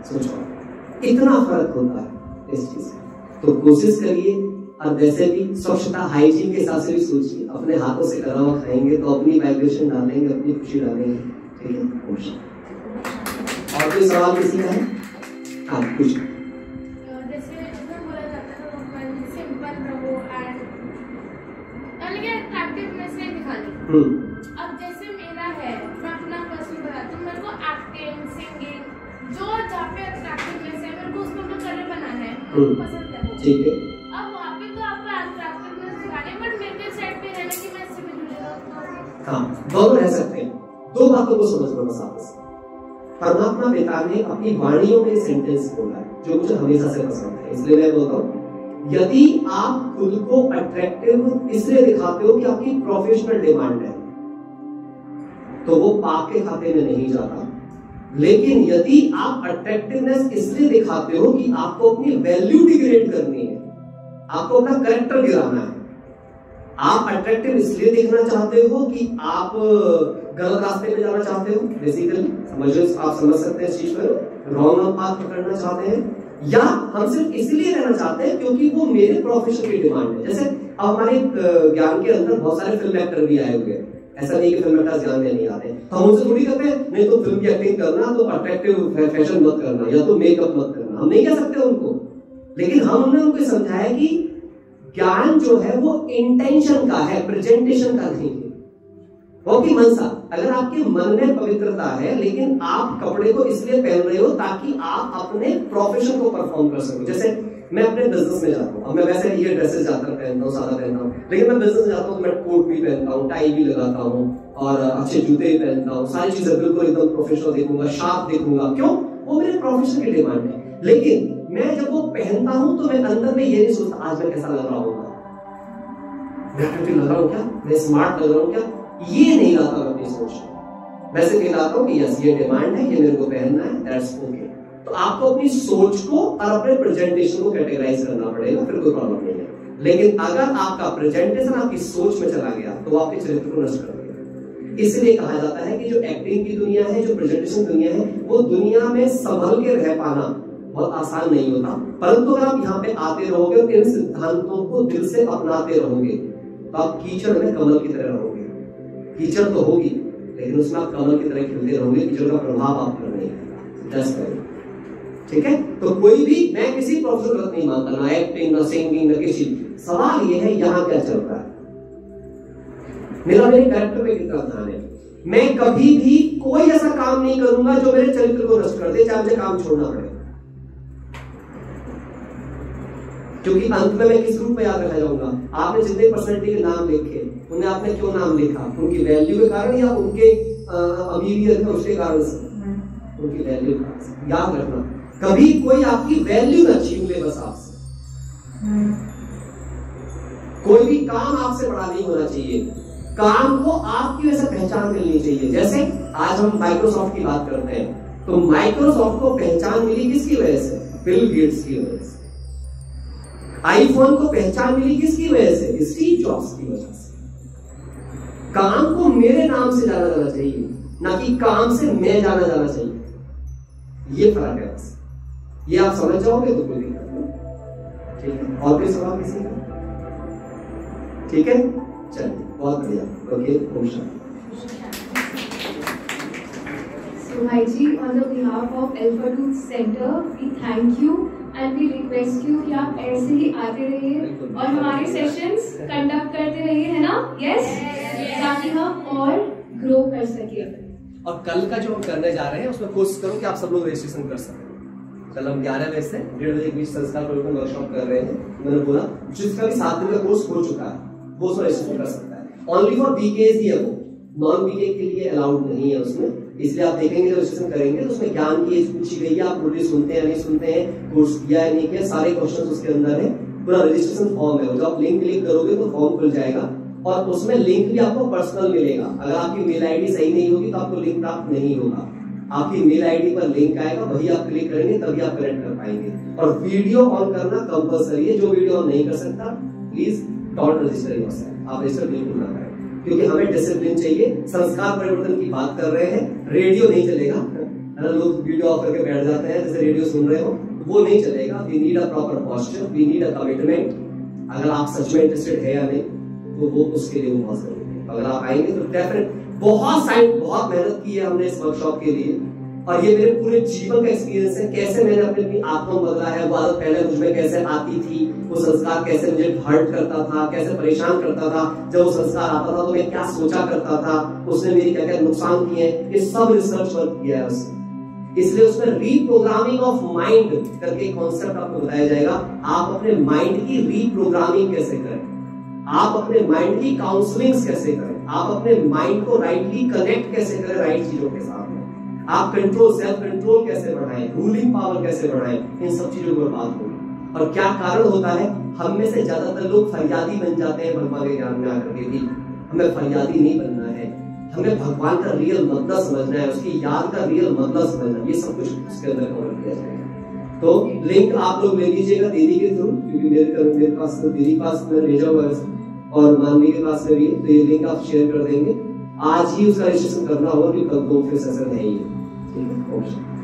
सोचो इतना फर्क होता है इस चीज से। तो कोशिश करिए, और वैसे भी स्वच्छता हाइजीन के हिसाब से भी सोचिए, अपने हाथों से करा हुआ खाएंगे तो अपनी वाइब्रेशन डालेंगे, अपनी खुशी डालेंगे। ठीक है? कोई सवाल किसी का है? हाँ कुछ जैसे इसमें बोला जाता है ना सिंपल रहो एंड यानी कि अट्रैक्टिवनेस नहीं दिखानी। अब जैसे मेरा है, मैं अपना पर्सनल बताती हूँ, मेरे को एक्टिंग, सिंगिंग जो जहाँ पे अट्रैक्टिवनेस है मेरे को उसमें अपना करियर बनाना है, पसंद है। ठीक है, अब वहाँ पे तो आपको अट्रैक्टिवनेस दिखानी है, बट मेरे साइड पे रहना कि मैं इससे भी जुड़े रहूँ। हाँ दोनों रह सकते हैं। दो बातों को समझ लो बस आपस। परमात्मा पिता ने अपनी वाणियों में सेंटेंस बोला है जो मुझे हमेशा से पसंद है, इसलिए मैं बोलता हूँ, यदि आप खुद को अट्रैक्टिव इसलिए दिखाते हो कि आपकी प्रोफेशनल डिमांड है तो वो पाप के खाते में नहीं जाता। लेकिन यदि आप अट्रैक्टिवनेस इसलिए दिखाते हो कि आपको अपनी वैल्यू डिग्रेड करनी है, आपको अपना कैरेक्टर गिराना है, आप अट्रैक्टिव इसलिए दिखना चाहते हो कि आप गलत रास्ते पे जाना चाहते हो, बेसिकली आप समझ सकते हैं इस चीज पर, रॉन्ग पाथ पकड़ना चाहते हैं, या हम सिर्फ इसलिए रहना चाहते हैं क्योंकि वो मेरे प्रोफेशन की डिमांड है। जैसे अब हमारे ज्ञान के अंदर बहुत सारे फिल्म एक्टर भी आए हुए हैं, ऐसा नहीं कि फिल्म एक्टर्स ज्ञान में नहीं आते, हम उनसे थोड़ी कहते हैं नहीं तो फिल्म की एक्टिंग करना तो अट्रैक्टिव फैशन मत करना या तो मेकअप मत करना, हम नहीं कह सकते उनको। लेकिन हमने उनको समझाया कि ज्ञान जो है वो इंटेंशन का है, प्रेजेंटेशन का नहीं है। ओके मनसा, अगर आपके मन में पवित्रता है लेकिन आप कपड़े को इसलिए पहन रहे हो ताकि आप अपने प्रोफेशन को परफॉर्म कर सको। जैसे मैं अपने बिजनेस में जाता हूँ, अब मैं वैसे ये ड्रेसेस ज्यादातर पहनता हूँ, सादा पहनता हूँ, लेकिन मैं बिजनेस में जाता हूँ तो मैं कोट भी पहनता हूँ, टाई भी लगाता हूँ और अच्छे जूते भी पहनता हूँ, सारी चीजें बिल्कुल एकदम प्रोफेशनल देखूंगा, शार्प देखूंगा। क्यों? वो मेरे प्रोफेशन की डिमांड है। लेकिन मैं जब वो पहनता हूँ तो मैं अंदर में ये नहीं सोचता आज मैं कैसा लग रहा हूँ, मैं अट्रैक्टिव लग रहा हूँ क्या, मैं स्मार्ट लग रहा हूँ क्या, ये नहीं लाता मैं अपनी सोच। वैसे कह लाता हूँ कि यस ये डिमांड है, ये मेरे को पहनना है, दैट्स ओके। तो आपको अपनी सोच को और अपने प्रेजेंटेशन को कैटेगराइज करना पड़ेगा, फिर कोई प्रॉब्लम नहीं है। लेकिन अगर आपका प्रेजेंटेशन आपकी सोच में चला गया तो आपके चरित्र को नष्ट कर देगा। इसलिए कहा जाता है कि जो एक्टिंग की दुनिया है, जो प्रेजेंटेशन दुनिया है, वो दुनिया में संभल के रह पाना बहुत आसान नहीं होता। परंतु अगर आप यहाँ पे आते रहोगे और इन सिद्धांतों को दिल से अपनाते रहोगे तो आप कीचड़ में कमल की तरह रहोगे। कीचड़ तो होगी लेकिन उसमें आप कमल की तरह खिलते रहोगे, कीचड़ का प्रभाव आप पर नहीं आएगा। ठीक है? तो कोई भी, मैं किसी प्रोफेशन गलत नहीं मानता, ना एक्टिंग ना सिंगिंग ना किसी। सवाल ये है यहाँ क्या चल रहा है, मेरे कैरेक्टर पे कितना ध्यान है। मैं कभी भी कोई ऐसा काम नहीं करूंगा जो मेरे चरित्र को नष्ट कर दे, चाहे मुझे काम छोड़ना पड़े, क्योंकि अंत में मैं किस रूप में याद रखा जाऊंगा। आपने जितने पर्सनैलिटी के नाम लिखे उन्हें आपने क्यों नाम लिखा, उनकी वैल्यू के कारण या उनके अमीरियत है उसके कारण से, उनकी वैल्यू के कारण से। याद रखना कभी कोई आपकी वैल्यू न छीन ले बस आपसे। कोई भी काम आपसे बड़ा नहीं होना चाहिए, काम को आपकी वजह से पहचान मिलनी चाहिए। जैसे आज हम माइक्रोसॉफ्ट की बात करते हैं तो माइक्रोसॉफ्ट को पहचान मिली किसकी वजह से? बिल गेट्स की वजह से। आईफोन को पहचान मिली किसकी वजह से? स्टीव जॉब्स की वजह से। काम को मेरे नाम से जाना जाना चाहिए, ना कि काम से मैं जाना जाना चाहिए। ये फर्क है बस, ये आप समझ जाओगे तो कोई दिक्कत नहीं। ठीक है, और कोई सवाल किसी का? ठीक है, चलिए बहुत बढ़िया। Okay, Om Shanti. So Bhaiji, on the behalf of Alpha Tooth Center, we thank you and we request you कि आप ऐसे ही आते रहिए और हमारे सेशंस कंडक्ट करते रहिए, है ना? यस, ताकि हम और ग्रो कर सके। और कल का जो हम करने जा रहे हैं उसमें कोशिश करो कि आप सब लोग रजिस्ट्रेशन कर सकें। कल हम 11 बजे से 1:30 बजे के बीच संस्कार परिवर्तन वर्कशॉप कर रहे हैं। मैंने बोला जिसका भी 7 दिन का कोर्स हो चुका है वो उसमें रजिस्ट्रेशन कर सकता है। ओनली फॉर बीकेज ही है वो, नॉन बीके के लिए अलाउड नहीं है उसमें। इसलिए आप देखेंगे जब रजिस्ट्रेशन करेंगे तो उसमें ज्ञान की एज पूछी गई है, आप पूरी सुनते हैं नहीं सुनते हैं, कोर्स किया है नहीं किया, सारे क्वेश्चन उसके अंदर है। पूरा रजिस्ट्रेशन फॉर्म है, जब आप लिंक क्लिक करोगे तो फॉर्म खुल जाएगा और उसमें लिंक भी आपको पर्सनल मिलेगा। अगर आपकी मेल आईडी सही नहीं होगी तो आपको लिंक प्राप्त नहीं होगा। आपकी मेल आईडी पर लिंक आएगा, वही आप क्लिक करेंगे तभी आप कनेक्ट कर पाएंगे। और वीडियो ऑन करना कंपलसरी है, जो वीडियो ऑन नहीं कर सकता प्लीज डोंट रजिस्टर योरसेल्फ, आप रजिस्टर बिल्कुल ना करें, क्योंकि हमें डिसिप्लिन चाहिए। संस्कार परिवर्तन की बात कर रहे हैं, रेडियो नहीं चलेगा। लोग वीडियो ऑफ करके बैठ जाते हैं जैसे रेडियो सुन रहे हो, वो नहीं चलेगा। We need a proper posture, we need a commitment. अगर आप सच में इंटरेस्टेड है या नहीं तो वो उसके लिए वो बहुत जरूरी है। अगर आप आएंगे तो डेफिनेट बहुत मेहनत की है हमने इस वर्कशॉप के लिए और ये मेरे पूरे जीवन का एक्सपीरियंस है, कैसे मैंने अपनी आत्मा को बदला है। वो आदत पहले मुझ में कैसे आती थी, वो संस्कार कैसे मुझे हर्ट करता था, कैसे परेशान करता था। जब वो संस्कार आता था तो मैं क्या सोचा करता था, उसने मेरी क्या क्या नुकसान किए, ये सब रिसर्च वर्क किया है उसने। इसलिए उसमें रीप्रोग्रामिंग ऑफ माइंड करके कॉन्सेप्ट आपको बताया जाएगा। आप अपने माइंड की रीप्रोग्रामिंग कैसे करें, आप अपने माइंड की काउंसलिंग कैसे करें, आप अपने माइंड को राइटली कनेक्ट कैसे करें राइट चीजों के साथ में, आप कंट्रोल सेल्फ कंट्रोल कैसे बढ़ाएं, रूलिंग पावर कैसे बढ़ाएं, इन सब चीजों पर बात होगी। और क्या कारण होता है, हम में से ज्यादातर लोग फरियादी बन जाते हैं ब्रह्मा के ज्ञान में आकर के भी। हमें फरियादी नहीं बनना है, हमें भगवान का रियल मतलब समझना है, उसकी याद का रियल मतलब समझना है। ये सब कुछ उसके अंदर कवर किया जाएगा। तो लिंक आप लोग ले लीजिएगा दीदी के थ्रू, क्योंकि मेरे पास दीदी पास में भेजा हुआ है और मानवी के पास में भी, तो ये लिंक आप शेयर कर देंगे। आज ही उसका रजिस्ट्रेशन करना होगा, कि कल तो फिर सेशन है ही। ठीक है, ओके।